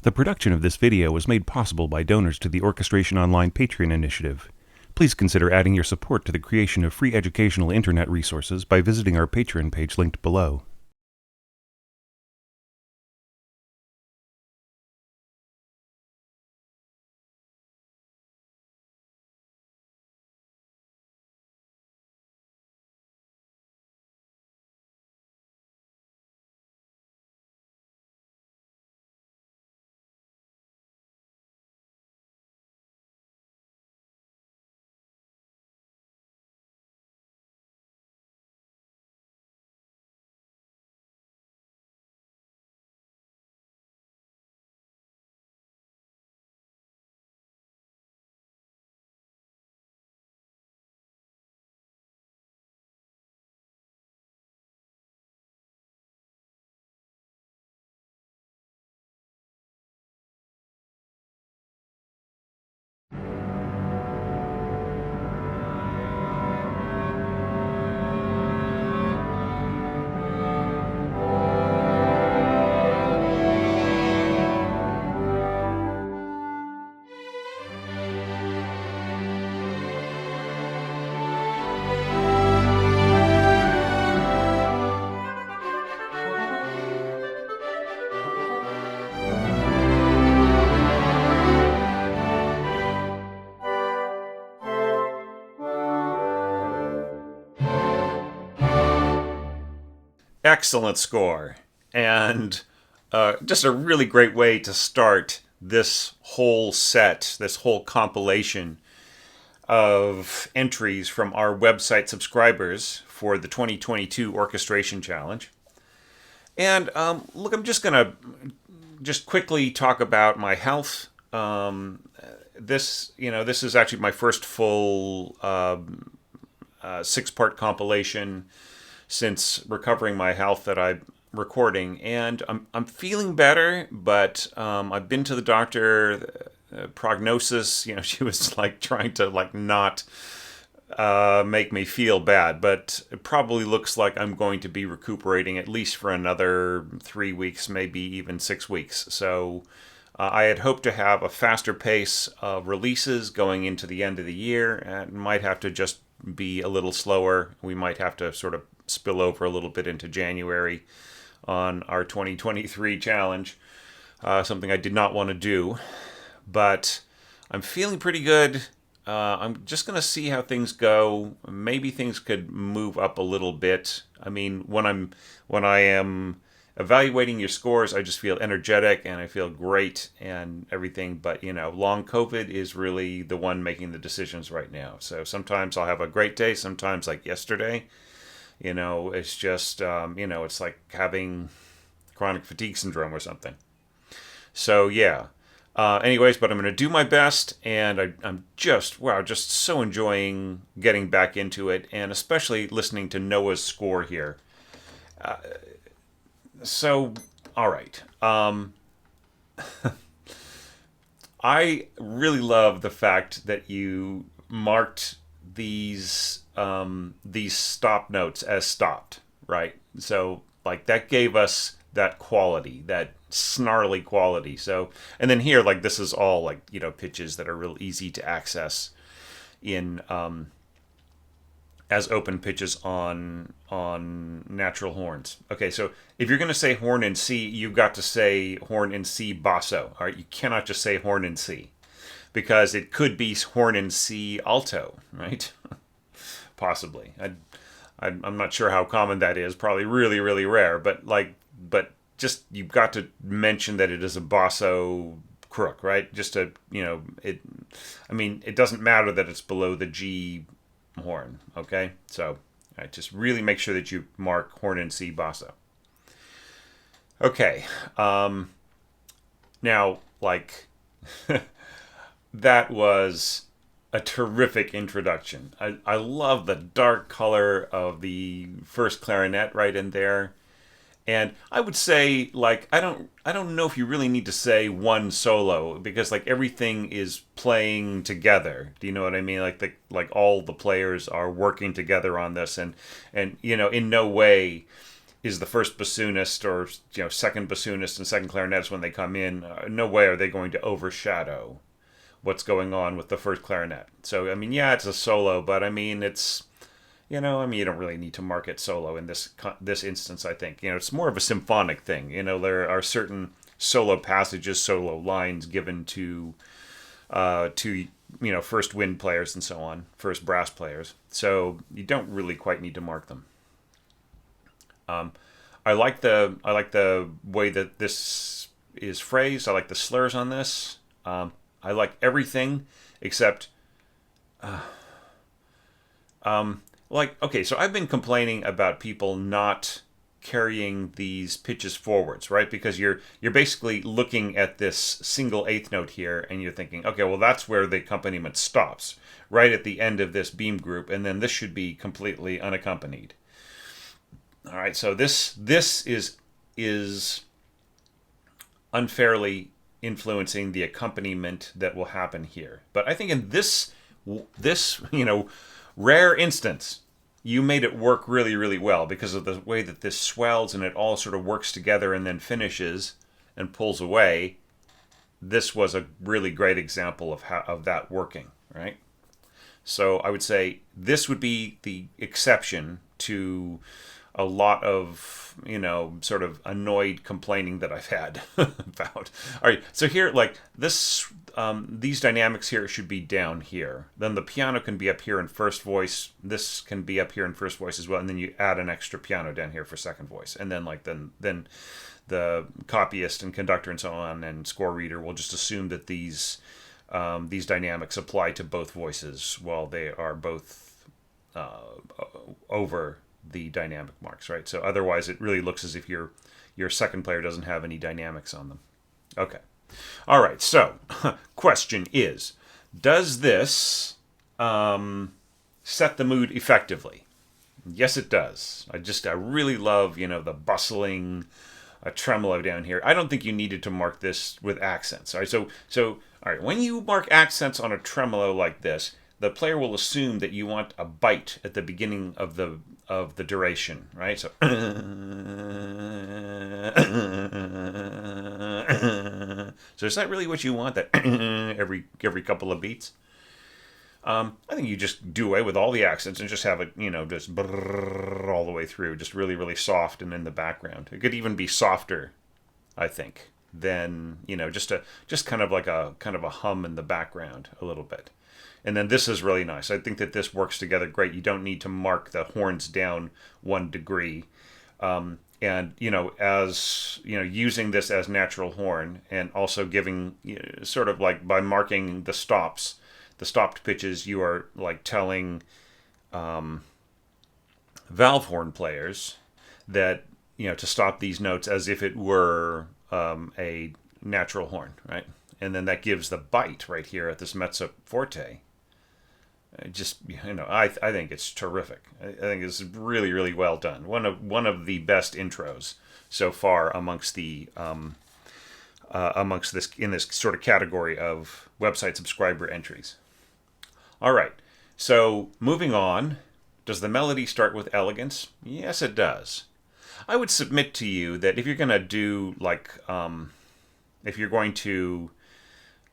The production of this video was made possible by donors to the Orchestration Online Patreon initiative. Please consider adding your support to the creation of free educational internet resources by visiting our Patreon page linked below. Excellent score, and just a really great way to start this whole set, this whole compilation of entries from our website subscribers for the 2022 Orchestration Challenge. And look, I'm just going to just quickly talk about my health. This is actually my first full six-part compilation since recovering my health that I'm recording, and I'm feeling better, but I've been to the doctor. Prognosis, she was like trying to like not make me feel bad, but it probably looks like I'm going to be recuperating at least for another 3 weeks, maybe even 6 weeks. So I had hoped to have a faster pace of releases going into the end of the year, and might have to just be a little slower. We might have to sort of spill over a little bit into January on our 2023 challenge, something I did not want to do, but I'm feeling pretty good. I'm just going to see how things go. Maybe things could move up a little bit. I mean, when I am evaluating your scores, I just feel energetic and I feel great and everything. But long COVID is really the one making the decisions right now. So sometimes I'll have a great day. Sometimes, like yesterday, it's just it's like having chronic fatigue syndrome or something. So yeah. Anyways, but I'm going to do my best, and I'm just so enjoying getting back into it, and especially listening to Noah's score here. So, all right. I really love the fact that you marked these stop notes as stopped, right? So, like, that gave us that quality, that snarly quality. So, and then here, like, this is all like pitches that are real easy to access in as open pitches on natural horns. Okay, so if you're going to say horn in C, you've got to say horn in C basso. All right, you cannot just say horn in C, because it could be horn in C alto, right? Possibly. I'm not sure how common that is. Probably really, really rare. But just you've got to mention that it is a basso crook, right? Just to it. I mean, it doesn't matter that it's below the G horn. Okay, so just really make sure that you mark horn in C basso. Okay. Now, like, that was a terrific introduction. I love the dark color of the first clarinet right in there. And I would say, like, I don't know if you really need to say one solo, because like everything is playing together. Do you know what I mean? Like all the players are working together on this, and in no way is the first bassoonist or second bassoonist and second clarinetist when they come in. No way are they going to overshadow what's going on with the first clarinet. So I mean, yeah, it's a solo, but I mean, it's I mean, you don't really need to mark it solo in this instance. I think it's more of a symphonic thing. There are certain solo passages, solo lines given to first wind players and so on, first brass players. So you don't really quite need to mark them. I like the way that this is phrased. I like the slurs on this. I like everything except, okay. So I've been complaining about people not carrying these pitches forwards, right? Because you're basically looking at this single eighth note here, and you're thinking, okay, well that's where the accompaniment stops, right at the end of this beam group, and then this should be completely unaccompanied. All right, so this is unfairly influencing the accompaniment that will happen here. But I think in this rare instance, you made it work really, really well because of the way that this swells and it all sort of works together and then finishes and pulls away. This was a really great example of that working, right? So I would say this would be the exception to a lot of sort of annoyed complaining that I've had about. All right, so here, like this, these dynamics here should be down here. Then the piano can be up here in first voice. This can be up here in first voice as well, and then you add an extra piano down here for second voice, and then then the copyist and conductor and so on and score reader will just assume that these dynamics apply to both voices while they are both over the dynamic marks, right? So otherwise it really looks as if your second player doesn't have any dynamics on them. Okay. All right, so question is, does this set the mood effectively? Yes, it does. I really love, the bustling tremolo down here. I don't think you needed to mark this with accents. All right, so all right, when you mark accents on a tremolo like this, the player will assume that you want a bite at the beginning of the duration, right? So, so is that really what you want? That every couple of beats? I think you just do away with all the accents and just have it, just all the way through, just really, really soft and in the background. It could even be softer, I think, than just kind of like a hum in the background a little bit. And then this is really nice. I think that this works together great. You don't need to mark the horns down 1 degree. And, as, using this as natural horn and also giving, sort of like by marking the stopped pitches, you are like telling valve horn players that, to stop these notes as if it were a natural horn, right? And then that gives the bite right here at this mezzo forte. Just I think it's terrific. I think it's really, really well done. One of the best intros so far amongst this in this sort of category of website subscriber entries. All right, so moving on. Does the melody start with elegance? Yes, it does. I would submit to you that if you're going to do if you're going to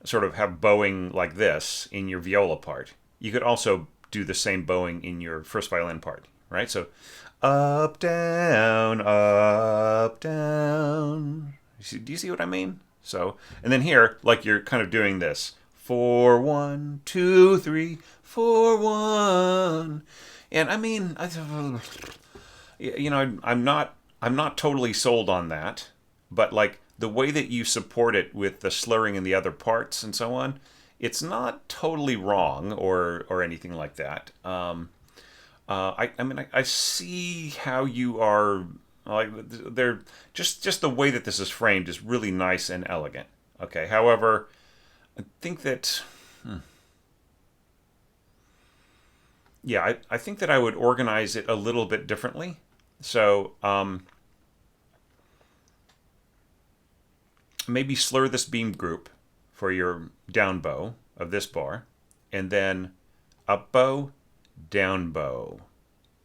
sort of have bowing like this in your viola part, you could also do the same bowing in your first violin part, right? So up, down, up, down. Do you see what I mean? So, and then here, like you're kind of doing this. 4, 1, 2, 3, 4, 1. And I mean, I'm not totally sold on that, but like the way that you support it with the slurring in the other parts and so on, it's not totally wrong or anything like that. I see how you are like they're just the way that this is framed is really nice and elegant. Okay, however, I think that I think that I would organize it a little bit differently. So maybe slur this beam group for your down bow of this bar, and then up bow, down bow,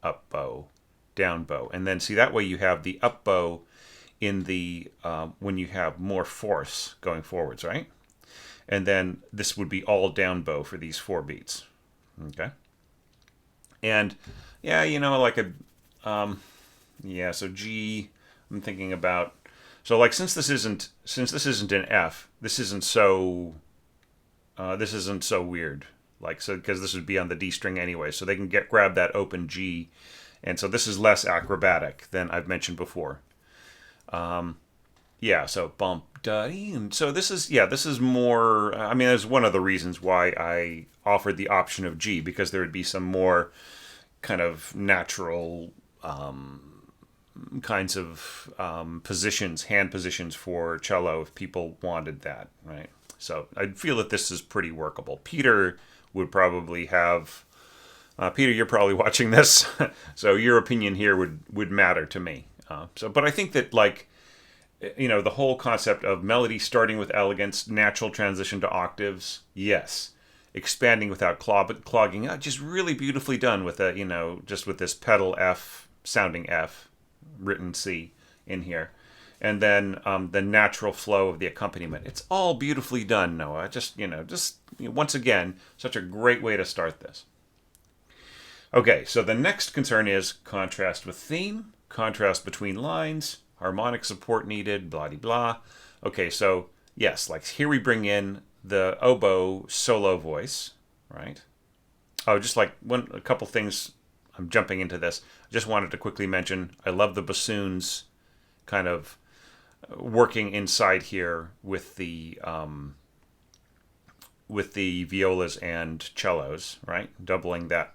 up bow, down bow. And then see, that way you have the up bow in the when you have more force going forwards, right? And then this would be all down bow for these 4 beats. Okay. And yeah, like so G, I'm thinking about, so like since this isn't an F, this isn't so weird. Like, so because this would be on the D string anyway, so they can grab that open G, and so this is less acrobatic than I've mentioned before. So bump duddy, and so this is more. I mean, that's one of the reasons why I offered the option of G, because there would be some more kind of natural kinds of positions, hand positions for cello if people wanted that, right? So I feel that this is pretty workable. Peter would probably have. Peter, you're probably watching this, so your opinion here would matter to me. But I think that, like, the whole concept of melody starting with elegance, natural transition to octaves, yes. Expanding without clogging, just really beautifully done with just with this pedal F, sounding F, written C in here. And then the natural flow of the accompaniment. It's all beautifully done, Noah. Once again, such a great way to start this. Okay, so the next concern is contrast with theme, contrast between lines, harmonic support needed, blah, blah, blah. Okay, so yes, like here we bring in the oboe solo voice, right? Oh, just like a couple things. I'm jumping into this. I just wanted to quickly mention, I love the bassoons kind of working inside here with the violas and cellos, right? Doubling that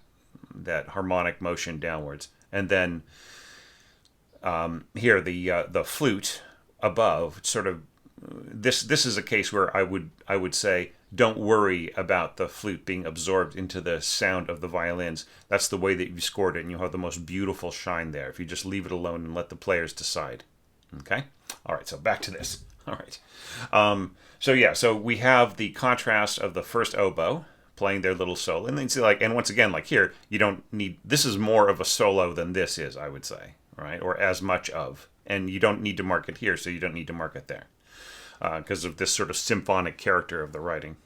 harmonic motion downwards, and then here the flute above. Sort of this is a case where I would say, don't worry about the flute being absorbed into the sound of the violins. That's the way that you scored it, and you'll have the most beautiful shine there if you just leave it alone and let the players decide. Okay? All right, so back to this. All right. So we have the contrast of the first oboe playing their little solo, and then see, like, and once again, like here, you don't need, this is more of a solo than this is, I would say, right? Or as much of, and you don't need to mark it here, so you don't need to mark it there, because of this sort of symphonic character of the writing.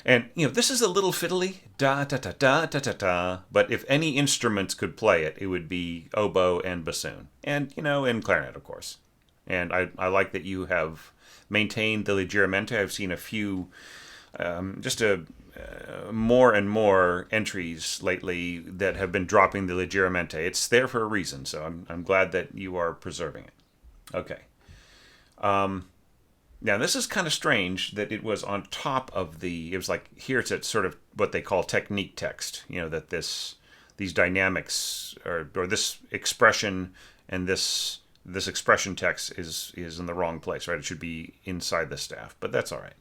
And this is a little fiddly, da da da da da da da. But if any instruments could play it, it would be oboe and bassoon, and and clarinet, of course. And I like that you have maintained the leggiamento. I've seen a few, more and more entries lately that have been dropping the leggiamento. It's there for a reason, so I'm glad that you are preserving it. Okay. Now, this is kind of strange that it was on top of it was like, here it's at sort of what they call technique text, that these dynamics, or this expression and this expression text is in the wrong place, right? It should be inside the staff, but that's all right.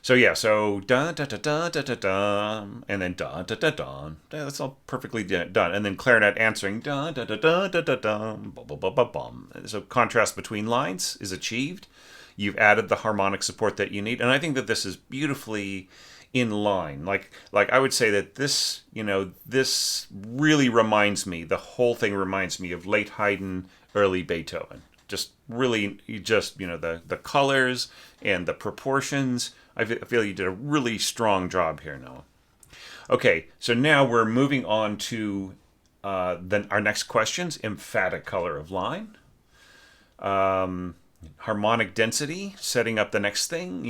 So yeah, so da da da da da da da, and then da da da da. That's all perfectly done, and then clarinet answering da da da da da da da, bum bum bum bum bum. So contrast between lines is achieved. You've added the harmonic support that you need, and I think that this is beautifully in line. Like I would say that this, this really reminds me. The whole thing reminds me of late Haydn, early Beethoven. Just really, the colors and the proportions. I feel you did a really strong job here, Noah. Okay, so now we're moving on to our next questions: emphatic color of line. Harmonic density, setting up the next thing.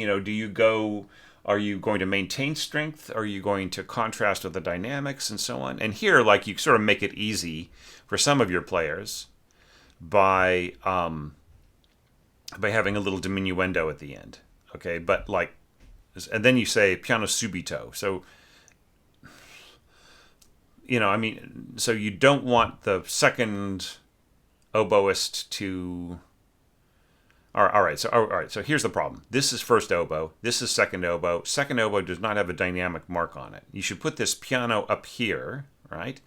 Are you going to maintain strength? Are you going to contrast with the dynamics and so on? And here, like, you sort of make it easy for some of your players by having a little diminuendo at the end. Okay, but like, and then you say piano subito. So, so you don't want the second oboist to. All right. So here's the problem. This is first oboe. This is second oboe. Second oboe does not have a dynamic mark on it. You should put this piano up here, right?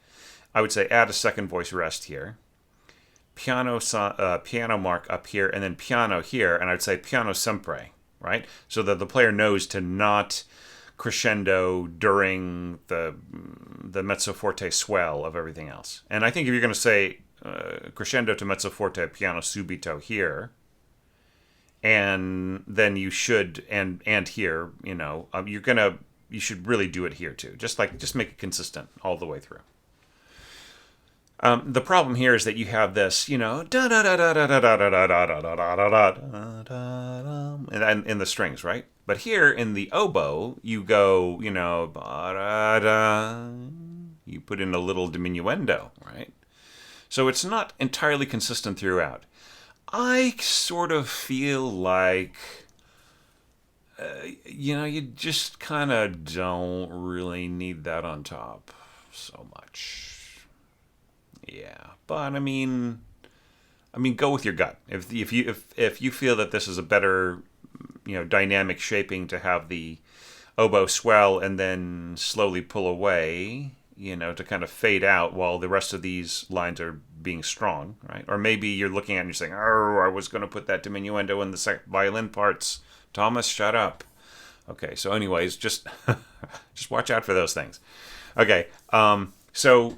I would say add a second voice rest here. Piano mark up here, and then piano here, and I'd say piano sempre, right? So that the player knows to not crescendo during the mezzo forte swell of everything else. And I think if you're going to say crescendo to mezzo forte piano subito here, and then you should and here, you should really do it here too. Just make it consistent all the way through. The problem here is that you have this, da da da da da da da da da da da da da da in the strings, right? But here in the oboe, you go, you put in a little diminuendo, right? So it's not entirely consistent throughout. I sort of feel like, you just kind of don't really need that on top so much. Yeah, but I mean, go with your gut. If you feel that this is a better, dynamic shaping to have the oboe swell and then slowly pull away, to kind of fade out while the rest of these lines are being strong, right? Or maybe you're looking at it and you're saying, "Oh, I was going to put that diminuendo in the violin parts." Thomas, shut up. Okay, so anyways, just just watch out for those things. Okay, so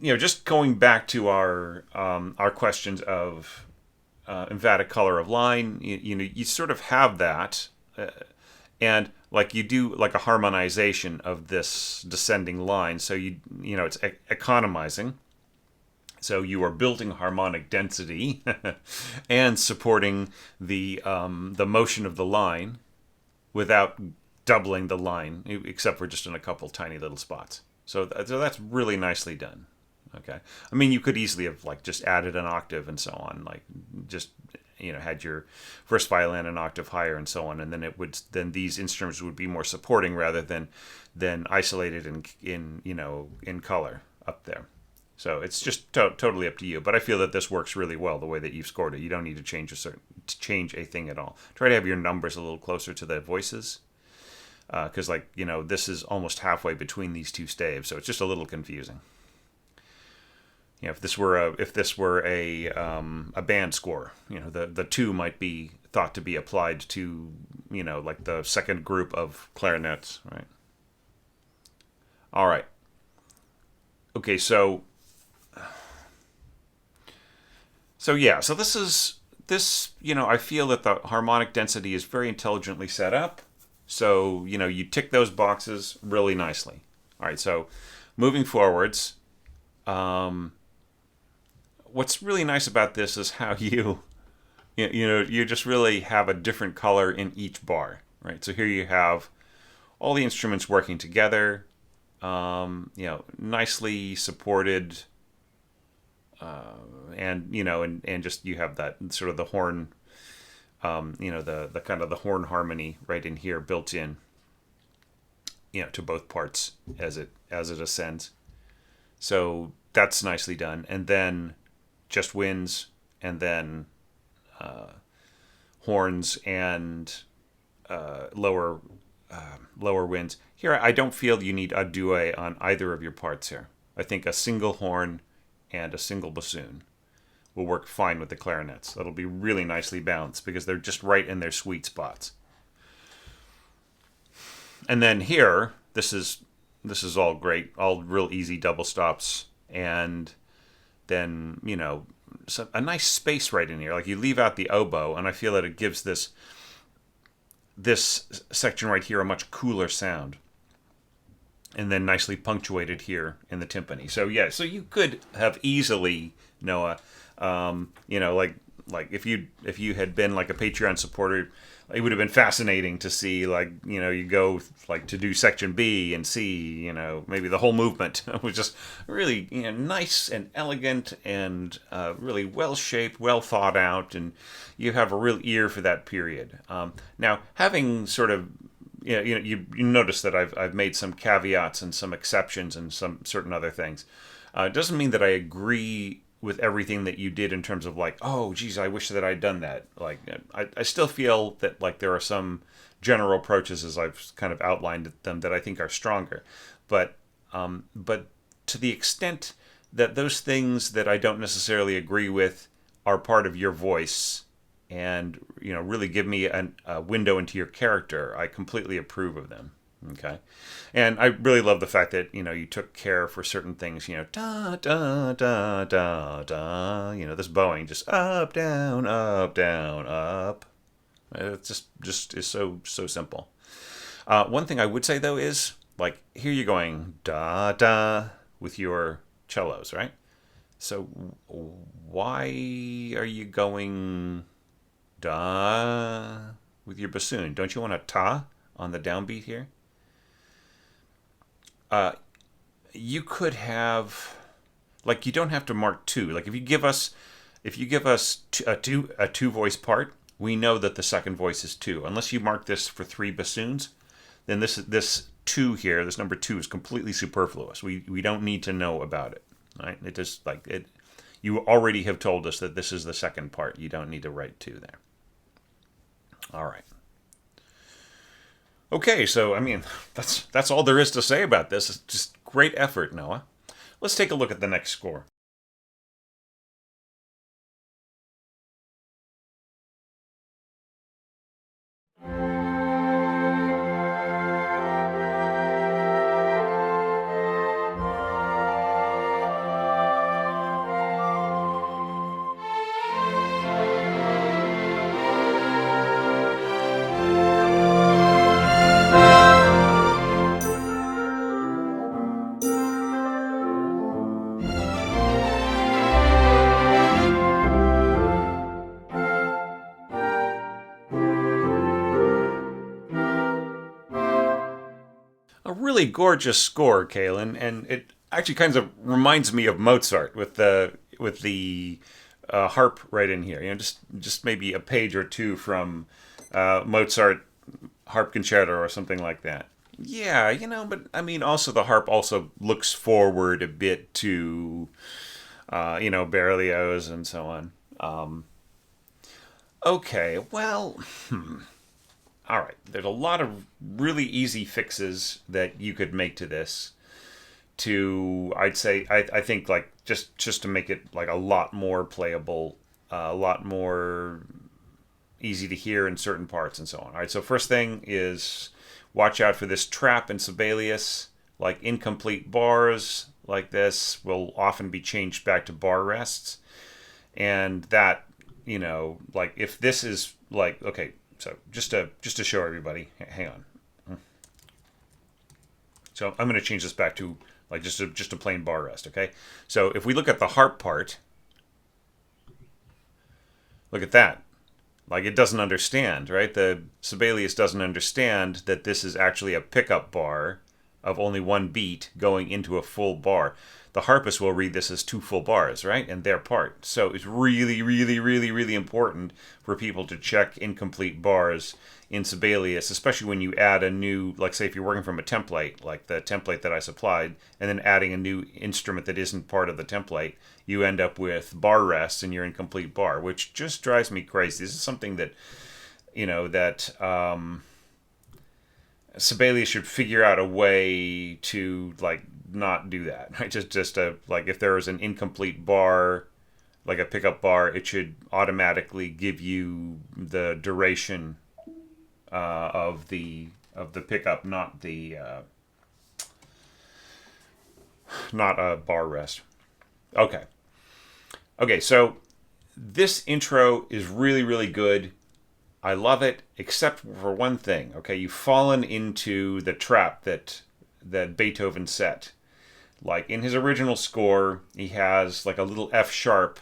just going back to our questions of emphatic color of line, you sort of have that, and like you do like a harmonization of this descending line. So it's economizing. So you are building harmonic density and supporting the motion of the line without doubling the line, except for just in a couple tiny little spots. So that's really nicely done. Okay, I mean, you could easily have like just added an octave and so on, like just had your first violin an octave higher and so on, and then these instruments would be more supporting rather than isolated in color up there. So it's just totally up to you. But I feel that this works really well the way that you've scored it. You don't need to change a thing at all. Try to have your numbers a little closer to the voices, because this is almost halfway between these two staves, so it's just a little confusing. If this were a band score, the two might be thought to be applied to like the second group of clarinets, right? All right. Okay, so this I feel that the harmonic density is very intelligently set up. So you tick those boxes really nicely. All right, so moving forwards. What's really nice about this is how you just really have a different color in each bar, right? So here you have all the instruments working together, nicely supported, and just you have that sort of the horn, the kind of the horn harmony right in here built in, to both parts as it ascends. So that's nicely done, and then just winds, and then horns and lower winds. Here, I don't feel you need a duet on either of your parts here. I think a single horn and a single bassoon will work fine with the clarinets. That'll be really nicely balanced because they're just right in their sweet spots. And then here, this is all great, all real easy double stops, and then a nice space right in here. Like you leave out the oboe, and I feel that it gives this section right here a much cooler sound, and then nicely punctuated here in the timpani. So yeah, so you could have easily, Noah, like if you had been like a Patreon supporter, it would have been fascinating to see you go like to do section B and C, maybe the whole movement was just really nice and elegant and really well shaped, well thought out, and you have a real ear for that period. Now, having sort of you notice that I've made some caveats and some exceptions and some certain other things. It doesn't mean that I agree with everything that you did in terms of like, oh, geez, I wish that I'd done that. Like, I still feel that like there are some general approaches as I've kind of outlined them that I think are stronger, but to the extent that those things that I don't necessarily agree with are part of your voice and really give me a window into your character, I completely approve of them. Okay. And I really love the fact that, you took care for certain things, da, da, da, da, da, this bowing, just up, down, up, down, up. It just is so simple. One thing I would say, though, is, like, here you're going da, da with your cellos, right? So why are you going da with your bassoon? Don't you want a ta on the downbeat here? You could have, like, you don't have to mark two. Like, if you give us a two voice part, we know that the second voice is two. Unless you mark this for three bassoons, then this two here, this number two, is completely superfluous. We don't need to know about it. Right? It just, like, it. You already have told us that this is the second part. You don't need to write two there. All right. Okay, so I mean, that's all there is to say about this. It's just great effort, Noah. Let's take a look at the next score. A really gorgeous score, Kalen, and it actually kind of reminds me of Mozart with the harp right in here. Just maybe a page or two from Mozart harp concerto or something like that. Yeah, but I mean, also the harp also looks forward a bit to Berlioz and so on. Okay, well, all right. There's a lot of really easy fixes that you could make to this. I'd say, I think, like, just to make it like a lot more playable, a lot more easy to hear in certain parts and so on. All right. So first thing is watch out for this trap in Sibelius. Like, incomplete bars like this will often be changed back to bar rests, and that, like, if this is like, okay, so just to show everybody, hang on. So I'm going to change this back to, like, just a plain bar rest. Okay. So if we look at the harp part, look at that. Like, it doesn't understand, right? The Sibelius doesn't understand that this is actually a pickup bar of only one beat going into a full bar. The harpist will read this as two full bars, right? And their part. So it's really, really, really, really important for people to check incomplete bars in Sibelius, especially when you add a new, like, say, if you're working from a template, like the template that I supplied, and then adding a new instrument that isn't part of the template, you end up with bar rests in your incomplete bar, which just drives me crazy. This is something that, Sibelius should figure out a way to, like, not do that. Right? Just like, if there is an incomplete bar, like a pickup bar, it should automatically give you the duration of the pickup, not a bar rest. Okay, so this intro is really, really good. I love it, except for one thing. Okay, you've fallen into the trap that Beethoven set. Like, in his original score, he has like a little F sharp,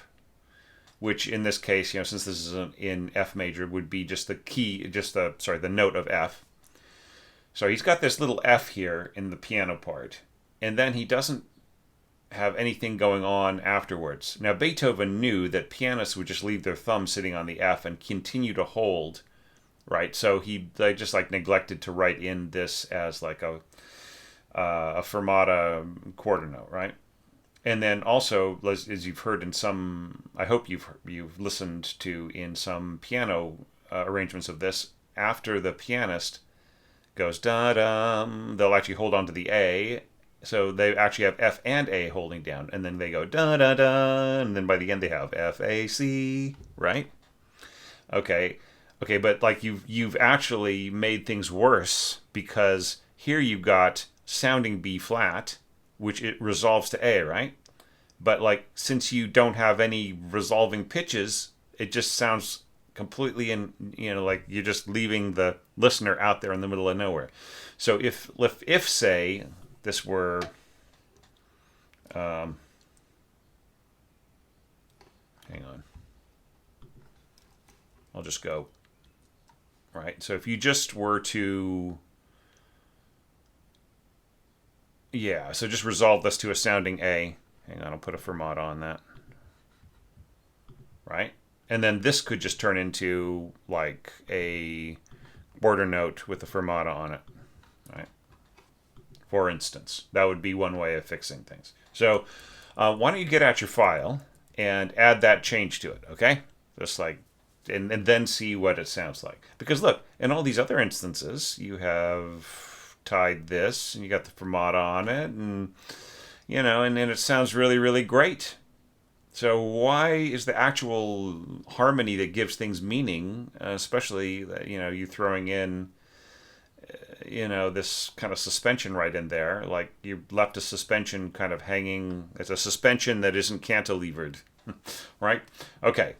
which in this case, since this is in F major, would be just the key, the note of F. So he's got this little F here in the piano part, and then he doesn't have anything going on afterwards. Now, Beethoven knew that pianists would just leave their thumb sitting on the F and continue to hold, right? So they just, like, neglected to write in this as like a fermata quarter note, right? And then also, as you've heard in some, I hope you've listened to in some piano arrangements of this, after the pianist goes da dum, they'll actually hold on to the A. So they actually have F and A holding down, and then they go da da da, and then by the end they have F A C, right? Okay, but, like, you've actually made things worse, because Here you've got sounding B flat, which it resolves to A, right? But like since you don't have any resolving pitches, it just sounds completely like you're just leaving the listener out there in the middle of nowhere. So if say this were hang on, I'll just go right. So if you just were to so just resolve this to a sounding A. Hang on, I'll put a fermata on that. Right? And then this could just turn into like a border note with a fermata on it. Right? For instance, that would be one way of fixing things. So why don't you get out your file and add that change to it, okay? Just like, and then see what it sounds like. Because look, in all these other instances, you have tied this and you got the fermata on it, and and it sounds really, really great. So why is the actual harmony that gives things meaning, especially you throwing in this kind of suspension right in there, like you left a suspension kind of hanging. It's a suspension that isn't cantilevered, right? Okay,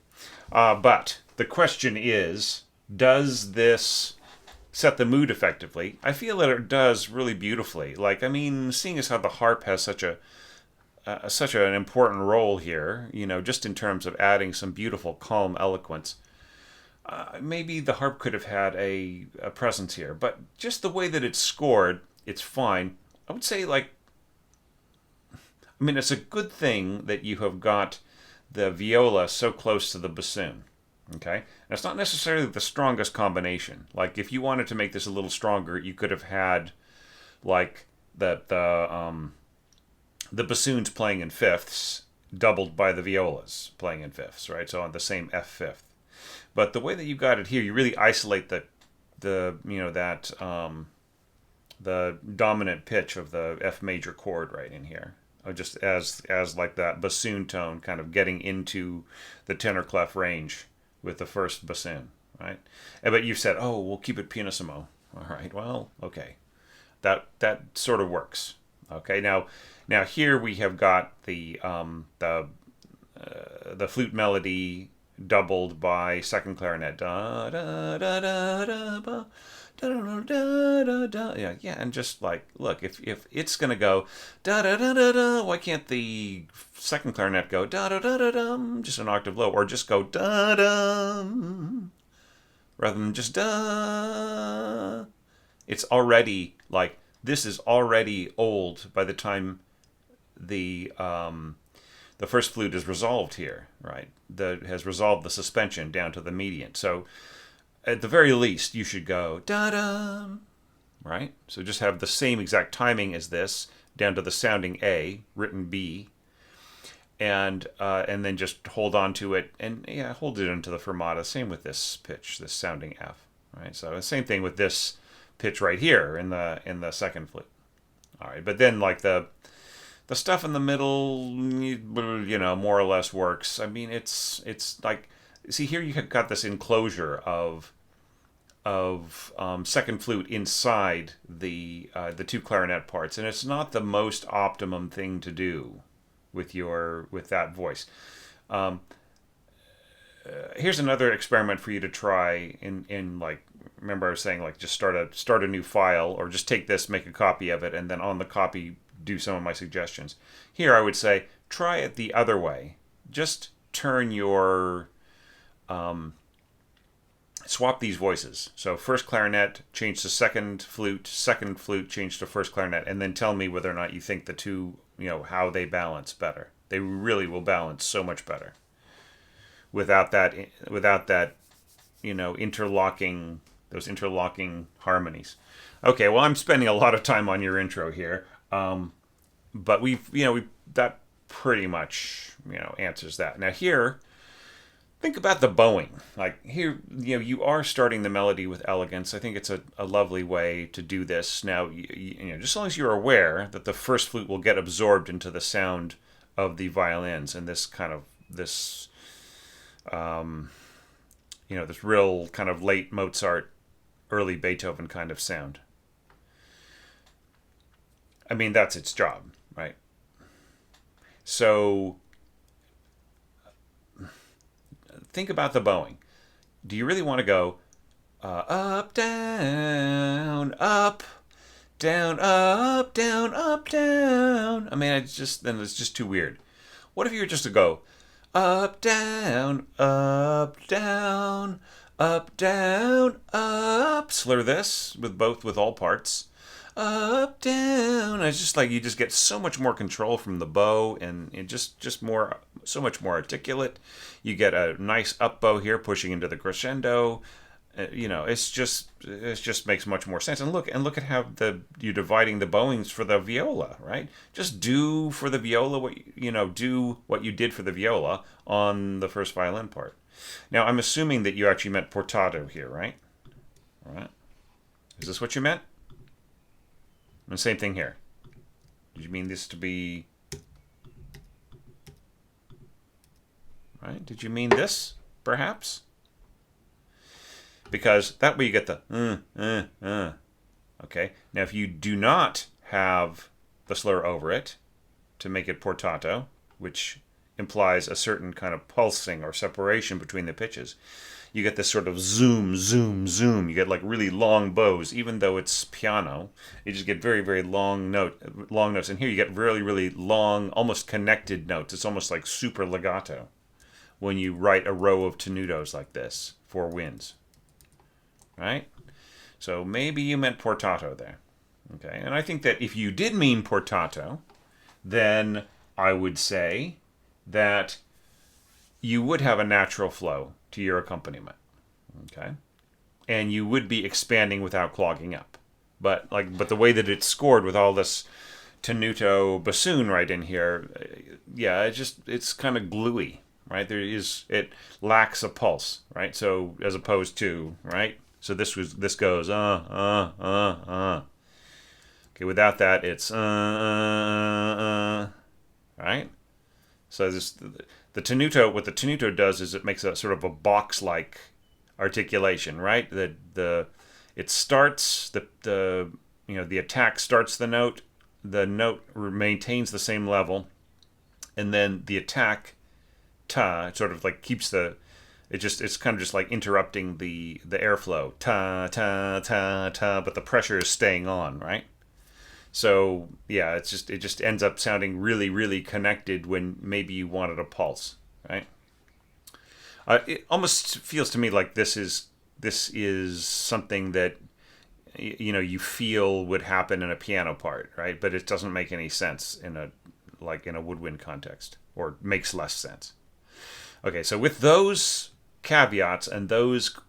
but the question is, does this set the mood effectively? I feel that it does really beautifully. Like, I mean, seeing as how the harp has such an important role here, just in terms of adding some beautiful, calm eloquence. Maybe the harp could have had a presence here, but just the way that it's scored, it's fine. I would say, it's a good thing that you have got the viola so close to the bassoon. Okay? And it's not necessarily the strongest combination. Like, if you wanted to make this a little stronger, you could have had, like, the bassoons playing in fifths doubled by the violas playing in fifths, right? So on the same F fifth. But the way that you got it here, you really isolate the dominant pitch of the F major chord right in here, just as like that bassoon tone kind of getting into the tenor clef range with the first bassoon, right? But you said, oh, we'll keep it pianissimo. All right, well, okay, that sort of works. Okay, now here we have got the flute melody doubled by second clarinet. Da da da da da ba. Yeah, and just like, look, if it's gonna go da da da da da, why can't the second clarinet go da da da da dum, just an octave low, or just go da dum, rather than just da? It's already like, this is already old by the time the first flute is resolved here, right? Has resolved the suspension down to the median. So at the very least, you should go da-da, right? So just have the same exact timing as this down to the sounding A, written B, and then just hold on to it and hold it into the fermata. Same with this pitch, this sounding F, right? So the same thing with this pitch right here in the second flute. All right, but then like the stuff in the middle, more or less works. I mean, it's like, see here you have got this enclosure of second flute inside the two clarinet parts, and it's not the most optimum thing to do with that voice. Here's another experiment for you to try in like, remember I was saying, like, just start a new file, or just take this, make a copy of it, and then on the copy do some of my suggestions. Here I would say, try it the other way. Just turn your swap these voices. So first clarinet change to second flute change to first clarinet, and then tell me whether or not you think the two, how they balance better. They really will balance so much better without that interlocking harmonies. Okay, well, I'm spending a lot of time on your intro here, but that pretty much answers that. Now here, think about the bowing. Like here, you are starting the melody with elegance. I think it's a lovely way to do this. Now, just as long as you're aware that the first flute will get absorbed into the sound of the violins, and this real kind of late Mozart, early Beethoven kind of sound. I mean, that's its job, right? So think about the bowing. Do you really want to go up, down, up, down, up, down, up, down? I mean, it's just too weird. What if you were just to go up, down, up, down, up, down, up? Slur this with all parts. Up, down. It's just like you just get so much more control from the bow, and it just more so much more articulate. You get a nice up bow here pushing into the crescendo. It just makes much more sense. And look at how you're dividing the bowings for the viola, right? Just do for the viola do what you did for the viola on the first violin part. Now I'm assuming that you actually meant portato here, right? All right. Is this what you meant? And same thing here. Did you mean this to be right? Did you mean this, perhaps? Because that way you get the Okay. Now, if you do not have the slur over it to make it portato, which implies a certain kind of pulsing or separation between the pitches, you get this sort of zoom, zoom, zoom. You get like really long bows, even though it's piano. You just get very, very long notes. And here you get really, really long, almost connected notes. It's almost like super legato when you write a row of tenutos like this, four winds. Right? So maybe you meant portato there. Okay, and I think that if you did mean portato, then I would say that you would have a natural flow to your accompaniment. Okay? And you would be expanding without clogging up. But the way that it's scored with all this tenuto bassoon right in here, yeah, it's kind of gluey, right? It lacks a pulse, right? So as opposed to, right? So this goes Okay, without that it's right? So the tenuto, what the tenuto does is it makes a sort of a box-like articulation, right? It starts the attack starts the note maintains the same level, and then the attack sort of like keeps it's kind of just like interrupting the airflow, ta ta ta ta, but the pressure is staying on, right? So yeah, it just ends up sounding really, really connected when maybe you wanted a pulse, right? It almost feels to me like this is something that you feel would happen in a piano part, right? But it doesn't make any sense in a woodwind context, or makes less sense. Okay, so with those caveats and those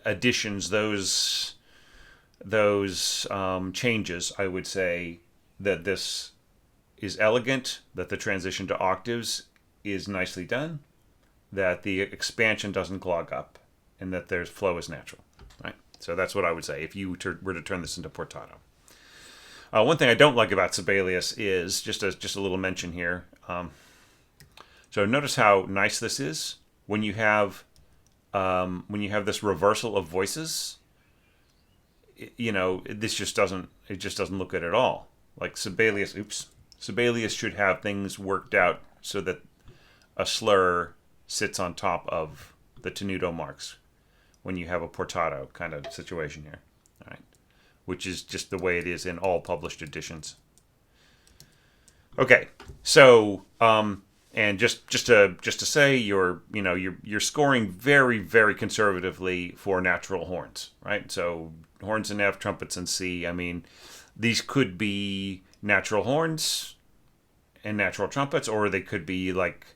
additions, those changes, I would say that this is elegant, that the transition to octaves is nicely done, that the expansion doesn't clog up, and that their flow is natural. Right. So that's what I would say if you were to turn this into portato. One thing I don't like about Sibelius is just a little mention here. So notice how nice this is when you have this reversal of voices. This just doesn't look good at all. Like Sibelius should have things worked out so that a slur sits on top of the tenuto marks when you have a portato kind of situation here. All right. Which is just the way it is in all published editions. Okay, so and just to say you're scoring very, very conservatively for natural horns, right? So horns in F, trumpets in C. I mean, these could be natural horns and natural trumpets, or they could be like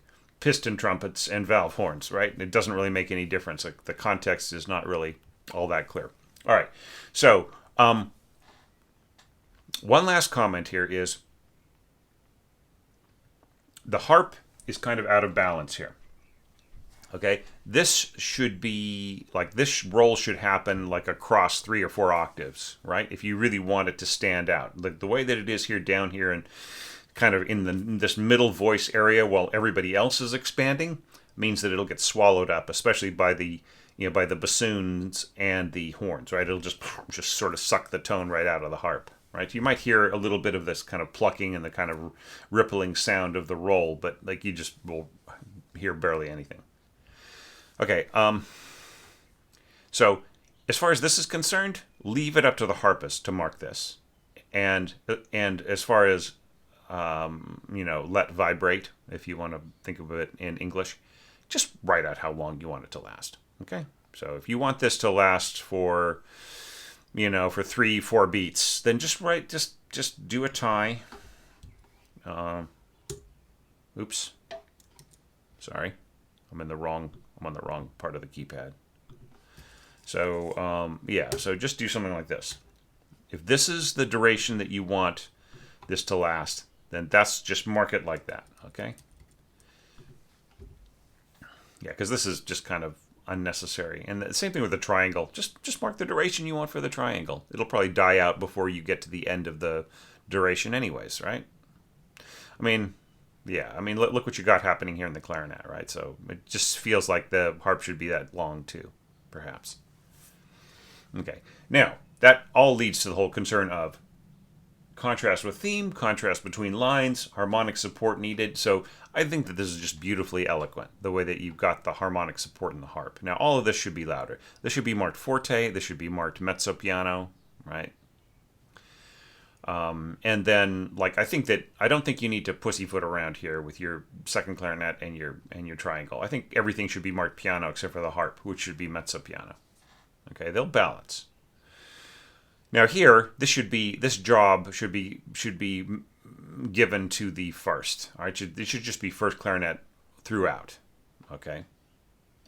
piston trumpets and valve horns, right? It doesn't really make any difference. Like the context is not really all that clear. All right, so one last comment here is the harp is kind of out of balance here. Okay, this roll should happen like across 3 or 4 octaves, right? If you really want it to stand out, the way that it is here, down here, and kind of in this middle voice area while everybody else is expanding, means that it'll get swallowed up, especially by the bassoons and the horns, right? It'll just sort of suck the tone right out of the harp, right? You might hear a little bit of this kind of plucking and the kind of rippling sound of the roll, but like you just will hear barely anything. Okay, so as far as this is concerned, leave it up to the harpist to mark this, and as far as let vibrate, if you want to think of it in English, just write out how long you want it to last. Okay, so if you want this to last for for 3-4 beats, then just do a tie. Oops, sorry, I'm on the wrong part of the keypad. So so just do something like this. If this is the duration that you want this to last, then that's just mark it like that. Okay. Yeah, because this is just kind of unnecessary. And the same thing with the triangle. Just mark the duration you want for the triangle. It'll probably die out before you get to the end of the duration anyways, right? I mean, yeah, I mean, look what you got happening here in the clarinet, right? So it just feels like the harp should be that long too, perhaps. Okay, now that all leads to the whole concern of contrast with theme, contrast between lines, harmonic support needed. So I think that this is just beautifully eloquent, the way that you've got the harmonic support in the harp. Now, all of this should be louder. This should be marked forte. This should be marked mezzo piano, right? And then, I don't think you need to pussyfoot around here with your second clarinet and your triangle. I think everything should be marked piano except for the harp, which should be mezzo piano. Okay, they'll balance. Now here, this job should be given to the first. All right, it should just be first clarinet throughout. Okay,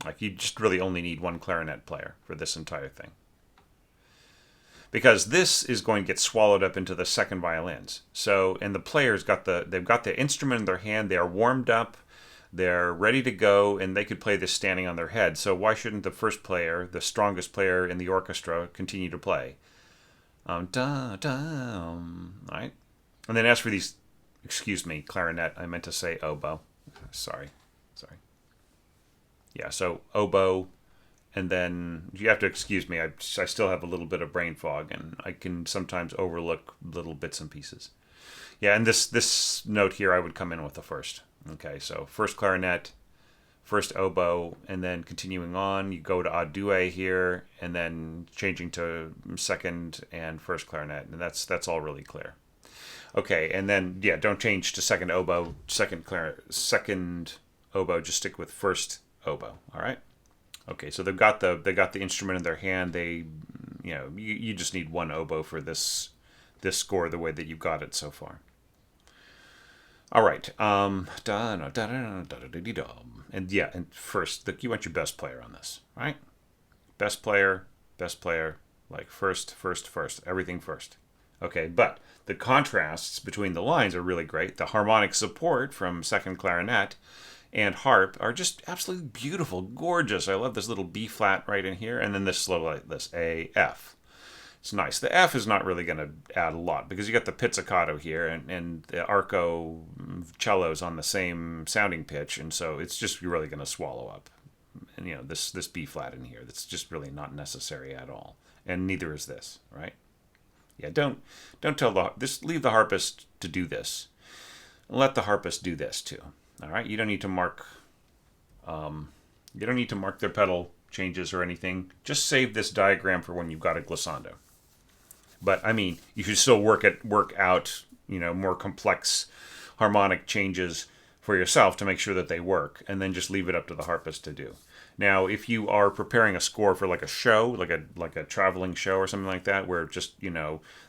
like you just really only need one clarinet player for this entire thing, because this is going to get swallowed up into the second violins. So, and the players they've got the instrument in their hand. They are warmed up. They're ready to go, and they could play this standing on their head. So why shouldn't the first player, the strongest player in the orchestra, continue to play? Right? And then as for these, excuse me, clarinet, I meant to say oboe. Sorry. Yeah, so oboe, and then you have to excuse me. I still have a little bit of brain fog, and I can sometimes overlook little bits and pieces. Yeah, and this note here, I would come in with the first. Okay, so first clarinet, first oboe, and then continuing on, you go to a due here, and then changing to second and first clarinet, and that's all really clear. Okay, and then don't change to second oboe, second oboe. Just stick with first oboe. All right. Okay, so they got the instrument in their hand. You just need one oboe for this score the way that you got it so far. All right. And first, you want your best player on this, right? Best player, like first, everything first. Okay, but the contrasts between the lines are really great. The harmonic support from second clarinet and harp are just absolutely beautiful, gorgeous. I love this little B flat right in here, and then this slow like this, A, F. It's nice. The F is not really going to add a lot because you got the pizzicato here and the arco cellos on the same sounding pitch, and so it's just really going to swallow up. And this B flat in here, that's just really not necessary at all, and neither is this, right? Yeah, don't tell leave the harpist to do this. Let the harpist do this too. All right, you don't need to mark. You don't need to mark their pedal changes or anything. Just save this diagram for when you've got a glissando. But I mean, you should still work out, more complex harmonic changes for yourself to make sure that they work, and then just leave it up to the harpist to do. Now, if you are preparing a score for like a show, like a traveling show or something like that, where just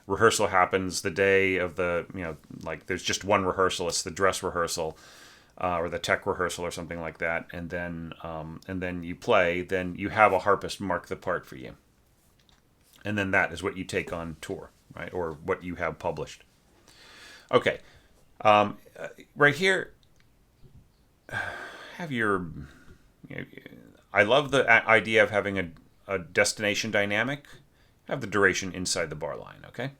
rehearsal happens the day of the there's just one rehearsal, it's the dress rehearsal. Or the tech rehearsal or something like that, and then you play, then you have a harpist mark the part for you. And then that is what you take on tour, right? Or what you have published. Okay. Right here, have your... I love the idea of having a destination dynamic. Have the duration inside the bar line, okay?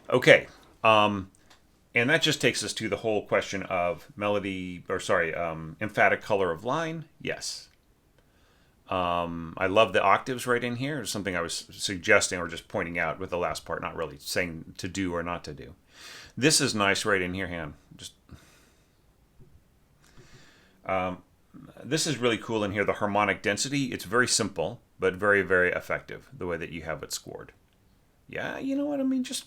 Okay. And that just takes us to the whole question of emphatic color of line. Yes. I love the octaves right in here. It's something I was suggesting or just pointing out with the last part, not really saying to do or not to do. This is nice right in here, Han. Just this is really cool in here. The harmonic density. It's very simple, but very, very effective. The way that you have it scored. Yeah, you know what I mean. Just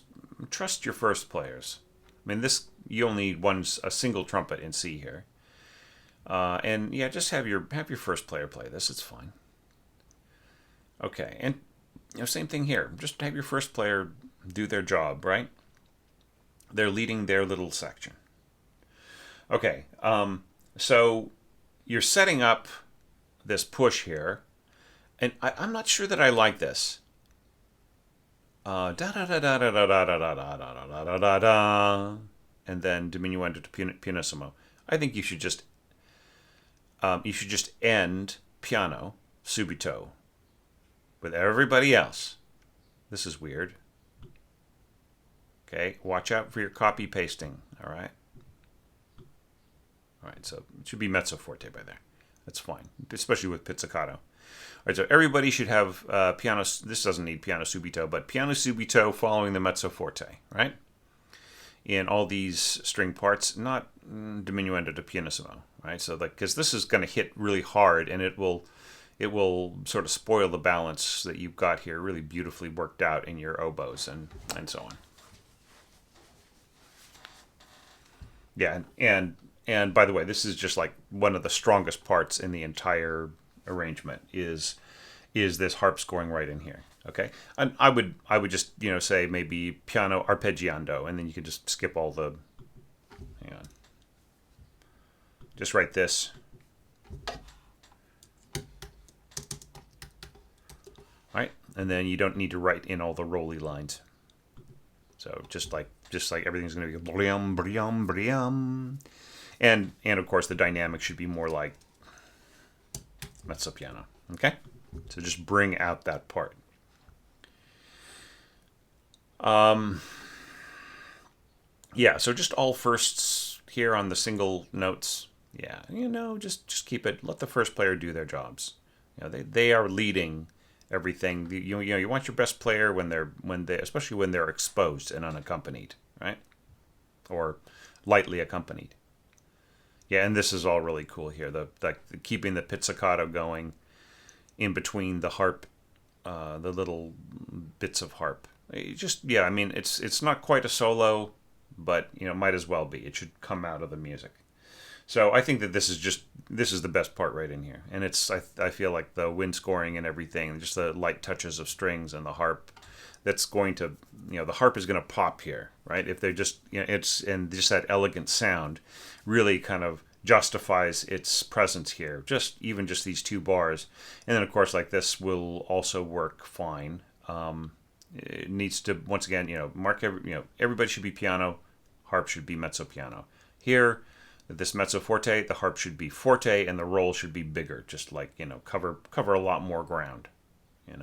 trust your first players. I mean, this you only need a single trumpet in C here, and yeah, just have your first player play this. It's fine. Okay, and same thing here. Just have your first player do their job, right? They're leading their little section. Okay, so you're setting up this push here, and I'm not sure that I like this. Da da da da da da da da da da da da da, and then diminuendo to pianissimo. I think you should just end piano subito with everybody else. This is weird. Okay, watch out for your copy pasting. All right. All right, so it should be mezzo forte by there. That's fine, especially with pizzicato. All right, so everybody should have piano. This doesn't need piano subito, but piano subito following the mezzo forte, right? In all these string parts, not diminuendo to pianissimo, right? So, like, because this is going to hit really hard, and it will sort of spoil the balance that you've got here, really beautifully worked out in your oboes and so on. Yeah, and by the way, this is just like one of the strongest parts in the entire arrangement is this harp scoring right in here. Okay, and I would just say maybe piano arpeggiando, and then you could just skip all the. Hang on. Just write this. Right, and then you don't need to write in all the rolly lines. So just like everything's going to be briam briam briam, and of course the dynamic should be more like mezzo piano. Okay, so just bring out that part. Yeah, so just all firsts here on the single notes. Yeah, just keep it. Let the first player do their jobs. They are leading everything. You want your best player when they especially when they're exposed and unaccompanied, right? Or lightly accompanied. Yeah, and this is all really cool here. The keeping the pizzicato going in between the harp, the little bits of harp. I mean, it's not quite a solo, but might as well be. It should come out of the music. So I think that this is the best part right in here, and I feel like the wind scoring and everything, just the light touches of strings and the harp, that's going to the harp is going to pop here, right? If they're just and just that elegant sound really kind of justifies its presence here. Just these two bars, and then of course like this will also work fine. It needs to once again mark everybody should be piano, harp should be mezzo piano. Here, this mezzo forte, the harp should be forte, and the roll should be bigger, just like cover a lot more ground,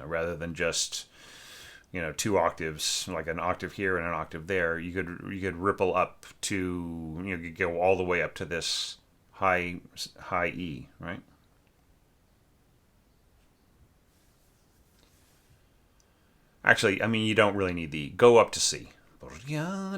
rather than just 2 octaves, like an octave here and an octave there. You could ripple up to you could go all the way up to this high E, right? Actually, I mean, you don't really need the go up to C. Yeah.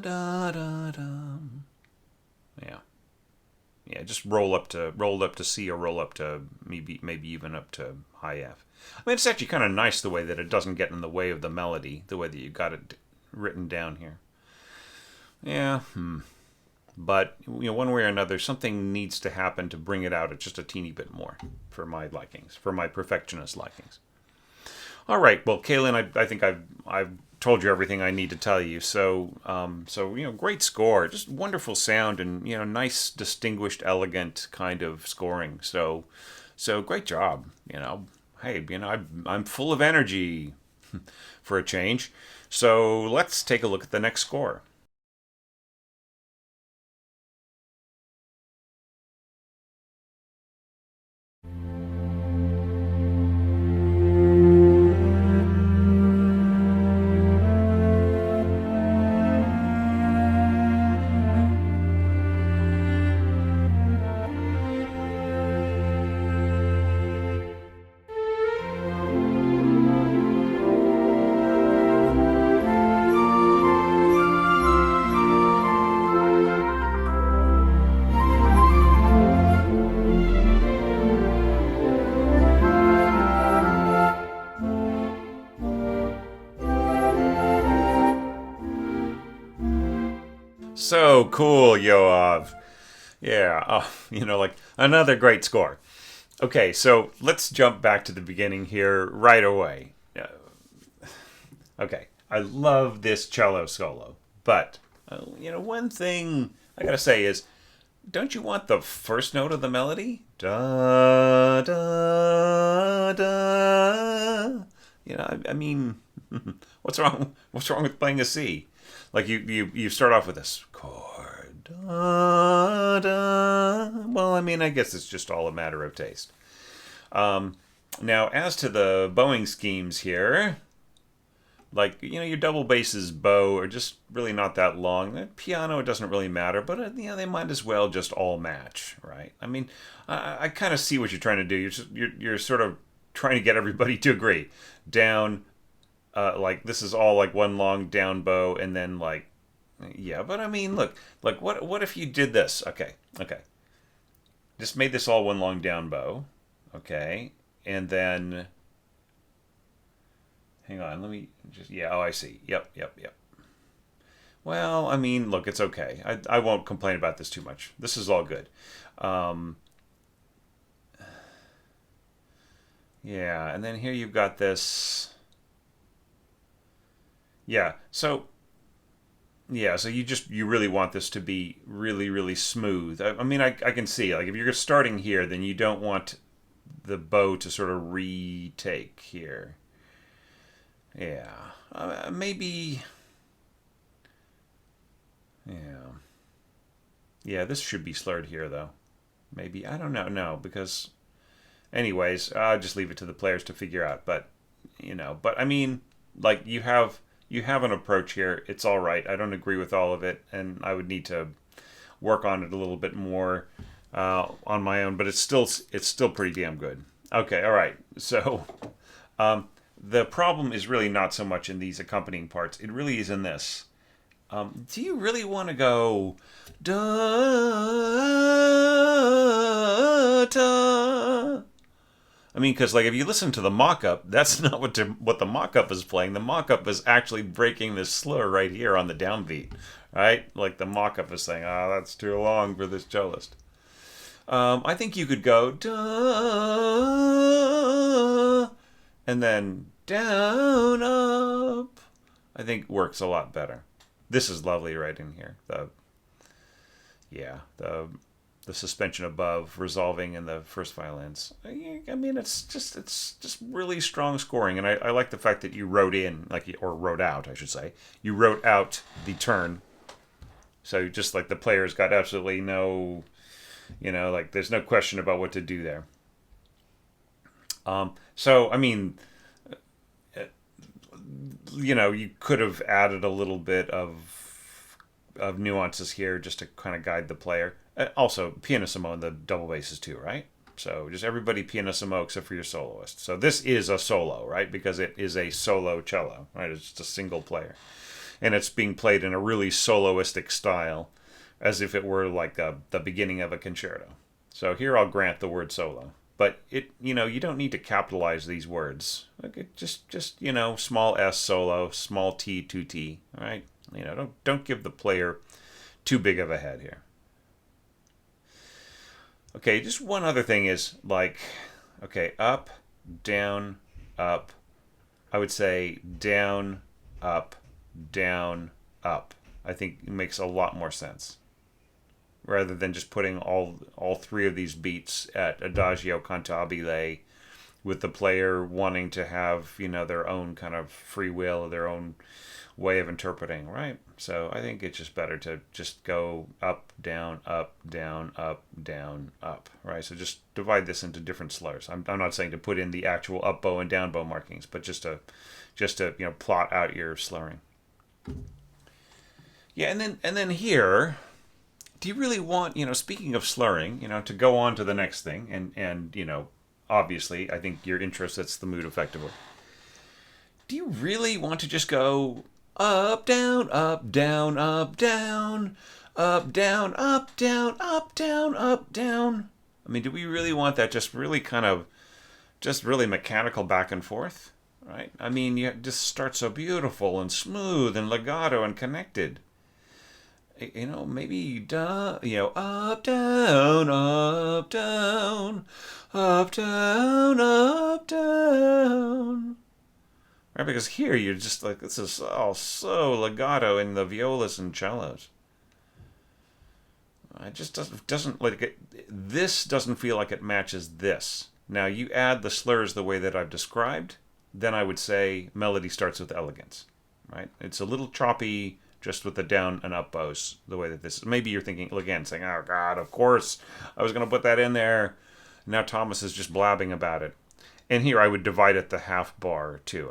Yeah, just roll up to C or roll up to maybe even up to high F. I mean, it's actually kind of nice the way that it doesn't get in the way of the melody, the way that you got it written down here. Yeah, but one way or another, something needs to happen to bring it out just a teeny bit more for my likings, for my perfectionist likings. All right, well, Kaylin, I think I've told you everything I need to tell you. So great score, just wonderful sound, and nice, distinguished, elegant kind of scoring. So great job. Hey, I'm full of energy for a change. So let's take a look at the next score. So cool, Yoav. Yeah, like another great score. Okay, so let's jump back to the beginning here right away. Okay, I love this cello solo, but one thing I gotta say is, don't you want the first note of the melody? Da da da. I mean, what's wrong? What's wrong with playing a C? Like you start off with this chord. Da, da. Well, I mean, I guess it's just all a matter of taste. Now, as to the bowing schemes here, like your double basses bow are just really not that long. The piano, it doesn't really matter, but they might as well just all match, right? I mean, I kind of see what you're trying to do. You're sort of trying to get everybody to agree. Down, like this is all like one long down bow, and then like, yeah. But I mean, look, like what if you did this? Okay, just made this all one long down bow, okay, and then hang on, let me just, yeah, oh, I see. Yep. Well, I mean, look, it's okay. I won't complain about this too much. This is all good. Um, yeah, and then here you've got this. Yeah, so, yeah, so you really want this to be really, really smooth. I mean, I can see, like, if you're starting here, then you don't want the bow to sort of retake here. Yeah, maybe. Yeah, yeah. This should be slurred here, though. Maybe I don't know. No, because anyways, I'll just leave it to the players to figure out. But but I mean, like you have an approach here. It's all right. I don't agree with all of it, and I would need to work on it a little bit more on my own. But it's still pretty damn good. Okay, all right. So the problem is really not so much in these accompanying parts. It really is in this. Do you really want to go da da? I mean, because like if you listen to the mock-up, that's not what the mock-up is playing. The mock-up is actually breaking this slur right here on the downbeat, right? Like the mock-up is saying, "Ah, that's too long for this cellist." I think you could go da and then down up. I think works a lot better. This is lovely right in here. The suspension above resolving in the first violins. I mean, it's just really strong scoring, and I like the fact that you wrote in or wrote out, I should say. You wrote out the turn, so just like the players got absolutely no, like there's no question about what to do there. So I mean, you could have added a little bit of nuances here just to kind of guide the player. Also, pianissimo in the double basses too, right? So just everybody pianissimo except for your soloist. So this is a solo, right? Because it is a solo cello, right? It's just a single player, and it's being played in a really soloistic style, as if it were like the beginning of a concerto. So here I'll grant the word solo. But you don't need to capitalize these words. Like just small s solo, small t 2t. All right, don't give the player too big of a head here. Okay, just one other thing is like, okay, up, down, up. I would say down, up, down, up. I think it makes a lot more sense, rather than just putting all three of these beats at adagio cantabile, with the player wanting to have their own kind of free will, their own way of interpreting, right? So I think it's just better to just go up, down, up, down, up, down, up, right? So just divide this into different slurs. I'm not saying to put in the actual up bow and down bow markings, but just to plot out your slurring. Yeah, and then here, do you really want, speaking of slurring, to go on to the next thing, and obviously, I think your interest sets the mood effectively. Do you really want to just go up, down, up, down, up, down, up, down, up, down, up, down, up, down? I mean, do we really want that just really kind of, just really mechanical back and forth, right? I mean, you just start so beautiful and smooth and legato and connected. maybe down, up, down, up, down, up, down, up, down. Right, because here you're just like, this is all so legato in the violas and cellos. It just doesn't like it. This doesn't feel like it matches this. Now you add the slurs the way that I've described, then I would say melody starts with elegance, right? It's a little choppy just with the down and up bows the way that this is. Maybe you're thinking again, saying, "Oh God, of course I was going to put that in there." Now Thomas is just blabbing about it. And here I would divide it the half bar too.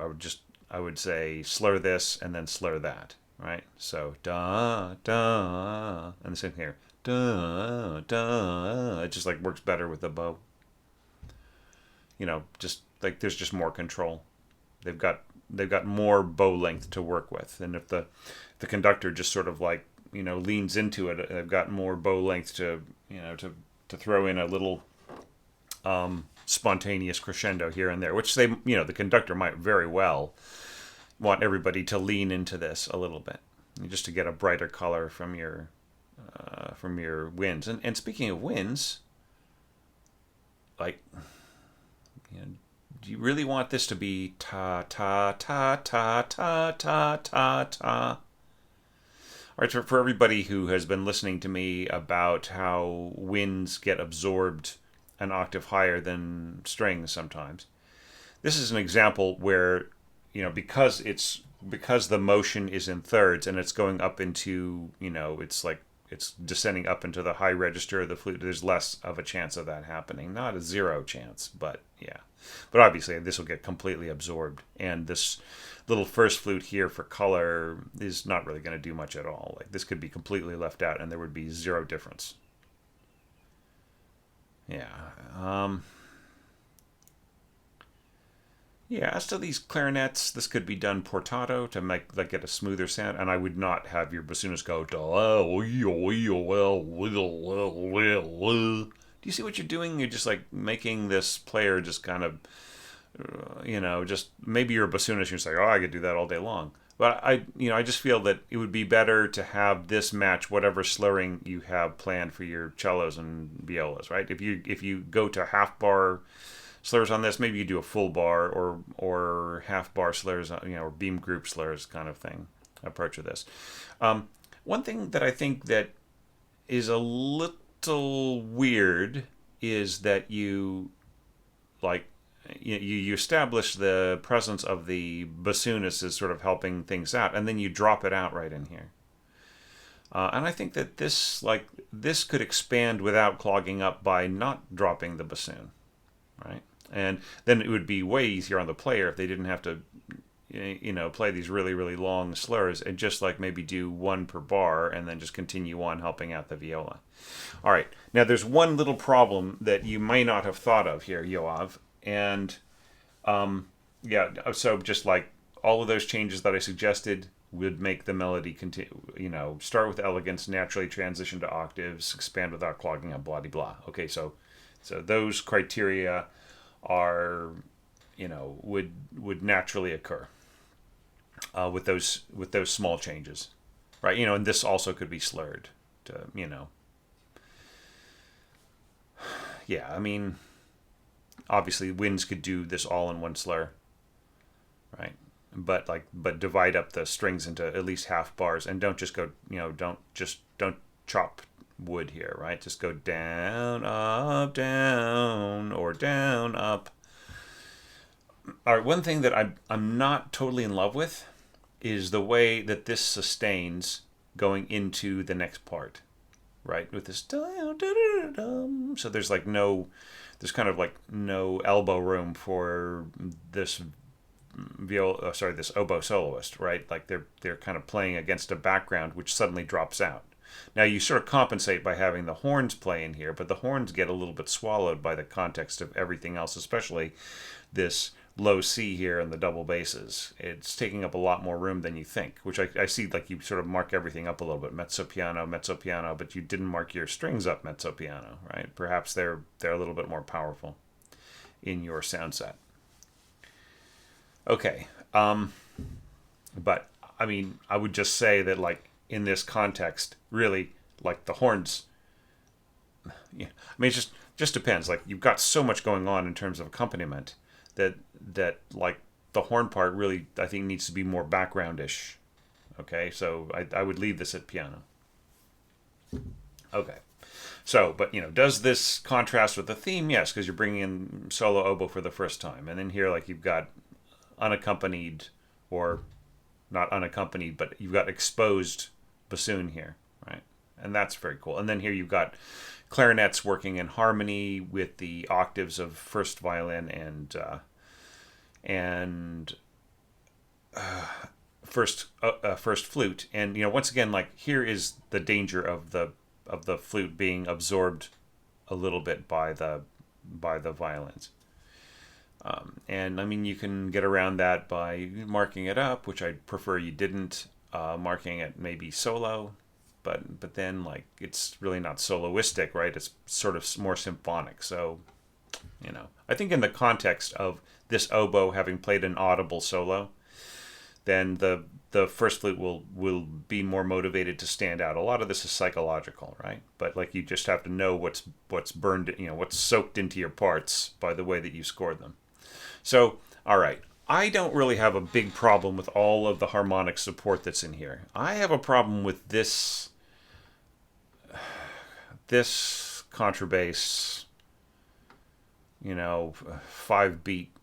I would say slur this and then slur that, right? So da da, and the same here, da da. It just like works better with the bow. Just like there's just more control. They've got more bow length to work with, and if the conductor just sort of like leans into it, they've got more bow length to to throw in a little spontaneous crescendo here and there, which the conductor might very well want everybody to lean into this a little bit, just to get a brighter color from your winds. And speaking of winds, like, do you really want this to be ta ta ta ta ta ta ta ta? All right, for everybody who has been listening to me about how winds get absorbed an octave higher than strings sometimes, this is an example where because the motion is in thirds and it's going up into it's descending up into the high register of the flute, there's less of a chance of that happening. Not a zero chance, but yeah. But obviously this will get completely absorbed, and this little first flute here for color is not really going to do much at all. Like, this could be completely left out and there would be zero difference. Yeah. Yeah, as to these clarinets, this could be done portato to get a smoother sound, and I would not have your bassoonist go. Do you see what you're doing? You're just like making this player just kind of, just maybe you're a bassoonist. You're saying, "Oh, I could do that all day long." But I just feel that it would be better to have this match whatever slurring you have planned for your cellos and violas, right? If you go to half bar slurs on this, maybe you do a full bar or half bar slurs, or beam group slurs kind of thing approach of this. One thing that I think that is a little weird is that you establish the presence of the bassoonist as sort of helping things out, and then you drop it out right in here. And I think that this could expand without clogging up by not dropping the bassoon, right? And then it would be way easier on the player if they didn't have to, play these really, really long slurs, and just like maybe do one per bar and then just continue on helping out the viola. All right. Now there's one little problem that you may not have thought of here, Yoav. And so just like all of those changes that I suggested would make the melody continue, start with elegance, naturally transition to octaves, expand without clogging up, blah, blah, blah. Okay, so those criteria are, would naturally occur with those small changes, right? And this also could be slurred to, yeah. I mean, obviously, winds could do this all in one slur, right? But divide up the strings into at least half bars, and don't just go, don't chop wood here, right? Just go down, up, down, or down, up. All right, one thing that I'm not totally in love with is the way that this sustains going into the next part, right? With this, so there's kind of like no elbow room for this this oboe soloist, right? Like they're kind of playing against a background which suddenly drops out. Now you sort of compensate by having the horns play in here, but the horns get a little bit swallowed by the context of everything else, especially this low C here and the double basses. It's taking up a lot more room than you think, which I see, like, you sort of mark everything up a little bit, mezzo piano, but you didn't mark your strings up mezzo piano, right? Perhaps they're a little bit more powerful in your sound set. Okay, but I mean, I would just say that, like, in this context, really, like the horns. Yeah, I mean, it just depends. Like you've got so much going on in terms of accompaniment that like the horn part really, I think, needs to be more backgroundish. Okay, so I would leave this at piano. Okay. So, but does this contrast with the theme? Yes, because you're bringing in solo oboe for the first time, and then here, like you've got unaccompanied, or not unaccompanied, but you've got exposed bassoon here, right? And that's very cool. And then here you've got clarinets working in harmony with the octaves of first violin and first flute. And once again, like here is the danger of the flute being absorbed a little bit by the violins. And I mean, you can get around that by marking it up, which I'd prefer you didn't. Marking it maybe solo, but then like it's really not soloistic, right? It's sort of more symphonic. So, I think in the context of this oboe having played an audible solo, then the first flute will be more motivated to stand out. A lot of this is psychological, right? But like you just have to know what's burned, what's soaked into your parts by the way that you scored them. So, all right. I don't really have a big problem with all of the harmonic support that's in here. I have a problem with this contrabass, 5-beat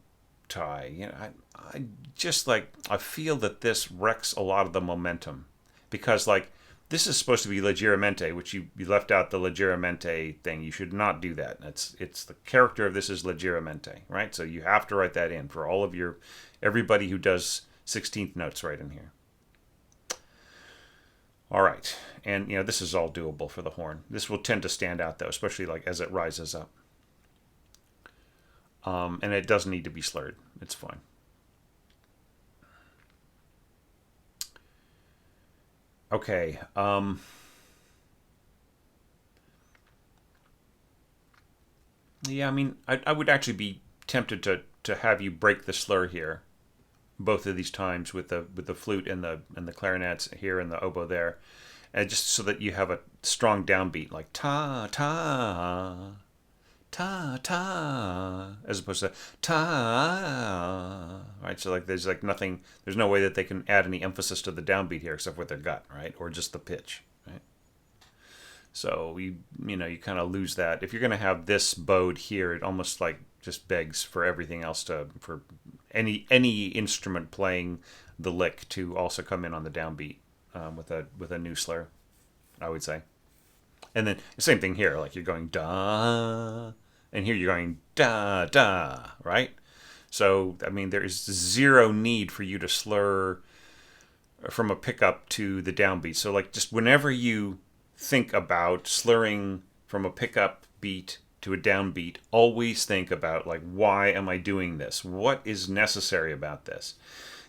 tie. I just I feel that this wrecks a lot of the momentum because like this is supposed to be leggermente, which you left out the leggermente thing. You should not do that. It's the character of this is leggermente, right? So you have to write that in for all of everybody who does 16th notes right in here. All right, and this is all doable for the horn. This will tend to stand out though, especially like as it rises up. And it doesn't need to be slurred. It's fine. Okay. Yeah, I mean, I would actually be tempted to have you break the slur here, both of these times with the flute and the clarinets here and the oboe there, and just so that you have a strong downbeat like ta ta ta ta as opposed to ta, right? So like there's like nothing, there's no way that they can add any emphasis to the downbeat here except with their gut, right? Or just the pitch, right? So you kind of lose that. If you're going to have this bowed here, it almost like just begs for everything else for any instrument playing the lick to also come in on the downbeat with a new slur, I would say. And then the same thing here, like you're going da, and here you're going da da, right? So I mean, there is zero need for you to slur from a pickup to the downbeat. So like just whenever you think about slurring from a pickup beat to a downbeat, always think about like, why am I doing this? What is necessary about this?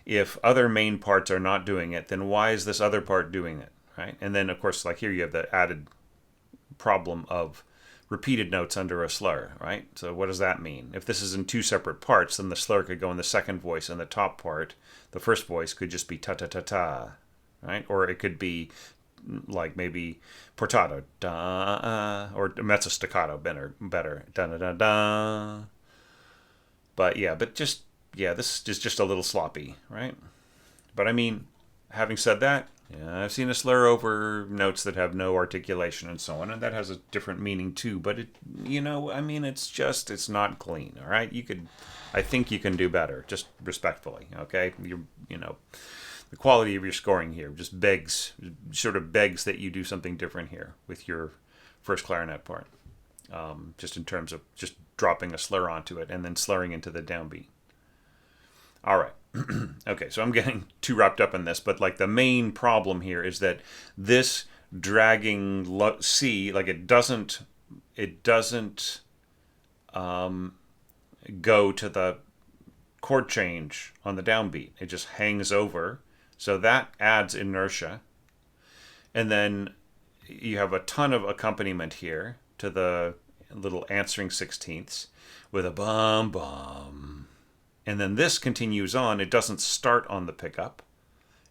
If other main parts are not doing it, then why is this other part doing it, right? And then of course, like here you have the added problem of repeated notes under a slur, right? So what does that mean? If this is in two separate parts, then the slur could go in the second voice, and the top part, the first voice, could just be ta ta ta ta, right? Or it could be like maybe portato da, or mezzo staccato better da da da da. But this is just a little sloppy, right? But I mean, having said that, yeah, I've seen a slur over notes that have no articulation and so on, and that has a different meaning too. But it's not clean. All right, I think you can do better, just respectfully. Okay, the quality of your scoring here just begs that you do something different here with your first clarinet part, just in terms of just dropping a slur onto it and then slurring into the downbeat. All right. Okay, so I'm getting too wrapped up in this, but like the main problem here is that this dragging C, like it doesn't go to the chord change on the downbeat. It just hangs over, so that adds inertia, and then you have a ton of accompaniment here to the little answering sixteenths with a bum bum. And then this continues on. It doesn't start on the pickup.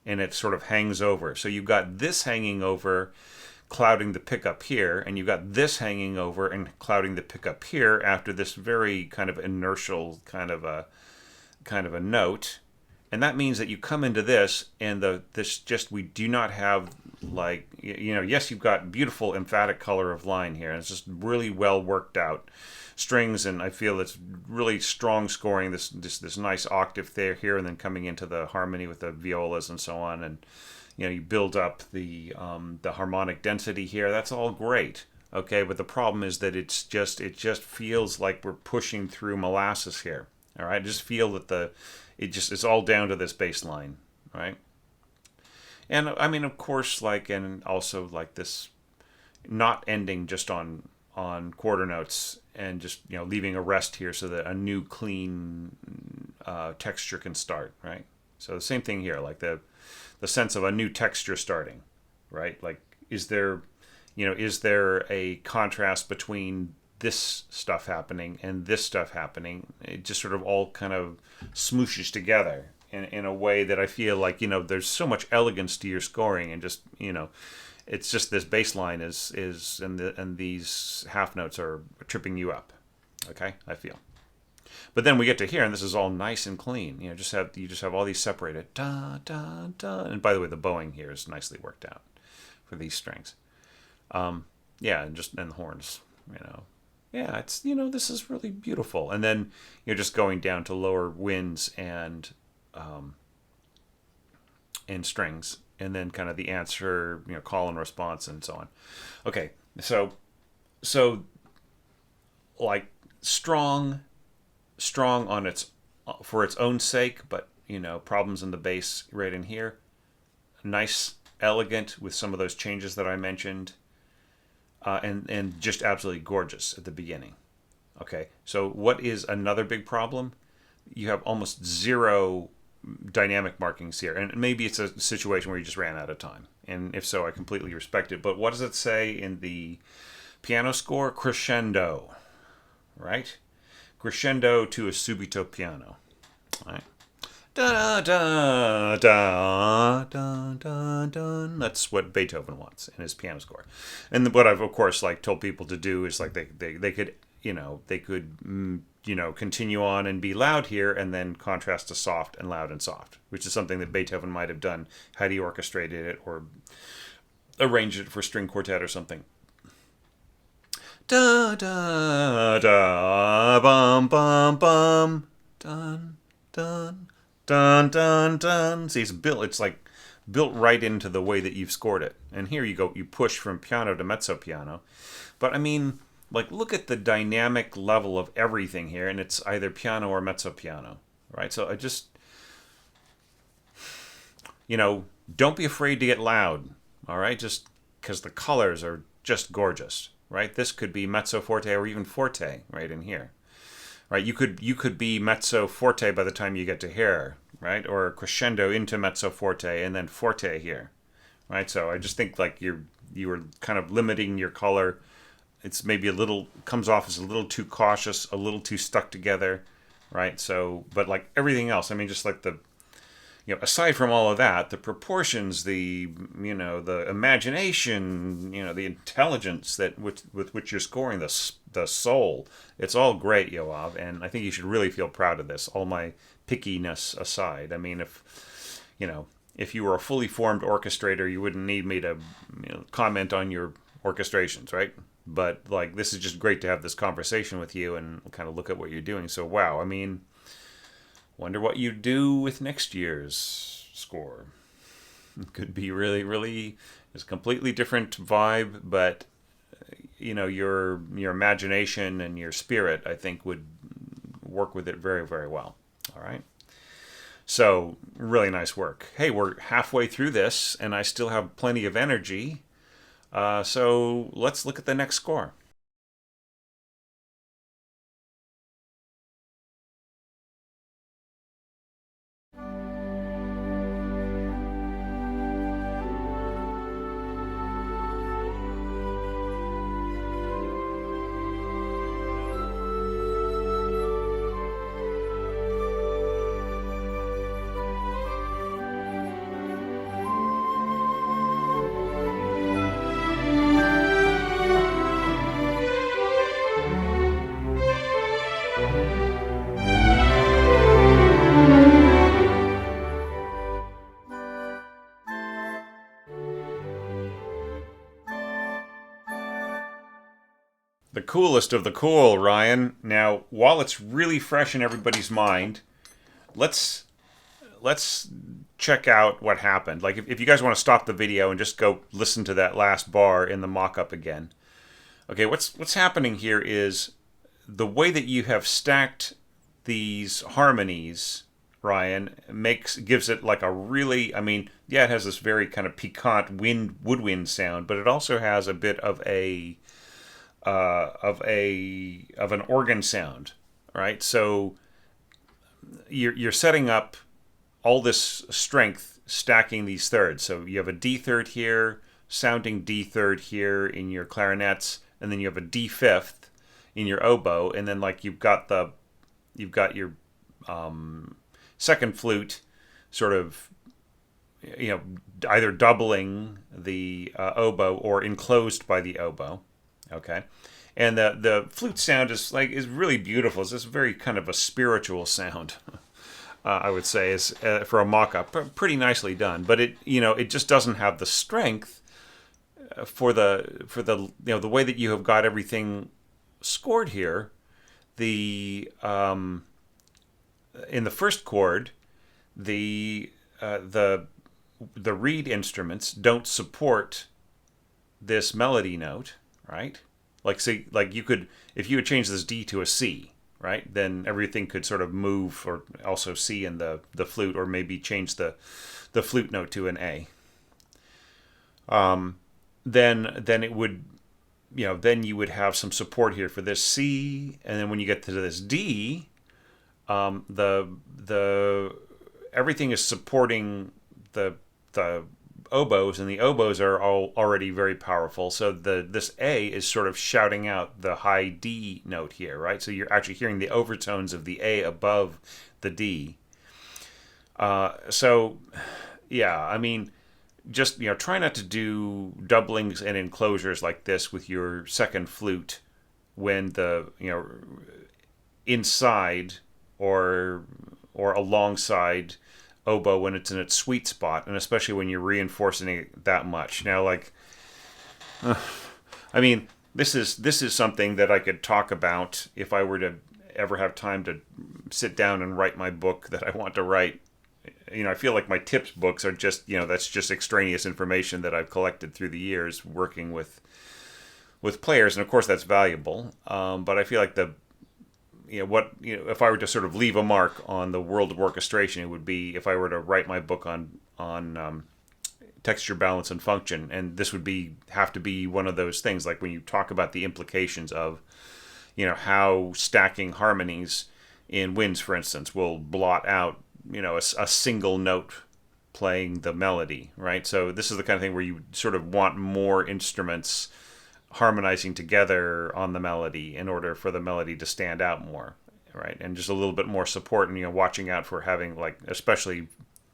and it sort of hangs over. So you've got this hanging over, clouding the pickup here, and you've got this hanging over and clouding the pickup here after this very kind of inertial kind of a note. And that means that you come into this, and we do not have, like, yes, you've got beautiful emphatic color of line here, and it's just really well worked out strings, and I feel it's really strong scoring. This nice octave there here, and then coming into the harmony with the violas and so on, and you build up the harmonic density here. That's all great. Okay, but the problem is that it just feels like we're pushing through molasses here. All right, I just feel that it's all down to this bass line, right? And I mean, of course, and also this not ending just on quarter notes and just leaving a rest here so that a new clean texture can start, right? So the same thing here, like the sense of a new texture starting, right? Like, is there a contrast between this stuff happening and this stuff happening? It just sort of all kind of smooshes together in a way that I feel like, there's so much elegance to your scoring, and just, it's just this bass line is and these half notes are tripping you up. Okay, I feel. But then we get to here, and this is all nice and clean. You just have all these separated da da da. And by the way, the bowing here is nicely worked out for these strings. Yeah, and the horns. Yeah, it's this is really beautiful. And then you're just going down to lower winds and strings, and then kind of the answer, call and response, and so on. Okay, so like strong on for its own sake, but problems in the bass right in here. Nice, elegant with some of those changes that I mentioned, and just absolutely gorgeous at the beginning. Okay, so what is another big problem? You have almost zero dynamic markings here, and maybe it's a situation where you just ran out of time, and if so, I completely respect it. But what does it say in the piano score? Crescendo, right? Crescendo to a subito piano, right? Da da da da da da. That's what Beethoven wants in his piano score, and what I've of course told people to do is they could continue on and be loud here, and then contrast to soft and loud and soft, which is something that Beethoven might have done had he orchestrated it or arranged it for string quartet or something. Da da da bum bum bum dun dun dun dun dun. See, it's built right into the way that you've scored it. And here you push from piano to mezzo piano. But I mean, look at the dynamic level of everything here, and it's either piano or mezzo piano, right? So I just, don't be afraid to get loud, all right? Just because the colors are just gorgeous, right? This could be mezzo forte or even forte right in here, right? You could be mezzo forte by the time you get to here, right? Or crescendo into mezzo forte and then forte here, right? So I just think you were kind of limiting your color. It's maybe comes off as a little too cautious, a little too stuck together, right? So, but everything else, I mean, just aside from all of that, the proportions, the imagination, the intelligence with which you're scoring the soul, it's all great, Yoav, and I think you should really feel proud of this. All my pickiness aside, I mean, if you were a fully formed orchestrator, you wouldn't need me to comment on your orchestrations, right? But this is just great to have this conversation with you and kind of look at what you're doing. So wow, I mean, wonder what you do with next year's score. It could be really, really, it's a completely different vibe, but your imagination and your spirit, I think, would work with it very, very well. All right. So really nice work. Hey, we're halfway through this, and I still have plenty of energy. So let's look at the next score. The coolest of the cool, Ryan. Now, while it's really fresh in everybody's mind, let's let's check out what happened. Like, if you guys want to stop the video and just go listen to that last bar in the mock-up again. Okay, what's happening here is the way that you have stacked these harmonies, Ryan, gives it like a really, I mean, yeah, it has this very kind of piquant woodwind sound, but it also has a bit of an organ sound, right? So you're setting up all this strength stacking these thirds. So you have a D third here, sounding D third here in your clarinets, and then you have a D fifth in your oboe, and then like you've got your second flute, sort of, either doubling the oboe or enclosed by the oboe. Okay, and the flute sound is really beautiful. It's this very kind of a spiritual sound. I would say is for a mock-up, pretty nicely done. But it just doesn't have the strength for the way that you have got everything scored here. In the first chord, the reed instruments don't support this melody note, right? Like, say, like you could, if you would change this D to a C, right, then everything could sort of move, or also C in the flute, or maybe change the flute note to an A. Then it would, then you would have some support here for this C, and then when you get to this D, the everything is supporting the oboes, and the oboes are all already very powerful. So this A is sort of shouting out the high D note here, right? So you're actually hearing the overtones of the A above the D. So yeah, I mean, just try not to do doublings and enclosures like this with your second flute when the inside or alongside oboe when it's in its sweet spot, and especially when you're reinforcing it that much. Now, like, I mean, this is something that I could talk about if I were to ever have time to sit down and write my book that I want to write. I feel like my tips books are just, that's just extraneous information that I've collected through the years working with players, and of course that's valuable. But I feel like if I were to sort of leave a mark on the world of orchestration, it would be if I were to write my book on texture, balance, and function, and this would have to be one of those things, like when you talk about the implications of, how stacking harmonies in winds, for instance, will blot out, a single note playing the melody, right? So this is the kind of thing where you sort of want more instruments harmonizing together on the melody in order for the melody to stand out more, right? And just a little bit more support, and watching out for having, like, especially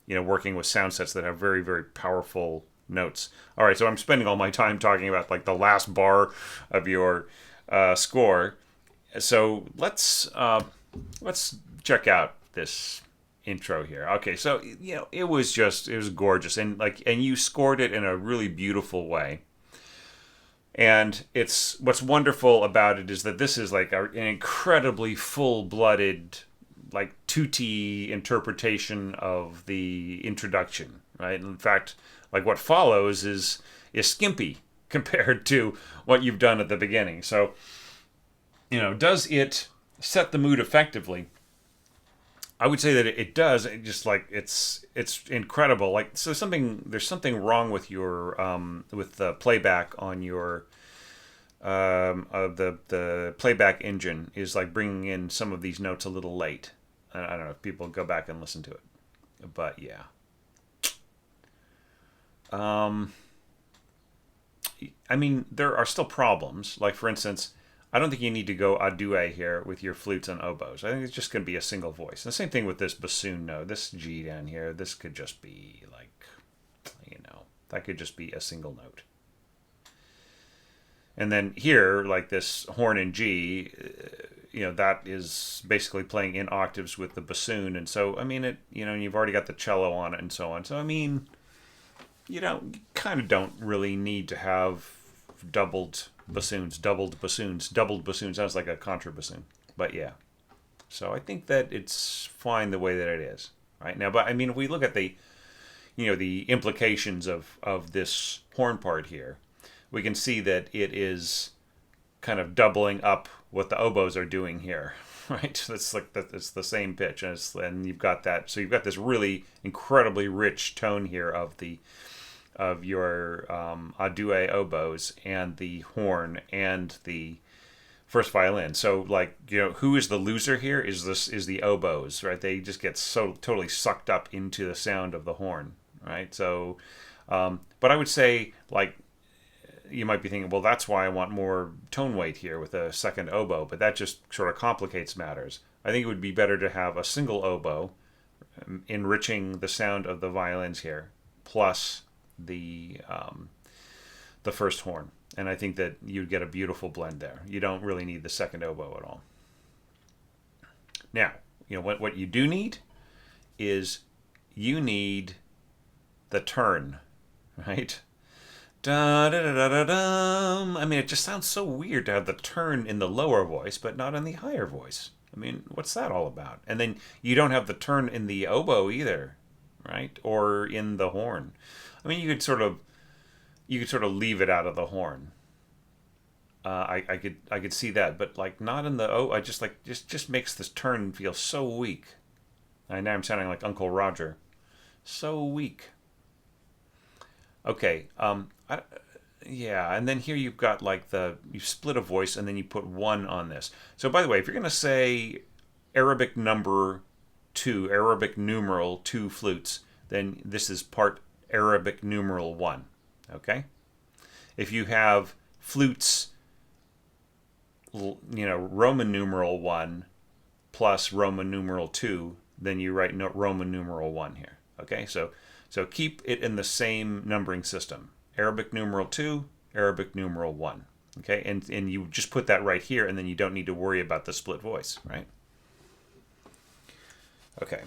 working with sound sets that have very, very powerful notes. All right, so I'm spending all my time talking about like the last bar of your score. So let's check out this intro here. Okay, so it was gorgeous, and you scored it in a really beautiful way. And what's wonderful about it is that this is like an incredibly full-blooded, like, tutti interpretation of the introduction, right? In fact, like, what follows is skimpy compared to what you've done at the beginning. So, does it set the mood effectively? I would say that it does. It just, like, it's incredible. Like, so there's something wrong with your with the playback on your the playback engine is like bringing in some of these notes a little late. I don't know if people go back and listen to it, but yeah. I mean, there are still problems. Like, for instance, I don't think you need to go a duet here with your flutes and oboes. I think it's just going to be a single voice. And the same thing with this bassoon note. This G down here, this could just be like, that could just be a single note. And then here, like this horn in G, that is basically playing in octaves with the bassoon. And so, I mean, you've already got the cello on it and so on. So, I mean, you kind of don't really need to have of doubled bassoons, doubled bassoons, doubled bassoons. Sounds like a contrabassoon, but yeah. So I think that it's fine the way that it is right now. But I mean, if we look at the the implications of this horn part here, we can see that it is kind of doubling up what the oboes are doing here, right? That's like that. It's the same pitch, and you've got that. So you've got this really incredibly rich tone here of your a deux oboes and the horn and the first violin. So like who is the loser here? Is the oboes, right? They just get so totally sucked up into the sound of the horn, right? So, but I would say like you might be thinking, well, that's why I want more tone weight here with a second oboe, but that just sort of complicates matters. I think it would be better to have a single oboe enriching the sound of the violins here, plus the first horn, and I think that you'd get a beautiful blend there. You don't really need the second oboe at all. Now, what you do need is you need the turn, right? Da, da, da, da, da, da. I mean, it just sounds so weird to have the turn in the lower voice, but not in the higher voice. I mean, what's that all about? And then you don't have the turn in the oboe either, right? Or in the horn. I mean, you could sort of leave it out of the horn. I could see that, but like not in the I just makes this turn feel so weak. Now I'm sounding like Uncle Roger, so weak. Okay, yeah, and then here you've got like you split a voice and then you put one on this. So by the way, if you're gonna say Arabic number 2, Arabic numeral 2 flutes, then this is part Arabic numeral 1. Okay, if you have flutes, Roman numeral 1 plus Roman numeral 2, then you write Roman numeral 1 here. Okay, so keep it in the same numbering system. Arabic numeral 2, Arabic numeral 1. Okay, and you just put that right here, and then you don't need to worry about the split voice, right? Okay.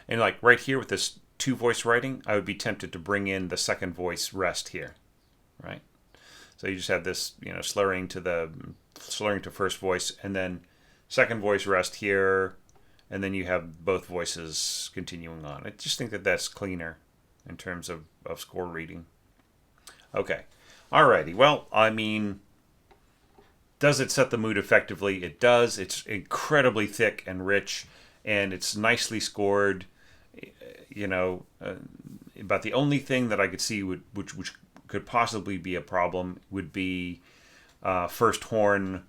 And like right here with this 2-voice writing, I would be tempted to bring in the second voice rest here, right? So you just have this, slurring to first voice, and then second voice rest here, and then you have both voices continuing on. I just think that that's cleaner in terms of score reading. Okay. Alrighty. Well, I mean, does it set the mood effectively? It does. It's incredibly thick and rich, and it's nicely scored. But the only thing that I could see which could possibly be a problem would be first horn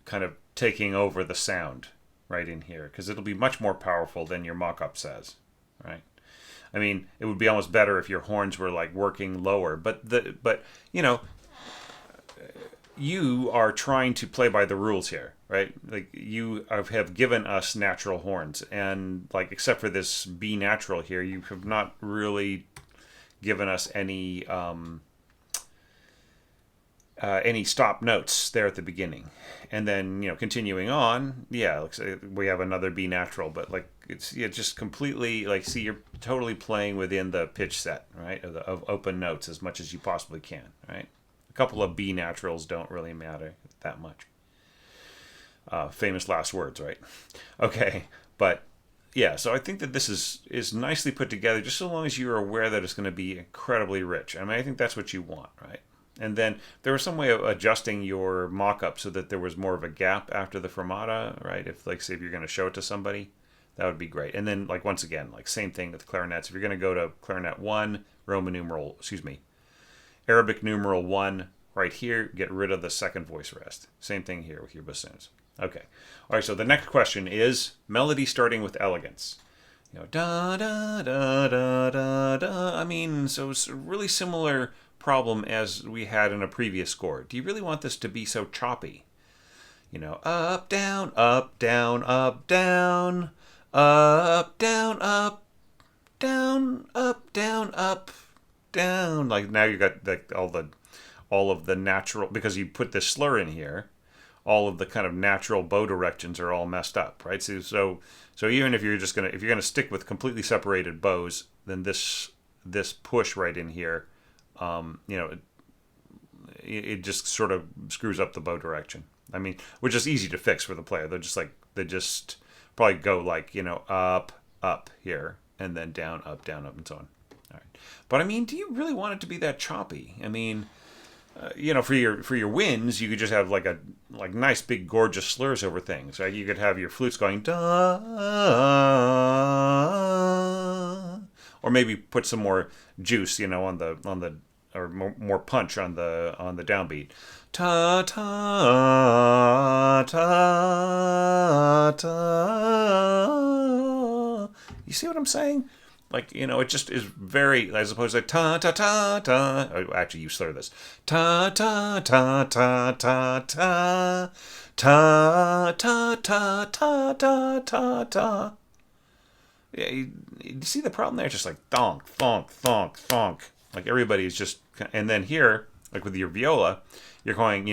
kind of taking over the sound right in here, because it'll be much more powerful than your mock-up says, right? I mean, it would be almost better if your horns were like working lower, but you are trying to play by the rules here, right? Like you have given us natural horns, and like except for this B natural here, you have not really given us any stop notes there at the beginning, and then continuing on, we have another B natural, but like it's just completely like, see, you're totally playing within the pitch set, right, of open notes as much as you possibly can, right? A couple of B naturals don't really matter that much. Famous last words, right? Okay, but yeah, so I think that this is nicely put together, just so long as you're aware that it's going to be incredibly rich. I mean, I think that's what you want, right? And then there was some way of adjusting your mock-up so that there was more of a gap after the fermata, right? If, like, say, if you're going to show it to somebody, that would be great. And then, like, once again, like, same thing with clarinets. If you're going to go to clarinet 1, Arabic numeral 1, right here, get rid of the second voice rest. Same thing here with your bassoons. Okay. All right, so the next question is melody starting with elegance. Da, da, da, da, da, da. I mean, so it's a really similar problem as we had in a previous score. Do you really want this to be so choppy? Up, down, up, down, up, down, up, down, up, down, up, down, up, down. Like now you got like all of the natural, because you put this slur in here. all of the kind of natural bow directions are all messed up, right? So even if you're gonna stick with completely separated bows, then this push right in here, it just sort of screws up the bow direction. I mean, which is easy to fix for the player. They just probably go like, up here, and then down, up, and so on. All right. But I mean, do you really want it to be that choppy? I mean, for your winds, you could just have like nice big gorgeous slurs over things, right? You could have your flutes going da, or maybe put some more juice, on the or more punch on the downbeat. Ta ta ta ta. You see what I'm saying? Like, it just is very, as opposed to ta ta ta ta. Oh, actually, you slur this. Ta ta ta ta ta ta ta ta ta ta ta ta ta. Yeah, you see the problem there? Just like thonk, thonk, thonk, thonk. Like everybody's just, and then here, like with your viola, you're going,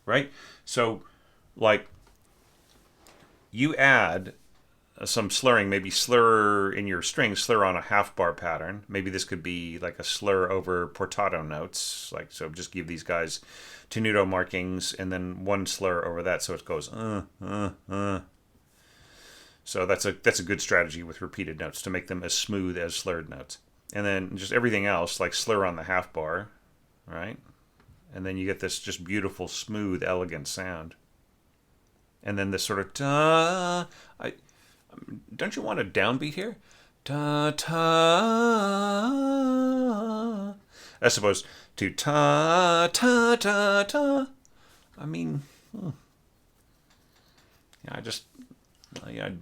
right? So, like, you add some slurring, maybe slur in your string, slur on a half bar pattern. Maybe this could be like a slur over portato notes. Like, so just give these guys tenuto markings and then one slur over that, so it goes So that's a good strategy with repeated notes to make them as smooth as slurred notes. And then just everything else, like slur on the half bar, right? And then you get this just beautiful, smooth, elegant sound. And then this sort of ta. Don't you want a downbeat here? Ta ta. As opposed to ta ta ta ta. I mean,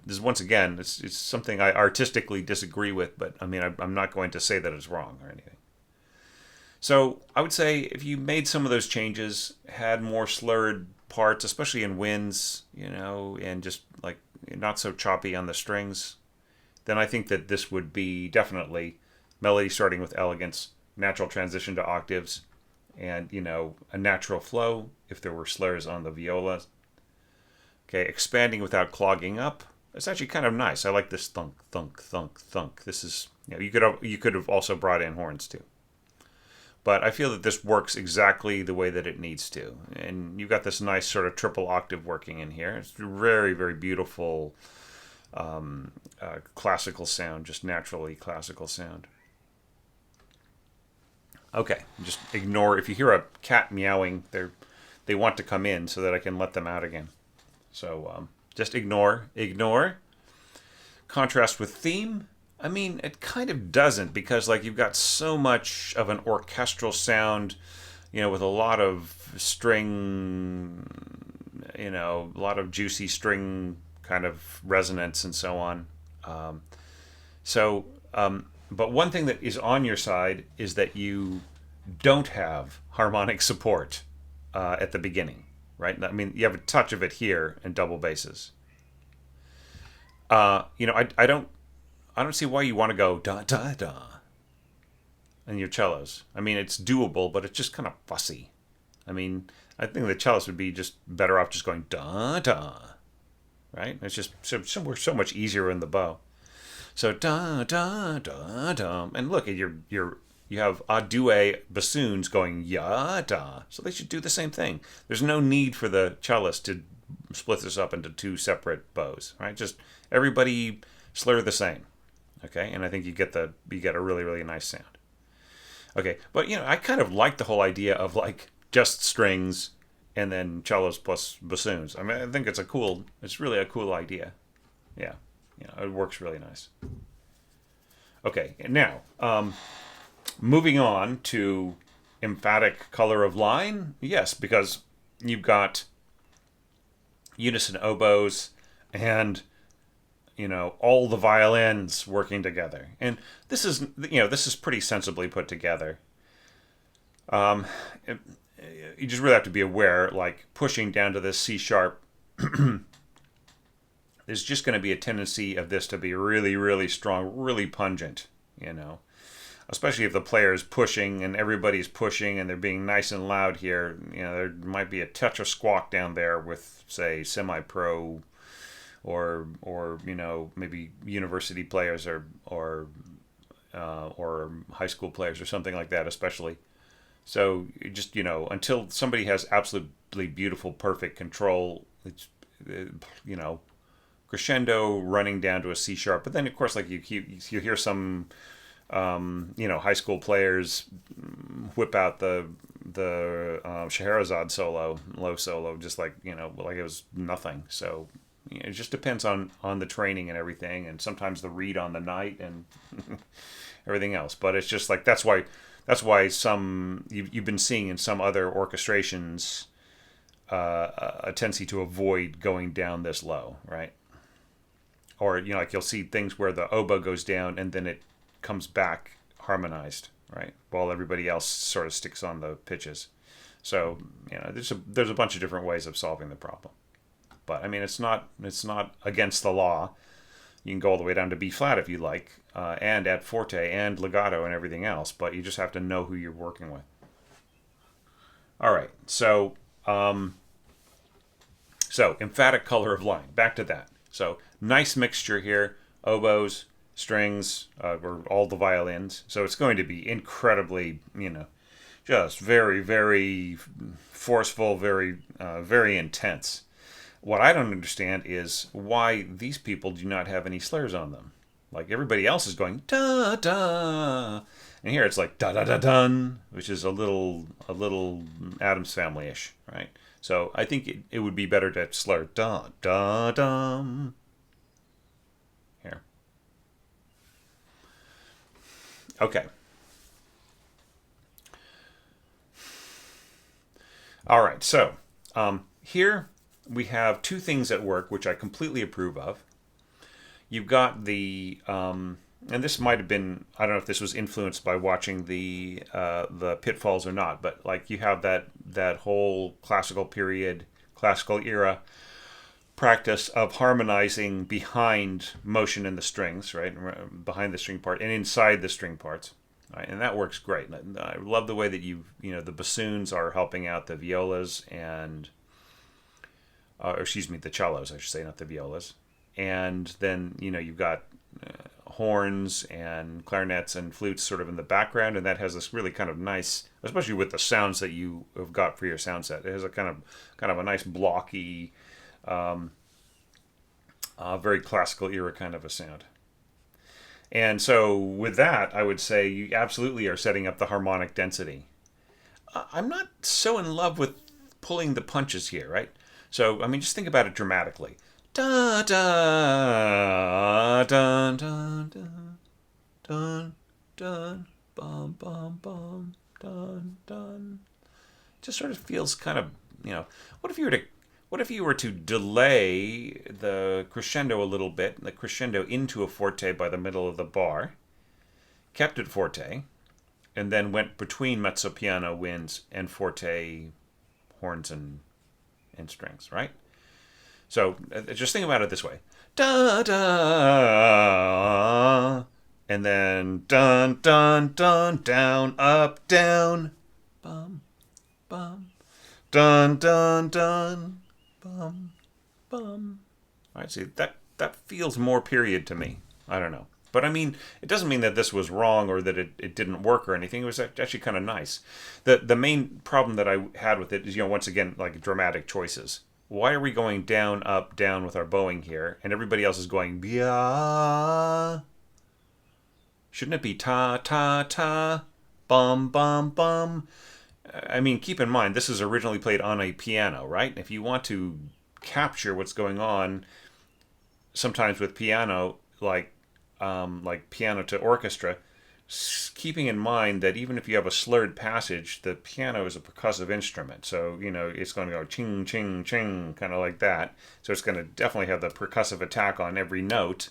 this once again, it's something I artistically disagree with, but I mean, I'm not going to say that it's wrong or anything. So I would say if you made some of those changes, had more slurred parts, especially in winds, and just like not so choppy on the strings, then I think that this would be definitely melody starting with elegance, natural transition to octaves, and a natural flow if there were slurs on the viola. Okay, expanding without clogging up. It's actually kind of nice. I like this thunk, thunk, thunk, thunk. This is, you could have also brought in horns too. But I feel that this works exactly the way that it needs to. And you've got this nice sort of triple octave working in here. It's very, very beautiful classical sound, just naturally classical sound. Okay, just ignore, if you hear a cat meowing, they want to come in so that I can let them out again. So just ignore. Contrast with theme. I mean, it kind of doesn't, because like you've got so much of an orchestral sound, with a lot of string, a lot of juicy string kind of resonance and so on. But one thing that is on your side is that you don't have harmonic support at the beginning, right? I mean, you have a touch of it here in double basses. I don't see why you want to go da da da in your cellos. I mean, it's doable, but it's just kind of fussy. I mean, I think the cellist would be just better off just going da da, right? It's just so much easier in the bow. So da da da da, and look at you have a due bassoons going ya da, so they should do the same thing. There's no need for the cellist to split this up into two separate bows, right? Just everybody slur the same. Okay, and I think you get a really, really nice sound. Okay, but I kind of like the whole idea of like just strings and then cellos plus bassoons. I mean, I think it's really a cool idea. Yeah, it works really nice. Okay, and now moving on to emphatic color of line. Yes, because you've got unison oboes and all the violins working together, and this is pretty sensibly put together. You just really have to be aware, like pushing down to this C sharp. There's just going to be a tendency of this to be really, really strong, really pungent. especially if the player is pushing and everybody's pushing and they're being nice and loud here, there might be a touch of squawk down there with, say, semi-pro or maybe university players or high school players or something like that, especially. So just until somebody has absolutely beautiful, perfect control, it's you know crescendo running down to a C sharp. But then of course, like you hear some high school players whip out the Scheherazade solo, low solo, just like like it was nothing. So it just depends on the training and everything, and sometimes the read on the night and everything else. But it's just like that's why some you've been seeing in some other orchestrations a tendency to avoid going down this low, right? Or like you'll see things where the oboe goes down and then it comes back harmonized, right? While everybody else sort of sticks on the pitches. So there's a bunch of different ways of solving the problem. But I mean, it's not against the law. You can go all the way down to B flat if you like, and at forte and legato and everything else. But you just have to know who you're working with. All right, so emphatic color of line. Back to that. So nice mixture here: oboes, strings, or all the violins. So it's going to be incredibly, just very, very forceful, very, very intense. What I don't understand is why these people do not have any slurs on them. Like everybody else is going da da, and here it's like da da da dun, which is a little Addams Family-ish, right? So I think it would be better to slur da da dum. Here. Okay. All right. So here we have two things at work which I completely approve of. You've got the and this might have been, I don't know if this was influenced by watching the Pitfalls or not, but like you have that whole classical era practice of harmonizing behind motion in the strings, right, behind the string part and inside the string parts, right? And that works great. I love the way that the bassoons are helping out the violas and the cellos, I should say, not the violas. And then, you've got horns and clarinets and flutes sort of in the background, and that has this really kind of nice, especially with the sounds that you have got for your sound set. It has a kind of a nice blocky, very classical era kind of a sound. And so with that, I would say you absolutely are setting up the harmonic density. I'm not so in love with pulling the punches here, right? So, I mean, just think about it dramatically. Da da dun dun dun dun dun bum bum bum dun dun. Just sort of feels kind of, what if you were to delay the crescendo a little bit, the crescendo into a forte by the middle of the bar, kept it forte, and then went between mezzo piano winds and forte horns and strings, right? So just think about it this way: da da, and then dun dun dun, down up down, bum bum, dun dun dun, bum bum. All right, see that feels more period to me. I don't know. But I mean, it doesn't mean that this was wrong or that it didn't work or anything. It was actually kind of nice. The main problem that I had with it is, once again, like dramatic choices. Why are we going down, up, down with our bowing here, and everybody else is going bia? Shouldn't it be ta, ta, ta, bum, bum, bum? I mean, keep in mind, this is originally played on a piano, right? If you want to capture what's going on, sometimes with piano, like piano to orchestra, keeping in mind that even if you have a slurred passage, the piano is a percussive instrument. So, it's going to go ching, ching, ching, kind of like that. So it's going to definitely have the percussive attack on every note.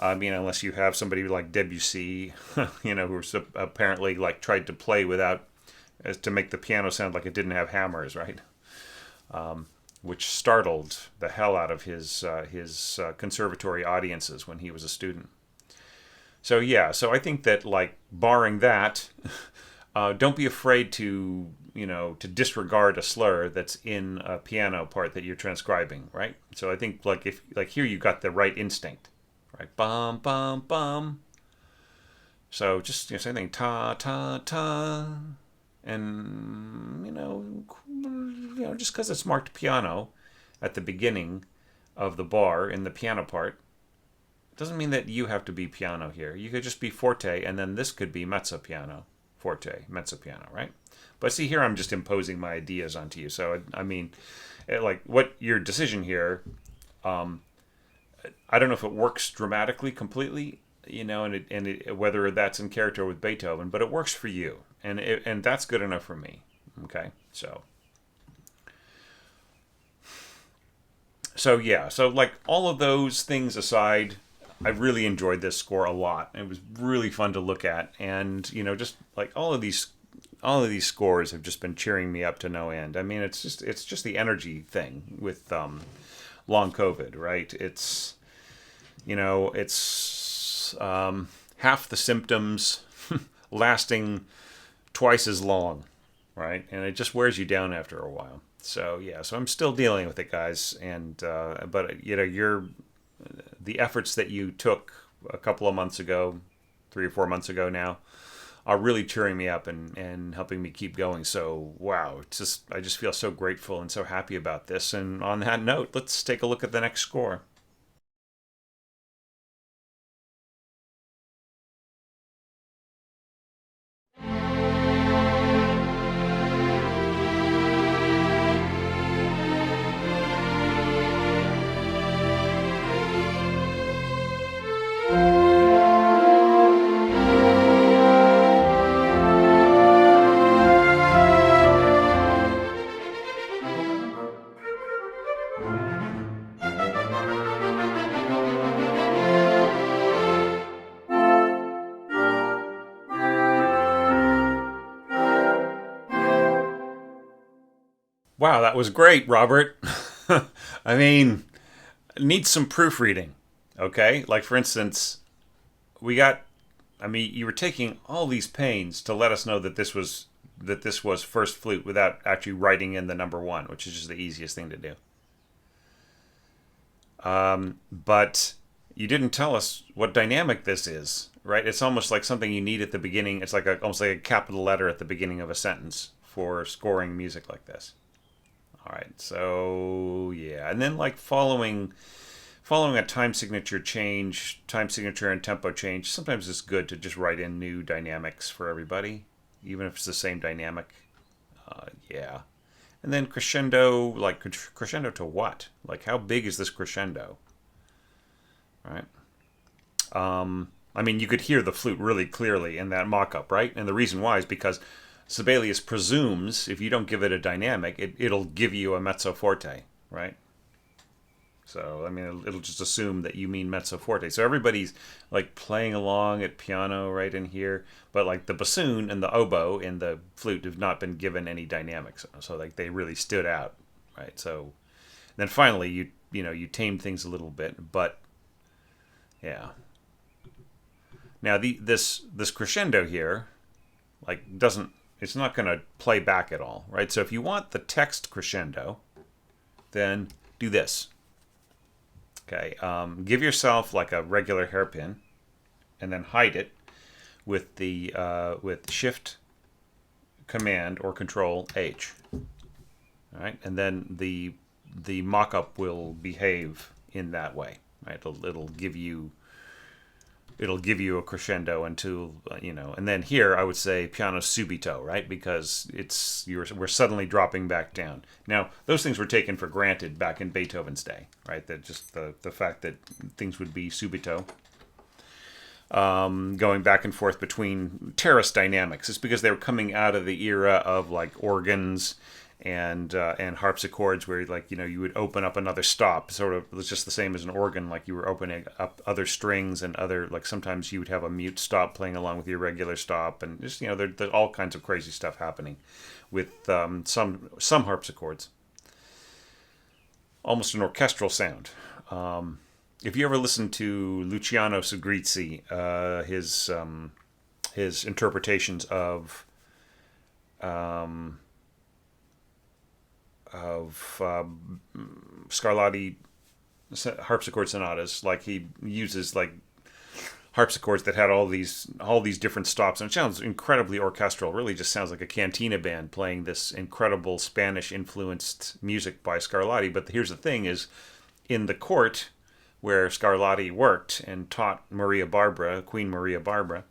I mean, unless you have somebody like Debussy, who apparently tried to play without, to make the piano sound like it didn't have hammers, right? Which startled the hell out of his conservatory audiences when he was a student. So yeah, so I think that like barring that, don't be afraid to to disregard a slur that's in a piano part that you're transcribing, right? So I think like if like here you got the right instinct, right? Bum bum bum. So just same thing, ta ta ta, and just because it's marked piano at the beginning of the bar in the piano part doesn't mean that you have to be piano here. You could just be forte, and then this could be mezzo piano, forte, mezzo piano, right? But see, here I'm just imposing my ideas onto you. So, I mean, like, what your decision here, um, I don't know if it works dramatically completely, whether that's in character with Beethoven, but it works for you, and that's good enough for me. Okay, so yeah, so like all of those things aside, I really enjoyed this score a lot. It was really fun to look at, and just like all of these scores have just been cheering me up to no end. I mean, it's just the energy thing with long COVID, right? It's half the symptoms lasting twice as long, right? And it just wears you down after a while. So yeah, so I'm still dealing with it, guys. And but you're the efforts that you took a couple of months ago, 3 or 4 months ago now, are really cheering me up and helping me keep going. So wow, I just feel so grateful and so happy about this. And on that note, let's take a look at the next score. Wow, that was great, Robert. I mean, it needs some proofreading. Okay, like for instance, we got. I mean, you were taking all these pains to let us know that this was first flute without actually writing in the number one, which is just the easiest thing to do. But you didn't tell us what dynamic this is, right? It's almost like something you need at the beginning. It's like almost like a capital letter at the beginning of a sentence for scoring music like this. All right, so yeah, and then like following a time signature and tempo change. Sometimes it's good to just write in new dynamics for everybody, even if it's the same dynamic. Yeah, and then crescendo, like crescendo to what? Like how big is this crescendo? Right. I mean, you could hear the flute really clearly in that mock-up, right? And the reason why is because Sibelius presumes if you don't give it a dynamic, it'll give you a mezzo forte, right? So, I mean, it'll just assume that you mean mezzo forte. So everybody's like playing along at piano right in here, but like the bassoon and the oboe and the flute have not been given any dynamics. So like they really stood out, right? So then finally you tame things a little bit, but yeah. Now this crescendo here like doesn't it's not going to play back at all, right? So if you want the text crescendo, then do this. Okay, give yourself like a regular hairpin, and then hide it with Shift Command or Control H. All right, and then the mock-up will behave in that way. Right, it'll give you a crescendo until and then here I would say piano subito, right? Because we're suddenly dropping back down. Now those things were taken for granted back in Beethoven's day, right? That just the fact that things would be subito, going back and forth between terrace dynamics. It's because they were coming out of the era of like organs and harpsichords where like you would open up another stop, sort of. It was just the same as an organ, like you were opening up other strings and other, like sometimes you would have a mute stop playing along with your regular stop, and just there's all kinds of crazy stuff happening with some harpsichords, almost an orchestral sound. if you ever listen to Luciano Segrizzi, his interpretations of Scarlatti harpsichord sonatas, like he uses like harpsichords that had all these different stops, and it sounds incredibly orchestral. It really just sounds like a cantina band playing this incredible Spanish influenced music by Scarlatti. But here's the thing: is in the court where Scarlatti worked and taught Maria Barbara, Queen Maria Barbara,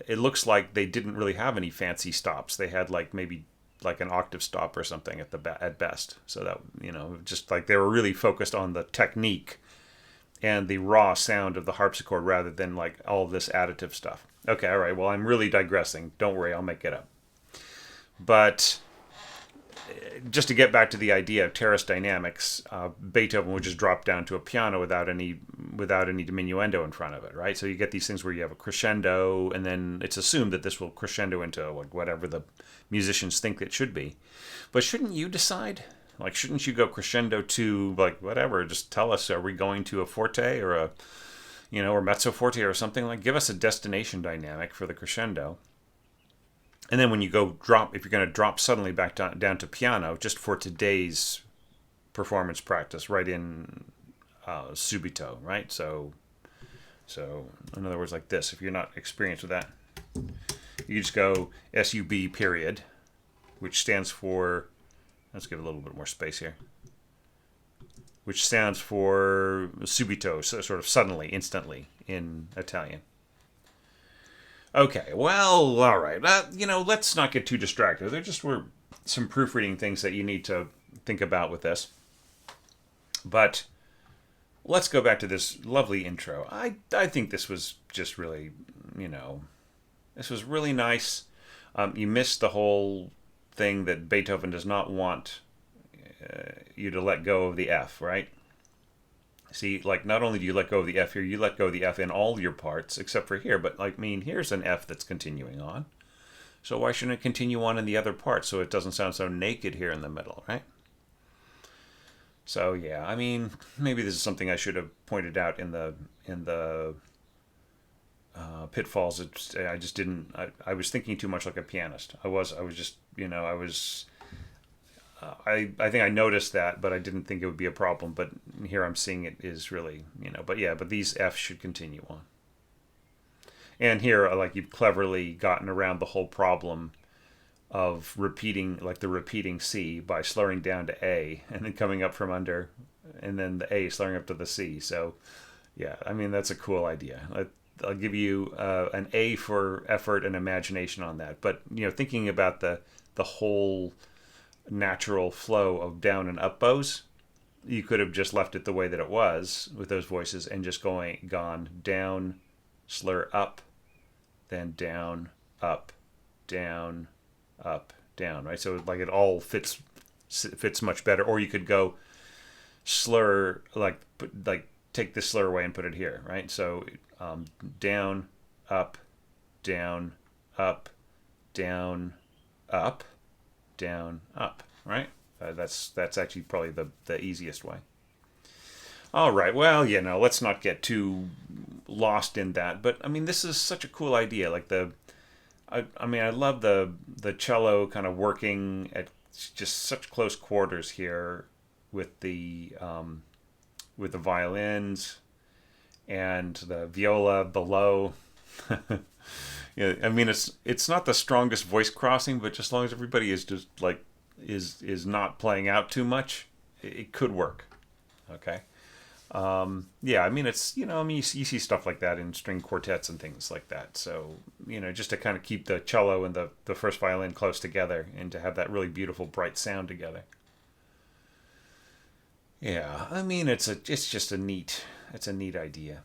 it looks like they didn't really have any fancy stops. They had like maybe like an octave stop or something at best. So that, just like they were really focused on the technique and the raw sound of the harpsichord rather than like all this additive stuff. Okay, all right. Well, I'm really digressing. Don't worry, I'll make it up. But just to get back to the idea of terrace dynamics, Beethoven would just drop down to a piano without any diminuendo in front of it, right? So you get these things where you have a crescendo, and then it's assumed that this will crescendo into like whatever the musicians think it should be. But shouldn't you decide? Like, shouldn't you go crescendo to like whatever? Just tell us, are we going to a forte or or mezzo forte or something? Like, give us a destination dynamic for the crescendo. And then when you go drop, if you're going to drop suddenly back down to piano, just for today's performance practice, right in subito, right? So in other words, like this. If you're not experienced with that, you just go SUB period, which stands for, let's give a little bit more space here, which stands for subito, so sort of suddenly, instantly in Italian. Okay, well, all right. Let's not get too distracted. There just were some proofreading things that you need to think about with this. But let's go back to this lovely intro. I think this was just really, this was really nice. You missed the whole thing that Beethoven does not want you to let go of the F, right? See, like, not only do you let go of the F here, you let go of the F in all your parts, except for here. But, here's an F that's continuing on. So why shouldn't it continue on in the other parts so it doesn't sound so naked here in the middle, right? So, yeah, maybe this is something I should have pointed out in the pitfalls. I just didn't. I was thinking too much like a pianist. I was just, I think I noticed that, but I didn't think it would be a problem. But here I'm seeing it is really, but these Fs should continue on. And here, like, you've cleverly gotten around the whole problem of repeating, like the repeating C by slurring down to A and then coming up from under, and then the A slurring up to the C. So, yeah, that's a cool idea. I'll give you an A for effort and imagination on that. But, thinking about the whole natural flow of down and up bows, you could have just left it the way that it was with those voices and just gone down, slur up, then down, up, down, up, down, right? So like it all fits much better. Or you could go slur, like take this slur away and put it here, right? So down, up, down, up, down, up, down, up, right? That's actually probably the easiest way. All right, well, let's not get too lost in that. But this is such a cool idea. Like I love the cello kind of working at just such close quarters here with the violins and the viola below. It's not the strongest voice crossing, but just as long as everybody is just like is not playing out too much, it could work. Okay. It's you see stuff like that in string quartets and things like that. So just to kind of keep the cello and the first violin close together and to have that really beautiful bright sound together. Yeah, it's just a neat idea.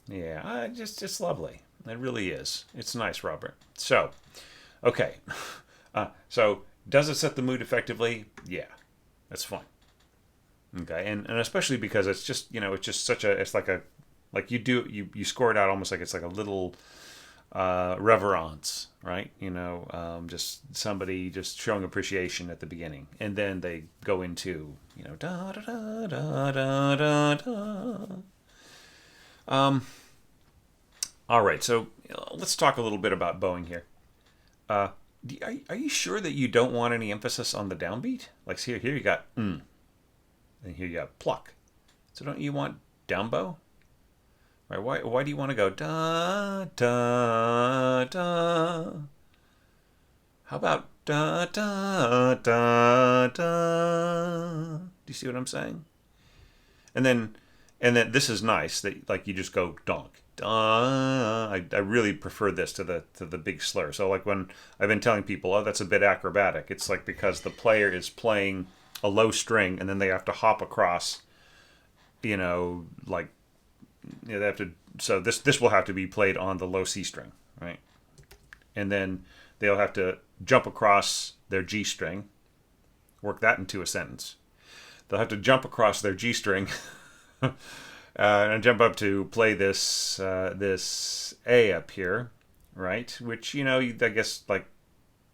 Yeah, it's lovely. It really is. It's nice, Robert. So, okay. So does it set the mood effectively? Yeah, that's fine. Okay, and especially because it's just it's just such a, it's like you score it out almost like it's like a little reverence, right? Just somebody just showing appreciation at the beginning, and then they go into da da da da da da da. All right, so let's talk a little bit about bowing here. Are you sure that you don't want any emphasis on the downbeat? Like here you got and here you got pluck. So don't you want down bow? Right? Why do you want to go da da da? How about da da da da? Do you see what I'm saying? And then this is nice that like you just go donk. I really prefer this to the big slur. So like when I've been telling people, oh, that's a bit acrobatic. It's like because the player is playing a low string and then they have to hop across. Like they have to. So this will have to be played on the low C string, right? And then they'll have to jump across their G string. Work that into a sentence. They'll have to jump across their G string. And jump up to play this A up here, right? Which I guess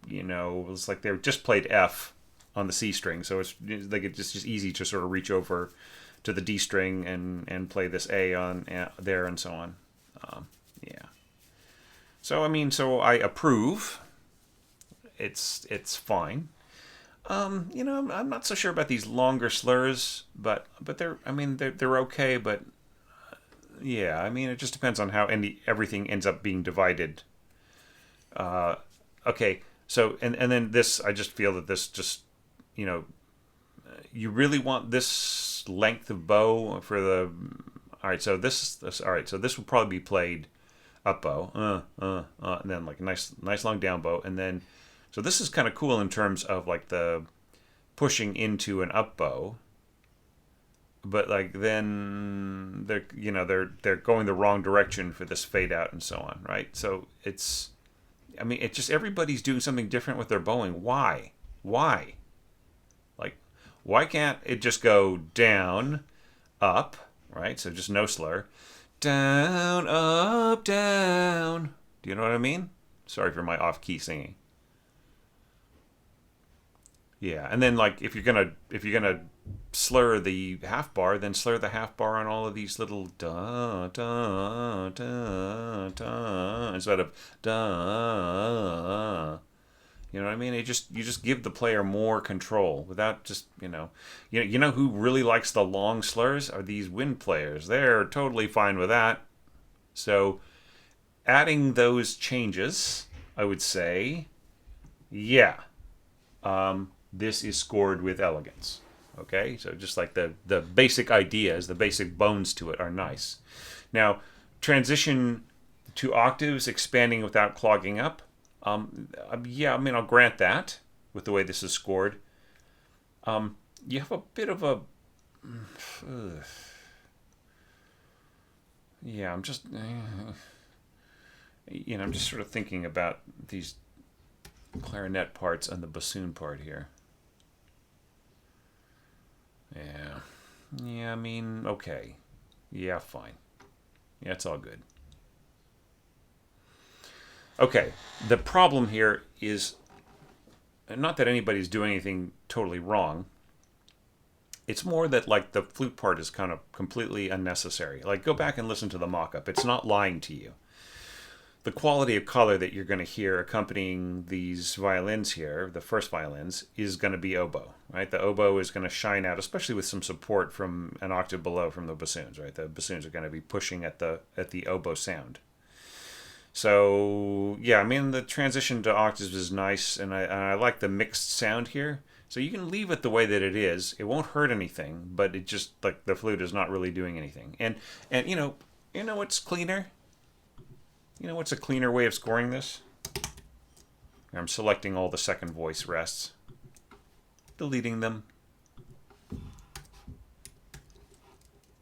it's like they just played F on the C string, so it's like it's just easy to sort of reach over to the D string and play this A on there and so on. Yeah. So I approve. It's fine. I'm not so sure about these longer slurs, but they're okay. But yeah, it just depends on how everything ends up being divided. Okay, so and then this, I just feel that this just you really want this length of bow for the. All right, so this all right, so this will probably be played up bow, and then like a nice long down bow, and then. So this is kind of cool in terms of like the pushing into an up bow, but like then they're going the wrong direction for this fade out and so on, right? So it's just everybody's doing something different with their bowing. Why? Like why can't it just go down, up, right? So just no slur, down, up, down. Do you know what I mean? Sorry for my off key singing. Yeah, and then like if you're gonna slur the half bar, then slur the half bar on all of these little da da da da instead of da. You know what I mean? You just give the player more control without just who really likes the long slurs are these wind players. They're totally fine with that. So adding those changes, I would say, yeah. This is scored with elegance. Okay, so just like the basic ideas, the basic bones to it are nice. Now, transition to octaves, expanding without clogging up. Yeah, I'll grant that with the way this is scored. You have a bit of a. Yeah, I'm just sort of thinking about these clarinet parts and the bassoon part here. Yeah, okay. Yeah, fine. Yeah, it's all good. Okay, the problem here is not that anybody's doing anything totally wrong. It's more that like the flute part is kind of completely unnecessary. Like go back and listen to the mock-up. It's not lying to you. The quality of color that you're going to hear accompanying these violins here, the first violins, is going to be oboe, right? The oboe is going to shine out, especially with some support from an octave below from the bassoons, right? The bassoons are going to be pushing at the oboe sound. So yeah, the transition to octaves is nice, and I like the mixed sound here. So you can leave it the way that it is. It won't hurt anything, but it just like the flute is not really doing anything. And what's cleaner? What's a cleaner way of scoring this? I'm selecting all the second voice rests, deleting them.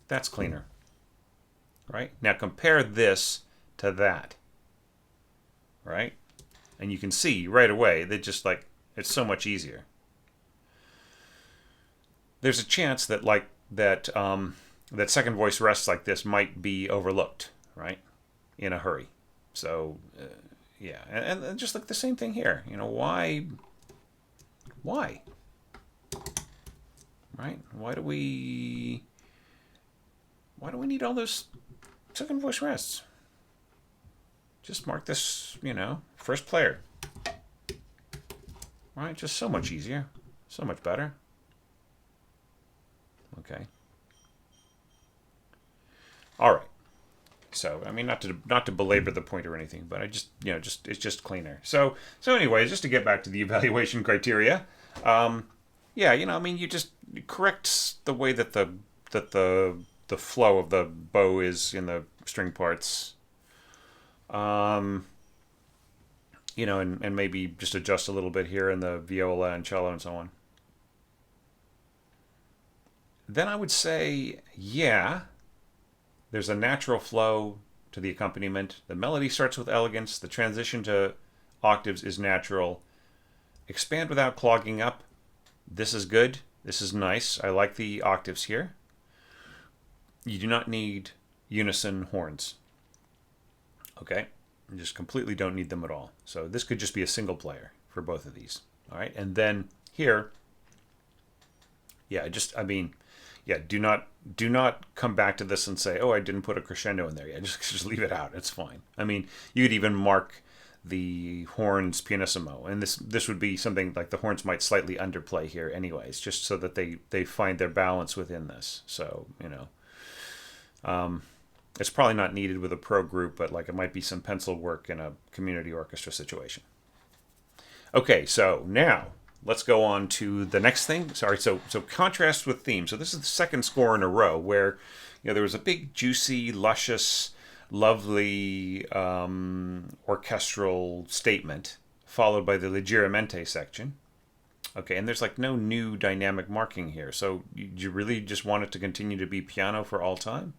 That's cleaner, right? Now compare this to that, right? And you can see right away that just like it's so much easier. There's a chance that that second voice rests like this might be overlooked, right? In a hurry. So, yeah, and just like the same thing here. Why, right? Why do we need all those second voice rests? Just mark this, first player. Right? Just so much easier, so much better. Okay. All right. So, I mean, not to belabor the point or anything, but I just, it's just cleaner. So anyway, just to get back to the evaluation criteria, yeah, I mean, you just correct the way that the flow of the bow is in the string parts, and maybe just adjust a little bit here in the viola and cello and so on. Then I would say, yeah, there's a natural flow to the accompaniment. The melody starts with elegance. The transition to octaves is natural. Expand without clogging up. This is good. This is nice. I like the octaves here. You do not need unison horns. Okay? You just completely don't need them at all. So this could just be a single player for both of these. All right? And then here, yeah, do not come back to this and say, oh, I didn't put a crescendo in there. Yeah, just leave it out. It's fine. I mean, you could even mark the horns pianissimo, and this would be something like the horns might slightly underplay here anyways, just so that they find their balance within this. So, it's probably not needed with a pro group, but like it might be some pencil work in a community orchestra situation. Okay, so now let's go on to the next thing. Sorry, so contrast with theme. So this is the second score in a row where there was a big, juicy, luscious, lovely orchestral statement followed by the leggermente section. Okay, and there's like no new dynamic marking here. So you really just want it to continue to be piano for all time?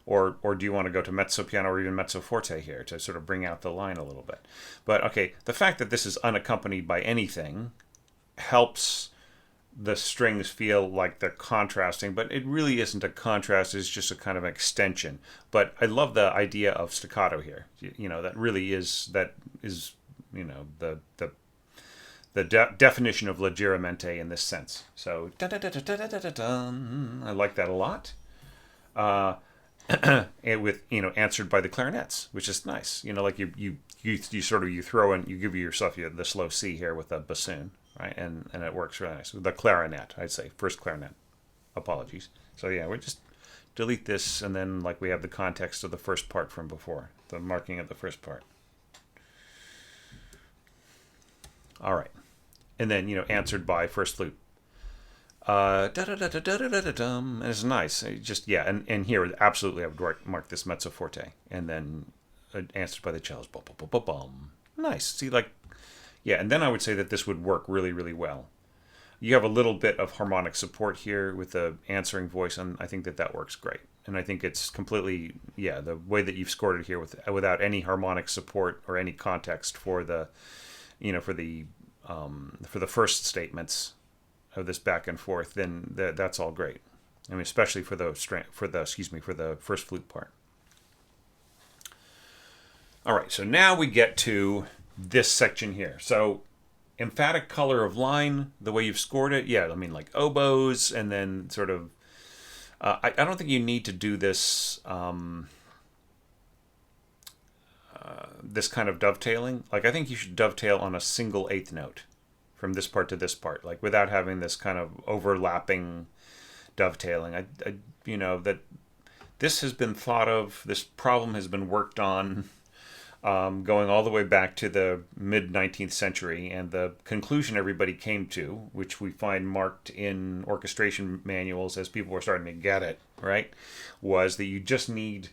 Or do you want to go to mezzo piano or even mezzo forte here to sort of bring out the line a little bit? But okay, the fact that this is unaccompanied by anything helps the strings feel like they're contrasting, but it really isn't a contrast. It's just a kind of extension. But I love the idea of staccato here. That really is the definition of leggermente in this sense. So I like that a lot. And with answered by the clarinets, which is nice. Like you throw in, you give yourself the slow C here with a bassoon, right? And it works really nice. The clarinet, I'd say, first clarinet. Apologies. So yeah, we just delete this, and then like we have the context of the first part from before, the marking of the first part. All right, and then answered by first flute. And it's nice. And here absolutely I would mark this mezzo forte, and then answered by the cellos. Nice. See, and then I would say that this would work really, really well. You have a little bit of harmonic support here with the answering voice, and I think that works great. And I think it's completely, the way that you've scored it here without any harmonic support or any context for the, for the first statements of this back and forth, then that's all great. I mean, especially for the first flute part. All right, so now we get to this section here. So emphatic color of line, the way you've scored it, I mean, like oboes, and then sort of, I don't think you need to do this this kind of dovetailing. Like, I think you should dovetail on a single eighth note from this part to this part, like without having this kind of overlapping dovetailing. That this has been thought of, this problem has been worked on going all the way back to the mid-19th century, and the conclusion everybody came to, which we find marked in orchestration manuals as people were starting to get it, right, was that you just need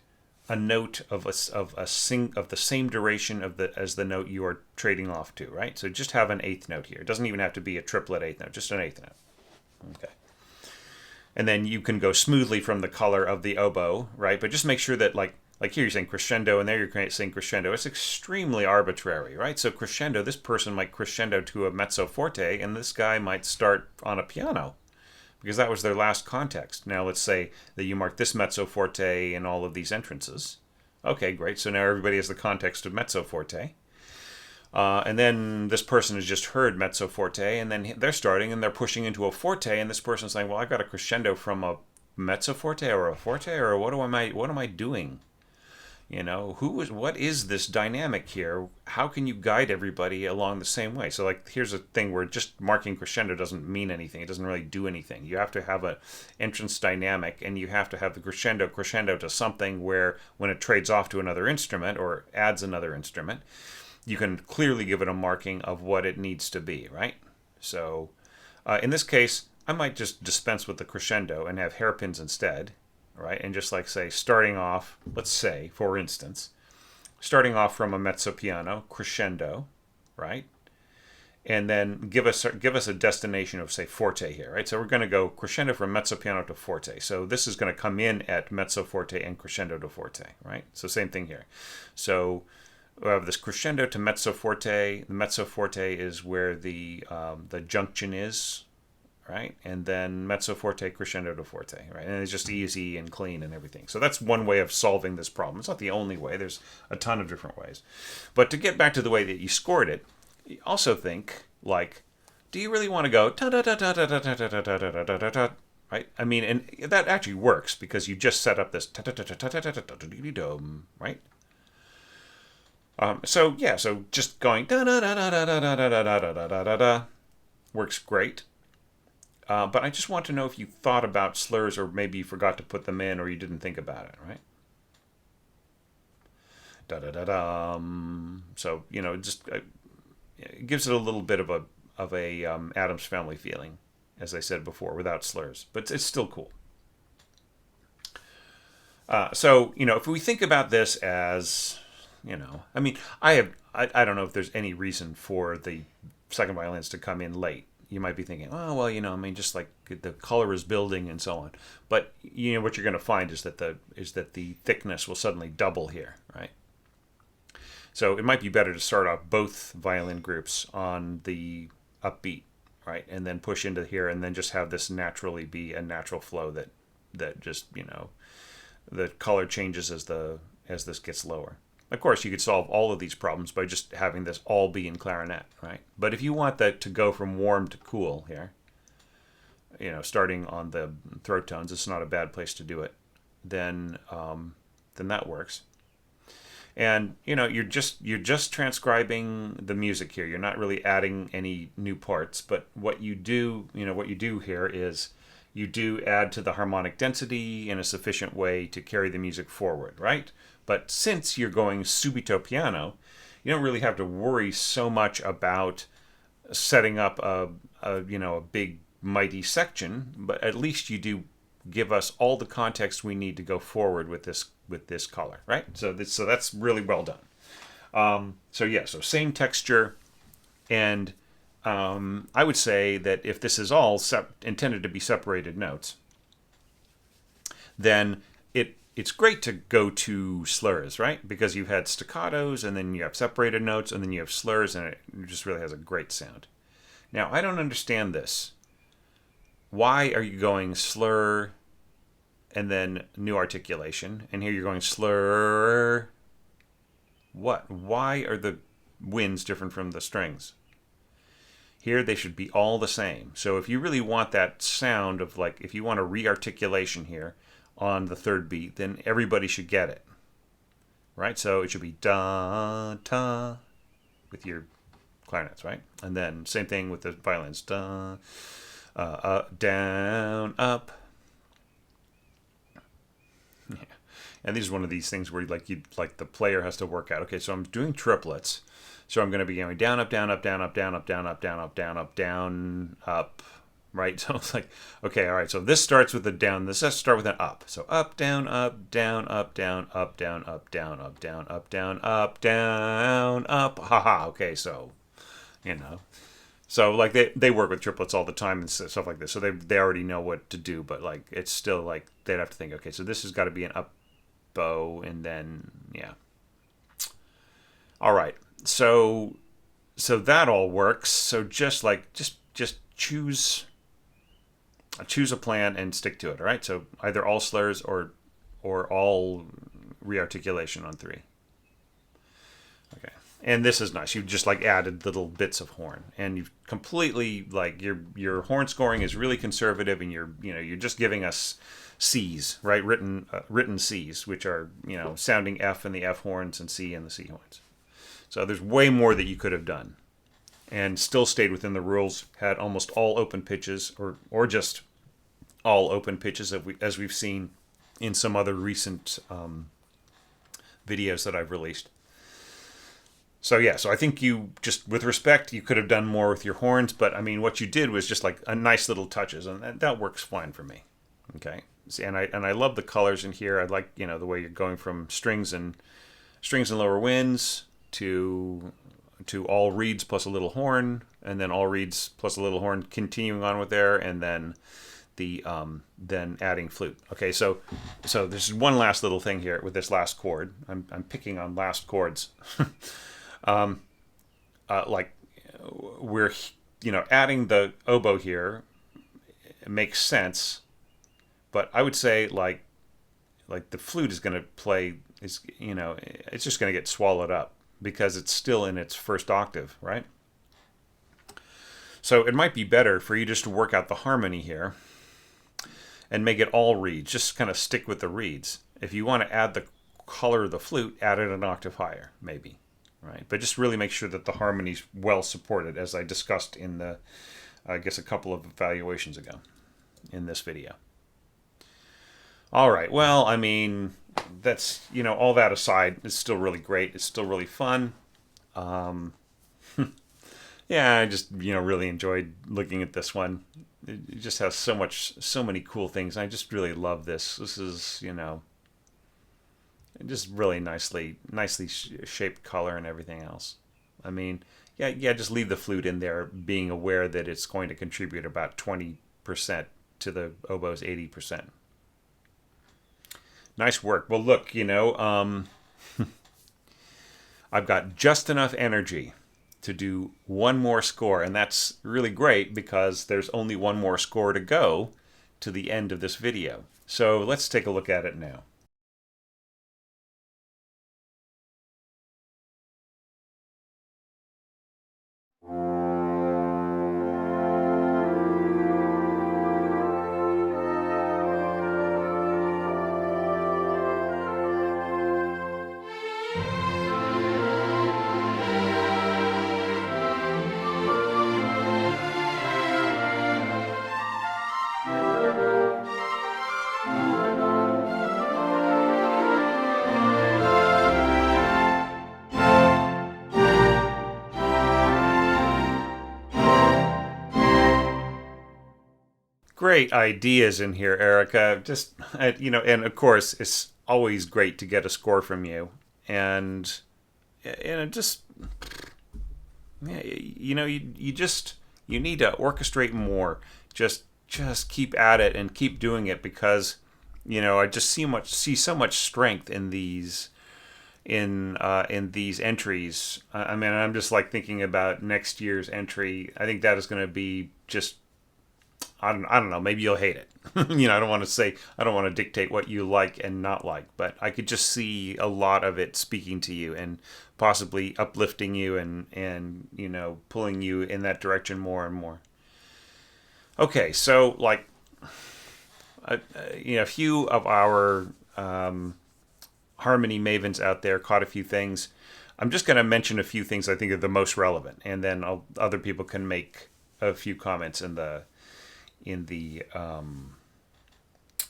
a note of the same duration as the note you are trading off to, right? So just have an eighth note here. It doesn't even have to be a triplet eighth note, just an eighth note. Okay. And then you can go smoothly from the color of the oboe, right? But just make sure that like here you're saying crescendo, and there you're saying crescendo. It's extremely arbitrary, right? So crescendo, this person might crescendo to a mezzo forte, and this guy might start on a piano, because that was their last context. Now let's say that you mark this mezzo forte in all of these entrances, Okay, great. So now everybody has the context of mezzo forte. And then this person has just heard mezzo forte, and then they're starting and they're pushing into a forte, and this person's saying, "Well, I got a crescendo from a mezzo forte or a forte, or what am I doing? What is this dynamic here? How can you guide everybody along the same way?" So like here's a thing where just marking crescendo doesn't mean anything. It doesn't really do anything. You have to have an entrance dynamic, and you have to have the crescendo to something where when it trades off to another instrument or adds another instrument, you can clearly give it a marking of what it needs to be, right? So in this case, I might just dispense with the crescendo and have hairpins instead, right? And just like say, starting off, let's say, for instance, starting off from a mezzo piano crescendo, right? And then give us a destination of say forte here, right? So we're going to go crescendo from mezzo piano to forte. So this is going to come in at mezzo forte and crescendo to forte, right? So same thing here. So we have this crescendo to mezzo forte. The mezzo forte is where the junction is, right? And then mezzo forte, crescendo to forte, right? And it's just easy and clean and everything. So that's one way of solving this problem. It's not the only way. There's a ton of different ways. But to get back to the way that you scored it, you also think like, do you really want to go ta ta ta ta ta ta ta ta ta ta ta ta ta, right? I mean, and that actually works because you just set up this ta ta ta ta ta ta ta ta ta, right? So yeah, so just going da da da da da da da da da da da da da works great. But I just want to know if you thought about slurs, or maybe you forgot to put them in, or you didn't think about it, right? Da da da da. So just it gives it a little bit of a Adams Family feeling, as I said before, without slurs, but it's still cool. So if we think about this as I mean, I don't know if there's any reason for the second violins to come in late. You might be thinking, oh well, I mean, just like the color is building and so on. But what you're going to find is that the thickness will suddenly double here, right? So it might be better to start off both violin groups on the upbeat, right, and then push into here, and then just have this naturally be a natural flow that just the color changes as this gets lower. Of course, you could solve all of these problems by just having this all be in clarinet, right? But if you want that to go from warm to cool here, starting on the throat tones, it's not a bad place to do it. Then that works. And you're just transcribing the music here. You're not really adding any new parts. But what you do here is you do add to the harmonic density in a sufficient way to carry the music forward, right? But since you're going subito piano, you don't really have to worry so much about setting up a big mighty section. But at least you do give us all the context we need to go forward with this color, right? So that's really well done. So same texture, and I would say that if this is all intended to be separated notes, then it's great to go to slurs, right? Because you've had staccatos, and then you have separated notes, and then you have slurs, and it just really has a great sound. Now, I don't understand this. Why are you going slur and then new articulation, and here you're going slur? What? Why are the winds different from the strings? Here they should be all the same. So if you really want that sound of if you want a re-articulation here on the third beat, then everybody should get it, right? So it should be da ta with your clarinets, right? And then same thing with the violins, da down up. Yeah. And this is one of these things where the player has to work out. Okay, so I'm doing triplets. So I'm going to be going down, up, down, up, down, up, down, up, down, up, down, up, down, up, down, up, right? So it's like, okay, all right. So this starts with a down. This has to start with an up. So up, down, up, down, up, down, up, down, up, down, up, down, up, down, up, down, up. Haha. Okay, so So they work with triplets all the time and stuff like this. So they already know what to do, but it's still they'd have to think, okay, so this has got to be an up bow, and then yeah. All right. So that all works. So just choose a plan and stick to it, all right? So either all slurs or all rearticulation on 3. Okay. And this is nice. You just like added little bits of horn, and you've completely like your horn scoring is really conservative, and you're just giving us C's, right? Written C's, which are sounding F in the F horns and C in the C horns. So there's way more that you could have done, and still stayed within the rules. Had almost all open pitches, or just all open pitches as we've seen in some other recent videos that I've released. So yeah, so I think you just, with respect, you could have done more with your horns, but I mean, what you did was just like a nice little touches, and that works fine for me. Okay, and I love the colors in here. I like the way you're going from strings and lower winds to all reeds plus a little horn, and then all reeds plus a little horn, continuing on with there, and then then adding flute. Okay, so there's one last little thing here with this last chord. I'm picking on last chords. Like we're adding the oboe here, it makes sense, but I would say like the flute is going to play it's just going to get swallowed up because it's still in its first octave, right? So it might be better for you just to work out the harmony here and make it all reeds. Just kind of stick with the reeds. If you want to add the color of the flute, add it an octave higher, maybe. Right, but just really make sure that the harmony's well supported, as I discussed in the, I guess, a couple of evaluations ago in this video. All right, well, I mean, that's, all that aside, it's still really great. It's still really fun. Yeah, I just, really enjoyed looking at this one. It just has so many cool things. I just really love this. This is, just really nicely shaped color and everything else. I mean, yeah, just leave the flute in there, being aware that it's going to contribute about 20% to the oboe's 80%. Nice work. Well, look, I've got just enough energy to do one more score, and that's really great because there's only one more score to go to the end of this video. So let's take a look at it now. Great ideas in here, Erica. Just and of course, it's always great to get a score from you, and it just you need to orchestrate more. Just keep at it and keep doing it because I just see so much strength in these these entries. I mean, I'm just like thinking about next year's entry. I think that is going to be just. I don't know. Maybe you'll hate it. I don't want to dictate what you like and not like, but I could just see a lot of it speaking to you and possibly uplifting you and pulling you in that direction more and more. Okay, so like, a few of our harmony mavens out there caught a few things. I'm just going to mention a few things I think are the most relevant, and then other people can make a few comments in the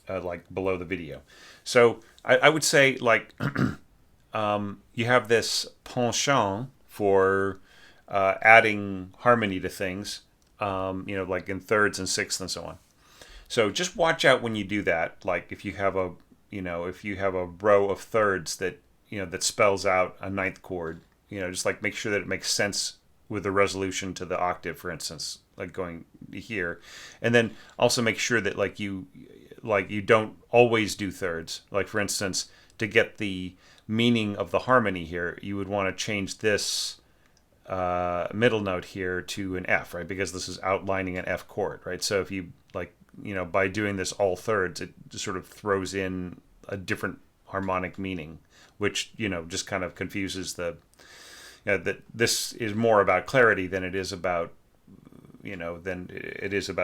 like below the video. So I would say like you have this penchant for adding harmony to things, like in thirds and sixths and so on. So just watch out when you do that. Like if you have a row of thirds that that spells out a ninth chord, just like make sure that it makes sense with the resolution to the octave, for instance, like going here, and then also make sure that like you don't always do thirds. Like for instance, to get the meaning of the harmony here, you would want to change this middle note here to an F, right? Because this is outlining an F chord, right? So if you by doing this all thirds, it just sort of throws in a different harmonic meaning, which, just kind of confuses that this is more about clarity than it is about,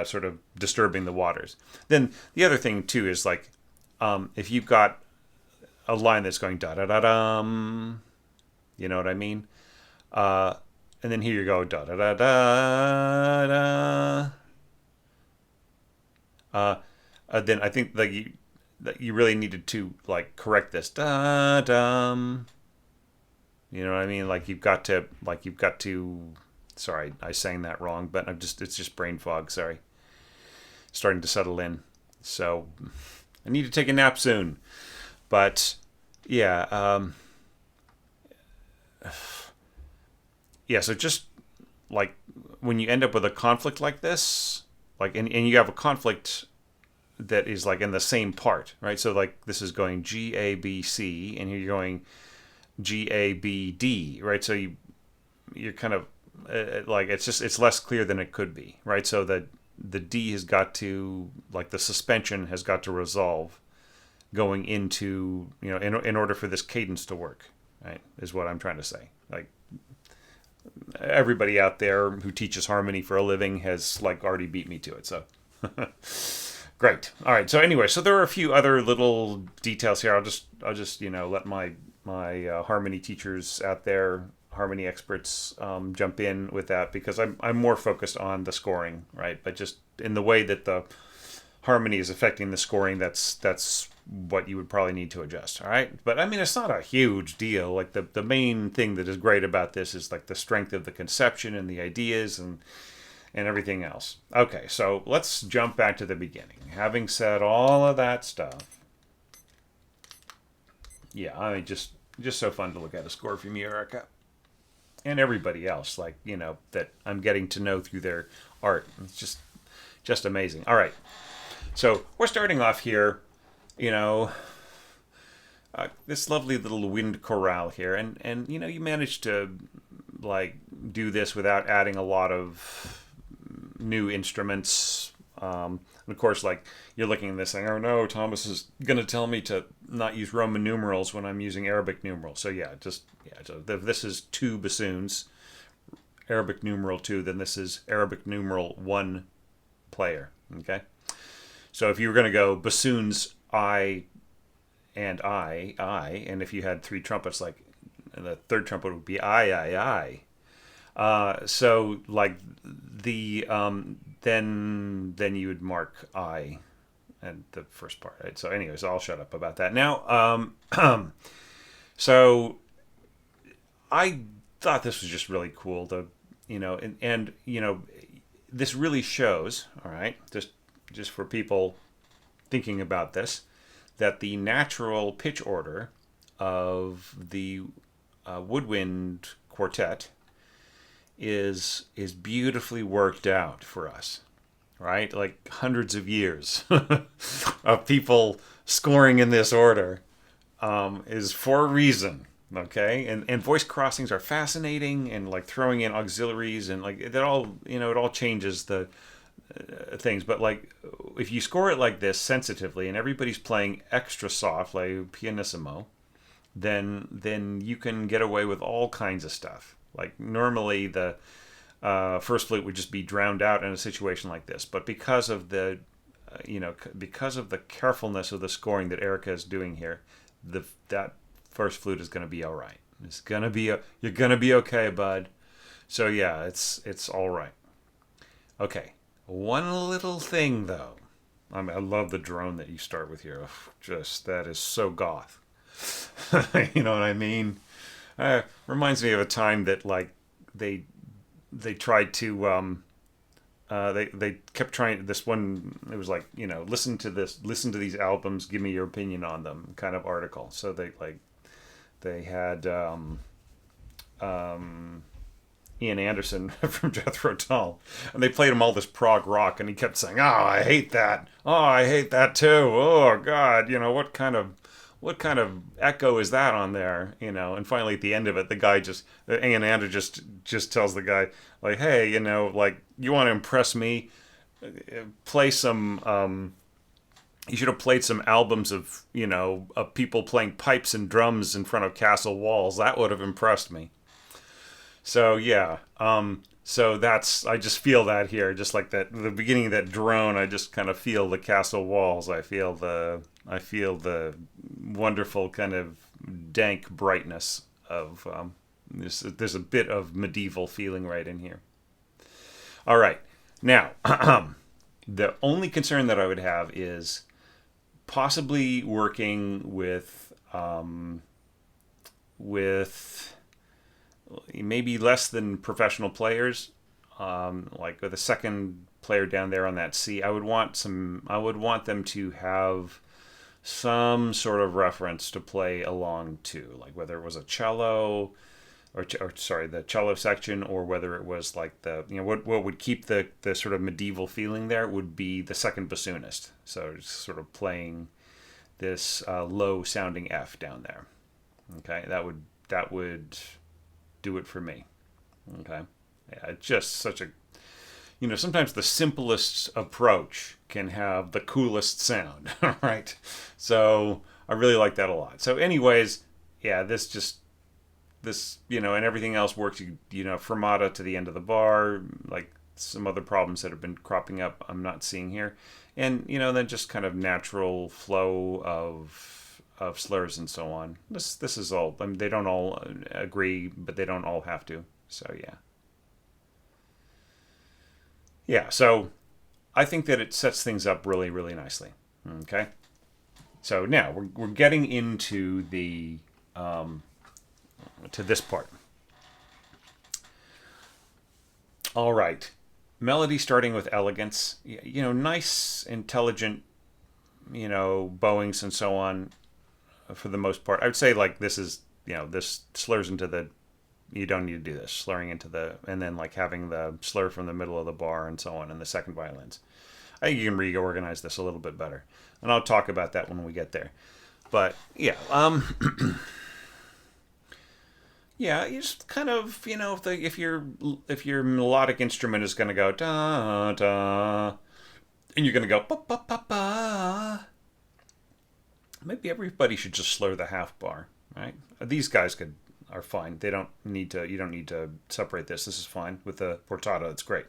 sort of disturbing the waters. Then the other thing too is like, if you've got a line that's going da da da dum, you know what I mean? And then here you go da da da da da. Then I think that you really needed to like correct this da dum. You know what I mean? Like you've got to. Sorry, I sang that wrong, but it's just brain fog. Sorry, starting to settle in. So I need to take a nap soon. But yeah, yeah. So just like when you end up with a conflict like this, like and you have a conflict that is like in the same part, right? So like this is going G A B C, and here you're going G A B D, right? So you're kind of like it's less clear than it could be, right? So that the D has got to, like, the suspension has got to resolve going into, in order for this cadence to work, right? Is what I'm trying to say. Like, everybody out there who teaches harmony for a living has like already beat me to it. So great. All right. So anyway, so there are a few other little details here. I'll just let my harmony teachers out there, harmony experts, jump in with that, because I'm more focused on the scoring, right? But just in the way that the harmony is affecting the scoring, that's what you would probably need to adjust. All right. But I mean, it's not a huge deal. Like the main thing that is great about this is like the strength of the conception and the ideas and everything else. Okay, so let's jump back to the beginning. Having said all of that stuff, yeah, I mean, just so fun to look at a score from you, Erica, and everybody else, like, that I'm getting to know through their art. It's just amazing. All right, so we're starting off here, this lovely little wind chorale here, and you managed to like do this without adding a lot of new instruments. And of course, like, you're looking at this saying, oh no, Thomas is going to tell me to not use Roman numerals when I'm using Arabic numerals. So so if this is 2 bassoons, Arabic numeral 2, then this is Arabic numeral 1 player. Okay. So if you were going to go bassoons I, and if you had 3 trumpets, like the third trumpet would be I. So like the then you would mark I and the first part, right? So anyways, I'll shut up about that now. So I thought this was just really cool to, and this really shows, all right, just for people thinking about this, that the natural pitch order of the woodwind quartet is beautifully worked out for us, right? Like hundreds of years of people scoring in this order is for a reason, okay? And voice crossings are fascinating, and like throwing in auxiliaries and like that all, it all changes the things. But like if you score it like this sensitively and everybody's playing extra soft, like pianissimo, then you can get away with all kinds of stuff. Like normally the first flute would just be drowned out in a situation like this, but because of the because of the carefulness of the scoring that Erica is doing here, that first flute is going to be all right. It's gonna be you're gonna be okay, bud. So yeah, it's all right. Okay, one little thing though. I love the drone that you start with here. Just that is so goth. You know what I mean? Reminds me of a time that like they tried to they kept trying this one. It was like, listen to these albums, give me your opinion on them kind of article. So they had Ian Anderson from Jethro Tull, and they played him all this prog rock, and he kept saying, "Oh, I hate that. Oh, I hate that too. Oh God, what kind of echo is that on there?" And finally at the end of it, the guy Ian Anderson just tells the guy, like, "Hey, like, you want to impress me? Play some He should have played some albums of, of people playing pipes and drums in front of castle walls. That would have impressed me. So yeah, so that's I just feel that here, just like that the beginning of that drone. I just kind of feel the castle walls. I feel the wonderful kind of dank brightness of there's a bit of medieval feeling right in here. All right, now the only concern that I would have is possibly working with maybe less than professional players, like with a second player down there on that C. I would want them to have some sort of reference to play along to, like whether it was a cello or sorry, the cello section, or whether it was like what would keep the sort of medieval feeling there would be the second bassoonist. So just sort of playing this low sounding F down there. Okay, that would do it for me. Okay, yeah, it's just such a sometimes the simplest approach can have the coolest sound, right? So I really like that a lot. So, anyways, yeah, and everything else works. Fermata to the end of the bar, like some other problems that have been cropping up, I'm not seeing here, and then just kind of natural flow of slurs and so on. This is all. I mean, they don't all agree, but they don't all have to. So yeah. Yeah, so I think that it sets things up really, really nicely. Okay, so now we're getting into the to this part. All right, melody starting with elegance. Nice, intelligent, bowings and so on. For the most part, I would say like this is this slurs into the you don't need to do this slurring into the and then like having the slur from the middle of the bar and so on in the second violins. I think you can reorganize this a little bit better, and I'll talk about that when we get there. But yeah, yeah, you just kind of if your melodic instrument is going to go da da, and you're going to go ba ba ba ba, maybe everybody should just slur the half bar, right? These guys are fine. They don't need to. You don't need to separate this. This is fine with the portata. It's great,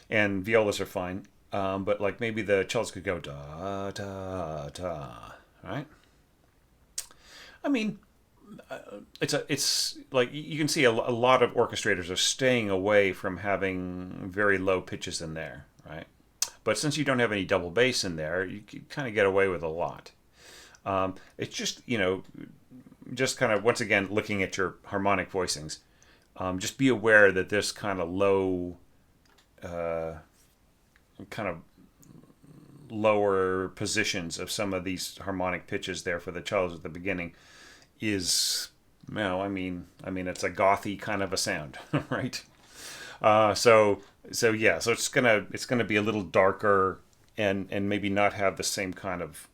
and violas are fine. But like maybe the cellos could go da da da, right? I mean, it's like you can see a lot of orchestrators are staying away from having very low pitches in there, right? But since you don't have any double bass in there, you can kind of get away with a lot. It's just kind of once again looking at your harmonic voicings. Just be aware that this kind of kind of lower positions of some of these harmonic pitches there for the cellos at the beginning is, it's a gothy kind of a sound, right? So yeah, so it's gonna be a little darker and maybe not have the same kind of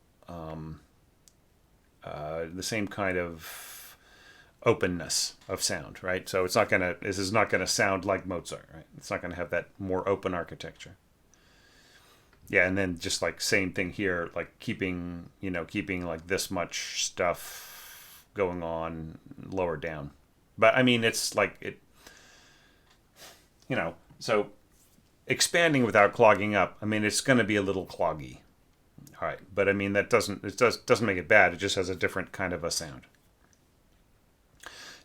openness of sound, right? So this is not gonna sound like Mozart, right? It's not gonna have that more open architecture. Yeah, and then just like same thing here, like keeping like this much stuff going on lower down. But I mean, it's like so expanding without clogging up. I mean, it's going to be a little cloggy. All right, but I mean doesn't make it bad. It just has a different kind of a sound.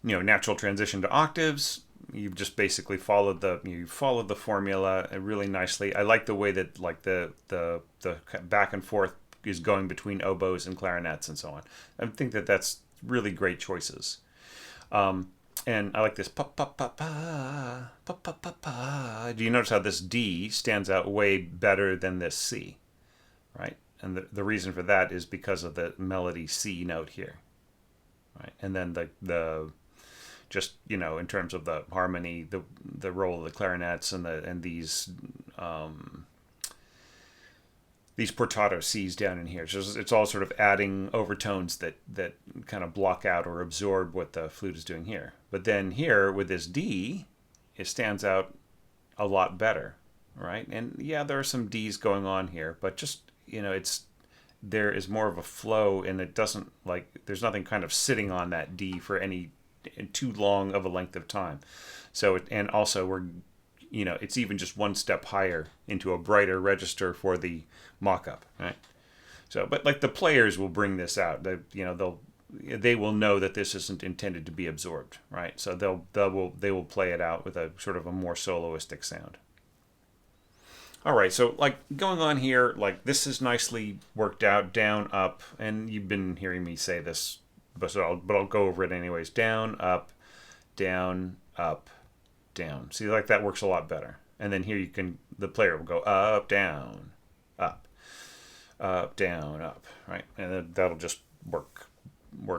Natural transition to octaves. You've just basically followed the formula really nicely. I like the way that like the back and forth is going between oboes and clarinets and so on. I think that that's really great choices. And I like this pa pa pa pa pa pa pa pa. Do you notice how this D stands out way better than this C, right? And the reason for that is because of the melody C note here, right? And then the just in terms of the harmony, the role of the clarinets and these portato C's down in here. So it's all sort of adding overtones that kind of block out or absorb what the flute is doing here. But then here with this D, it stands out a lot better, right? And yeah, there are some D's going on here, but just it's there is more of a flow, and it doesn't like there's nothing kind of sitting on that D for any too long of a length of time. So and also we're it's even just one step higher into a brighter register for the mock-up, right? So, but like the players will bring this out. They will know that this isn't intended to be absorbed, right? So they will play it out with a sort of a more soloistic sound. All right, so like going on here, like this is nicely worked out, down, up, and you've been hearing me say this, but I'll go over it anyways. Down, up, down, up, down. See, like that works a lot better. And then here the player will go up, down, up, down, up, right? And then that'll just work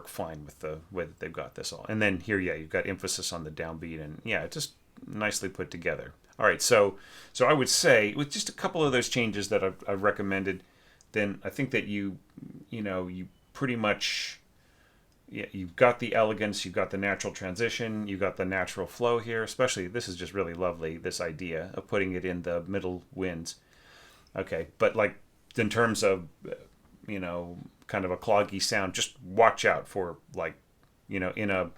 fine with the way that they've got this all. And then here, yeah, you've got emphasis on the downbeat, and yeah, just nicely put together. All right, so I would say with just a couple of those changes that I've recommended, then I think that you pretty much, yeah, you've got the elegance, you've got the natural transition, you've got the natural flow here. Especially, this is just really lovely, this idea of putting it in the middle winds. Okay, but like in terms of kind of a cloggy sound, just watch out for like in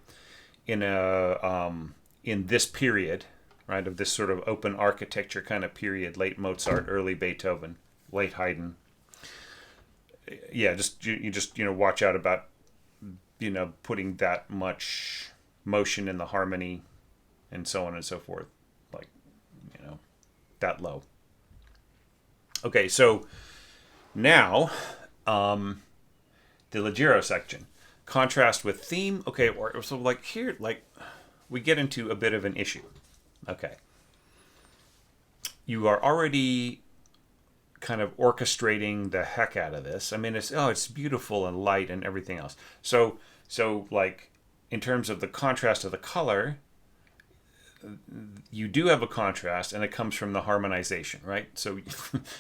this period, right, of this sort of open architecture kind of period, late Mozart, early Beethoven, late Haydn. Yeah, you just watch out about putting that much motion in the harmony and so on and so forth, like that low. Okay, so now the Leggero section, contrast with theme. Okay, so like here, like we get into a bit of an issue. Okay, you are already kind of orchestrating the heck out of this. I mean, it's beautiful and light and everything else. So like in terms of the contrast of the color, you do have a contrast, and it comes from the harmonization, right? So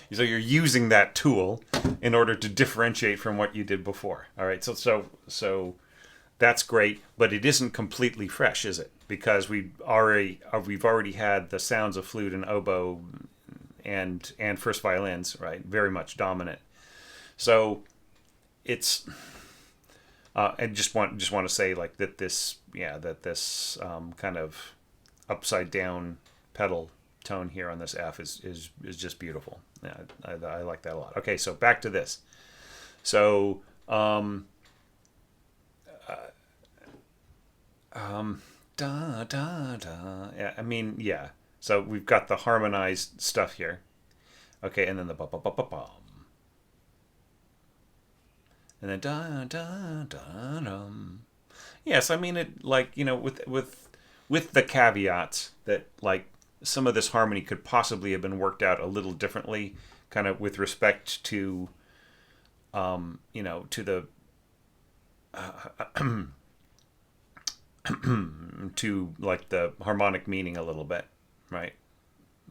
you're using that tool in order to differentiate from what you did before. All right, so that's great, but it isn't completely fresh, is it? Because we've already had the sounds of flute and oboe and first violins, right, very much dominant. So it's I just want to say like that this kind of upside down pedal tone here on this F is just beautiful. Yeah, I like that a lot. Okay, so back to this. So da da da. Yeah, I mean, yeah. So we've got the harmonized stuff here. Okay, and then the ba ba ba ba bum. And then da da da dum. Yes, I mean it like, with the caveats that like some of this harmony could possibly have been worked out a little differently, kind of with respect to to the to like the harmonic meaning a little bit, right?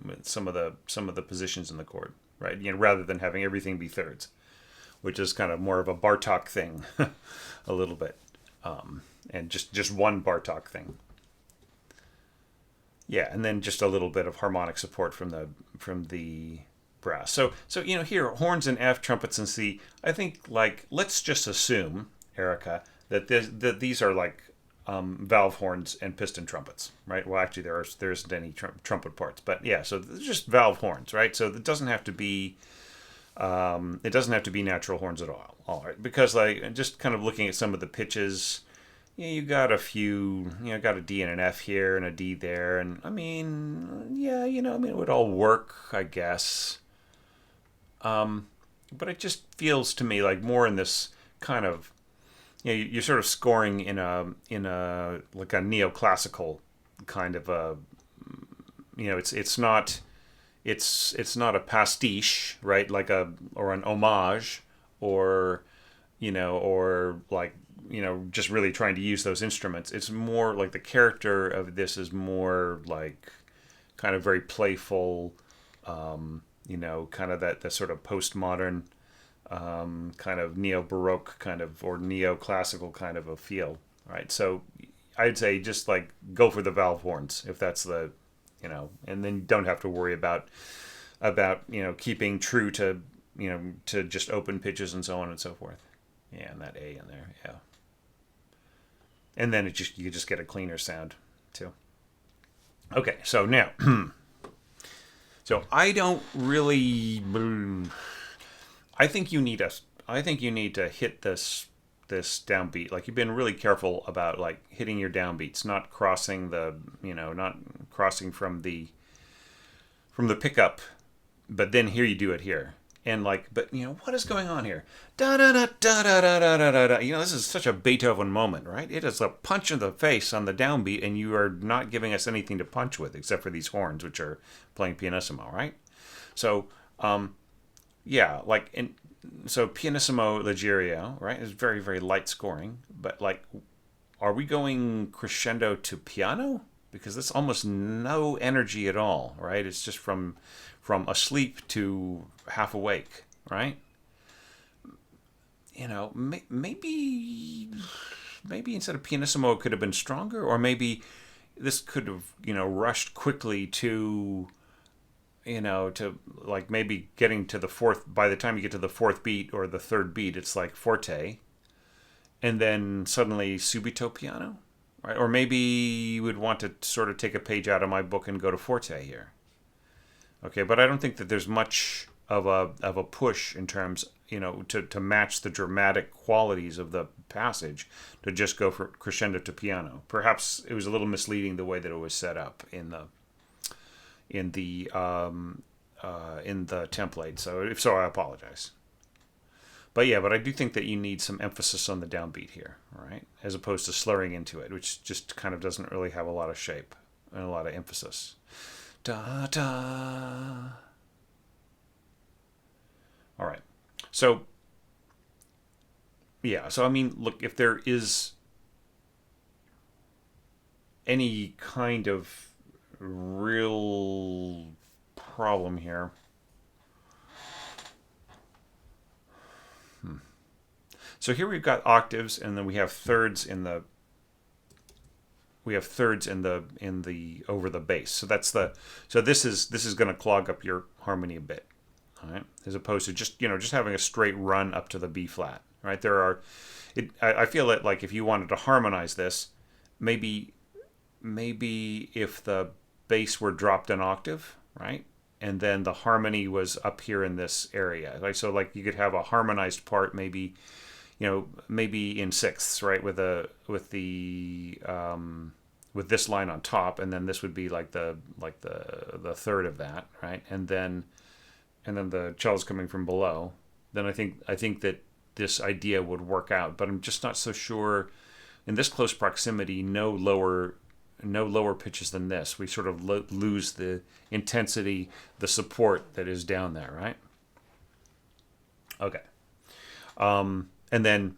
With some of the positions in the chord, right? Rather than having everything be thirds, which is kind of more of a Bartok thing, a little bit, and just one Bartok thing. Yeah, and then just a little bit of harmonic support from the brass. So here, horns in F, trumpets in C. I think like let's just assume, Erica, that these are like valve horns and piston trumpets, right? Well, actually, there isn't any trumpet parts, but yeah, so they're just valve horns, right? So it doesn't have to be natural horns at all right? Because like just kind of looking at some of the pitches, you got a few, got a D and an F here and a D there, and I mean, yeah, it would all work, I guess. But it just feels to me like more in this kind of, you're sort of scoring in a like a neoclassical kind of a, it's not a pastiche, right? Like or an homage, or or like just really trying to use those instruments. It's more like the character of this is more like kind of very playful, kind of that sort of postmodern, kind of neo-baroque kind of, or neoclassical kind of a feel, right? So I'd say just like go for the valve horns if that's and then you don't have to worry about keeping true to to just open pitches and so on and so forth. Yeah, and that A in there, yeah. And then you just get a cleaner sound too. Okay, so now, so I don't really. I think you need to hit this downbeat. Like, you've been really careful about like hitting your downbeats, not crossing from the pickup, but then here you do it here. And like, but what is going on here? Da da da da da da da da da. This is such a Beethoven moment, right? It is a punch in the face on the downbeat, and you are not giving us anything to punch with except for these horns, which are playing pianissimo, right? So, yeah, like, so pianissimo leggerio, right, is very, very light scoring, but like, are we going crescendo to piano? Because there's almost no energy at all, right? It's just from asleep to half awake, right? Maybe instead of pianissimo it could have been stronger, or maybe this could have rushed quickly to to like maybe getting to the fourth. By the time you get to the fourth beat or the third beat, it's like forte, and then suddenly subito piano, right? Or maybe you would want to sort of take a page out of my book and go to forte here. Okay, but I don't think that there's much of a push in terms, to match the dramatic qualities of the passage to just go for crescendo to piano. Perhaps it was a little misleading the way that it was set up in the template. So if so, I apologize. But yeah, but I do think that you need some emphasis on the downbeat here, right? As opposed to slurring into it, which just kind of doesn't really have a lot of shape and a lot of emphasis. Da da. All right. So yeah, so I mean, look, if there is any kind of real problem here. So here we've got octaves, and then we have thirds in the over the bass. So this is going to clog up your harmony a bit, all right? As opposed to just having a straight run up to the B flat, right? I feel that like if you wanted to harmonize this, maybe if the bass were dropped an octave, right? And then the harmony was up here in this area. Like, so like you could have a harmonized part maybe in sixths, right? With this line on top, and then this would be like the third of that, right? And then the cello's coming from below. Then I think that this idea would work out, but I'm just not so sure. In this close proximity, no lower pitches than this. We sort of lose the intensity, the support that is down there, right? Okay. And then,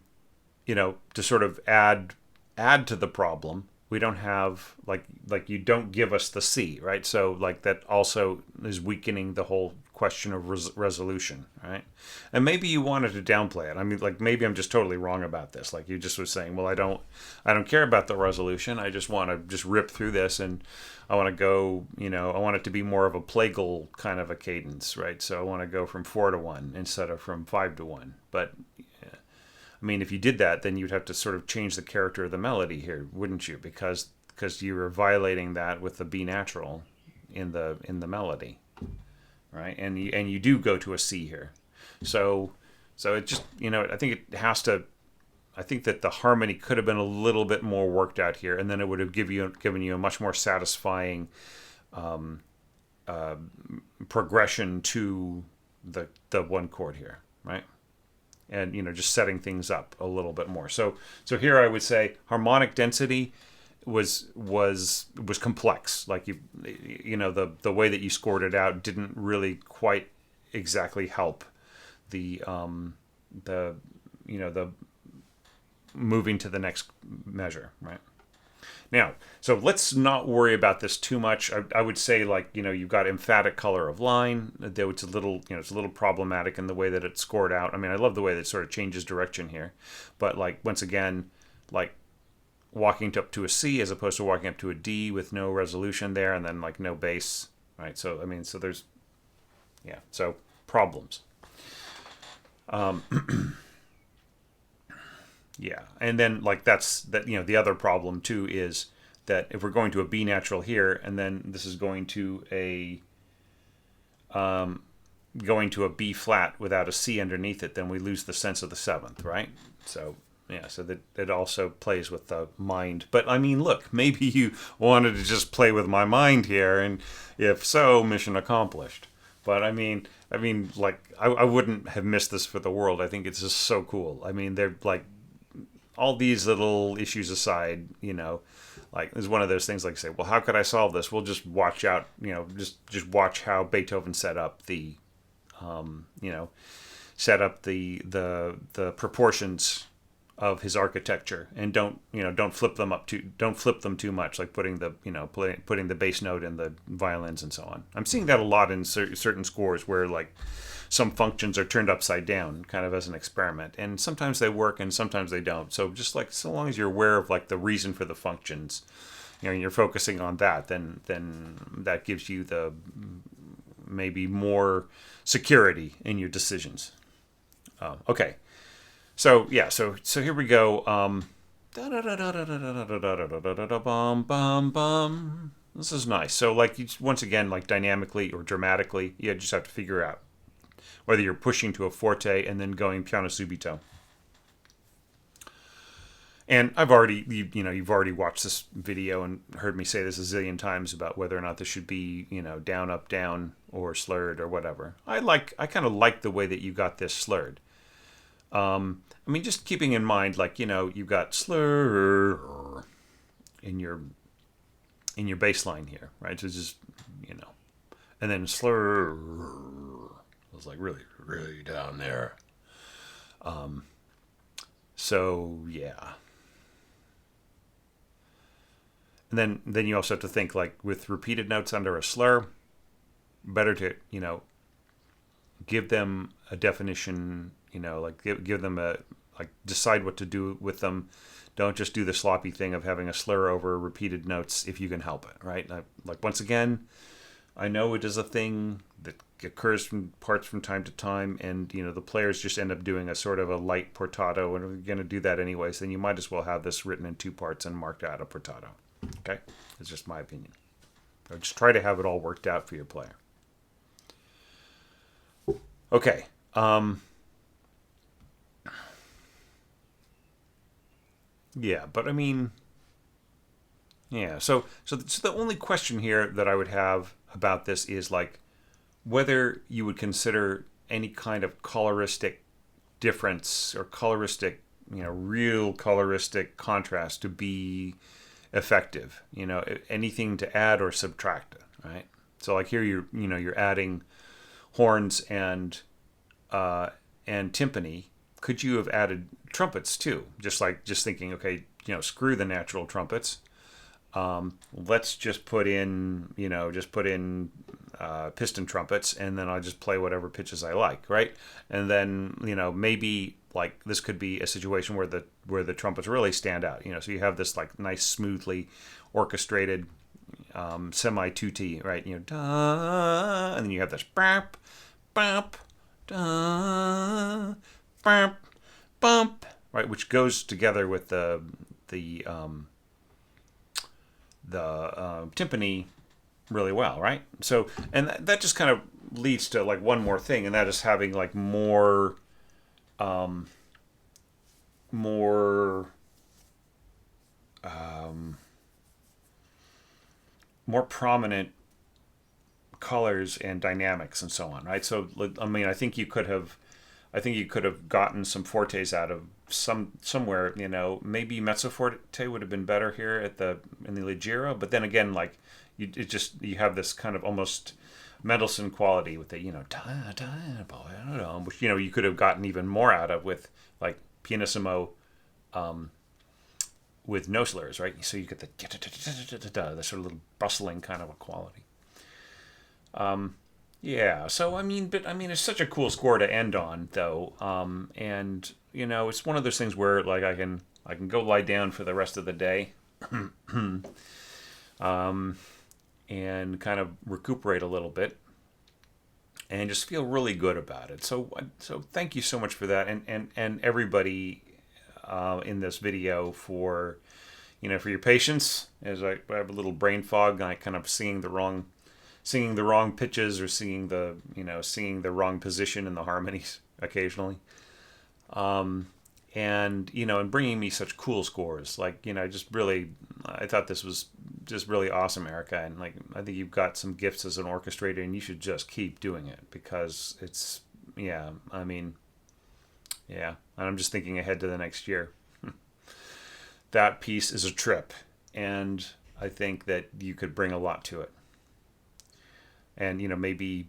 to sort of add to the problem, we don't have like you don't give us the C, right? So like that also is weakening the whole question of resolution, right? And maybe you wanted to downplay it. I mean, like maybe I'm just totally wrong about this. Like you just was saying, well, I don't care about the resolution. I just want to just rip through this, and I want to go, I want it to be more of a plagal kind of a cadence, right? So I want to go from 4-1 instead of from 5-1. But I mean, if you did that, then you'd have to sort of change the character of the melody here, wouldn't you? Because you were violating that with the B natural in the melody, right? And you do go to a C here, so it just I think it has to. I think that the harmony could have been a little bit more worked out here, and then it would have given you a much more satisfying progression to the one chord here, right? And just setting things up a little bit more. So here I would say harmonic density was complex. Like the way that you scored it out didn't really quite exactly help the moving to the next measure, right? Now, so let's not worry about this too much. I would say, like, you've got emphatic color of line. Though it's a little, it's a little problematic in the way that it's scored out. I mean, I love the way that it sort of changes direction here, but like once again, like walking up to a C as opposed to walking up to a D with no resolution there, and then like no bass, right? So I mean, so there's, yeah, so problems. Yeah, and then like that's that. The other problem too is that if we're going to a B natural here, and then this is going to a B flat without a C underneath it, then we lose the sense of the seventh, right? So yeah, so that it also plays with the mind. But I mean, look, maybe you wanted to just play with my mind here, and if so, mission accomplished. But like I wouldn't have missed this for the world. I think it's just so cool. I mean, they're like all these little issues aside, like it's one of those things. Like I say, well, how could I solve this? We'll just watch out, just watch how Beethoven set up the you know, set up the proportions of his architecture, and don't flip them too much, like putting putting the bass note in the violins and so on. I'm seeing that a lot in certain scores where like some functions are turned upside down, kind of as an experiment, and sometimes they work and sometimes they don't. So just like so long as you're aware of like the reason for the functions, and you're focusing on that, then that gives you the maybe more security in your decisions. Okay, so yeah, so here we go. This is nice. So like once again, like dynamically or dramatically, you just have to figure out whether you're pushing to a forte and then going piano subito. And you've already watched this video and heard me say this a zillion times about whether or not this should be, down, up, down, or slurred or whatever. I kind of like the way that you got this slurred. Just keeping in mind, like, you've got slur in your bass line here, right? So just, and then slur was like really, really down there. So yeah. And then you also have to think, like, with repeated notes under a slur, better to give them a definition, like give them a, like, decide what to do with them. Don't just do the sloppy thing of having a slur over repeated notes if you can help it, right? Like, once again, I know it is a thing that occurs from parts from time to time, and the players just end up doing a sort of a light portato, and if you're going to do that anyways, then you might as well have this written in two parts and marked out a portato. Okay, it's just my opinion. Or just try to have it all worked out for your player. Okay. Yeah, but yeah. So the only question here that I would have about this is like whether you would consider any kind of coloristic difference or coloristic, real coloristic contrast to be effective. Anything to add or subtract it, right? So like here you're adding horns and timpani. Could you have added trumpets too? Just thinking, okay, screw the natural trumpets. Let's just put in piston trumpets, and then I'll just play whatever pitches I like, right? And then maybe like this could be a situation where the trumpets really stand out. So you have this like nice smoothly orchestrated semi tutti, right? Da, and then you have this bap bap da bap bump, right, which goes together with the timpani really well, right? So, and that just kind of leads to like one more thing, and that is having like more prominent colors and dynamics and so on, right? So, I think you could have gotten some fortes out of somewhere. Maybe mezzo forte would have been better here in the Leggero, but then again, like you have this kind of almost Mendelssohn quality with the which you could have gotten even more out of with like pianissimo with no slurs, right? So you get the sort of little bustling kind of a quality. Yeah, so it's such a cool score to end on, though, and it's one of those things where like I can go lie down for the rest of the day, and kind of recuperate a little bit, and just feel really good about it. So thank you so much for that, and everybody in this video for for your patience as I have a little brain fog and I kind of singing the wrong pitches or singing the wrong position in the harmonies occasionally. And bringing me such cool scores, like just really, I thought this was just really awesome, Erica, and like I think you've got some gifts as an orchestrator, and you should just keep doing it because it's, yeah, I mean, yeah, and I'm just thinking ahead to the next year. That piece is a trip, and I think that you could bring a lot to it, and maybe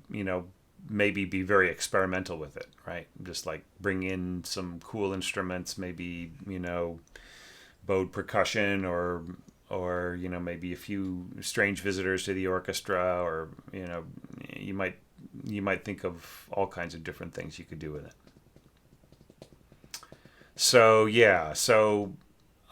be very experimental with it, right? Just like bring in some cool instruments, maybe bowed percussion, or maybe a few strange visitors to the orchestra, or you might think of all kinds of different things you could do with it. So yeah, so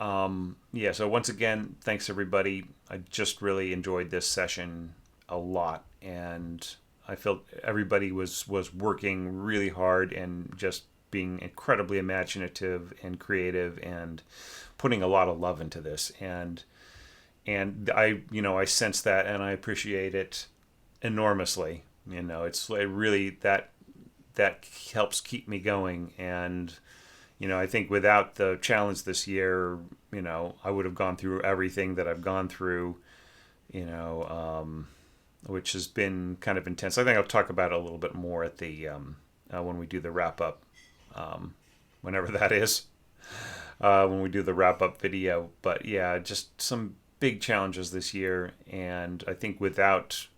once again, thanks everybody. I just really enjoyed this session a lot, and I felt everybody was working really hard and just being incredibly imaginative and creative and putting a lot of love into this, and I sense that, and I appreciate it enormously. It's really that helps keep me going. And I think without the challenge this year, I would have gone through everything that I've gone through, you know, um, which has been kind of intense. I think I'll talk about it a little bit more at the when we do the wrap up, whenever that is, when we do the wrap up video. But yeah, just some big challenges this year, and I think without,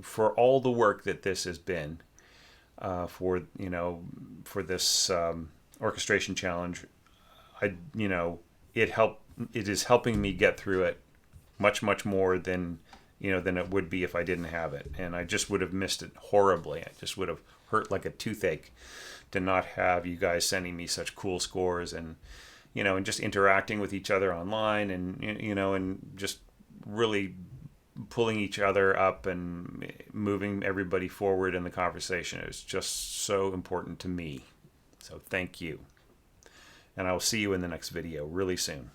for all the work that this has been, for this orchestration challenge, I it is helping me get through it much more than it would be if I didn't have it, and I just would have missed it horribly. I just would have hurt like a toothache to not have you guys sending me such cool scores, and just interacting with each other online, and just really pulling each other up and moving everybody forward in the conversation. It was just so important to me. So thank you. And I will see you in the next video really soon.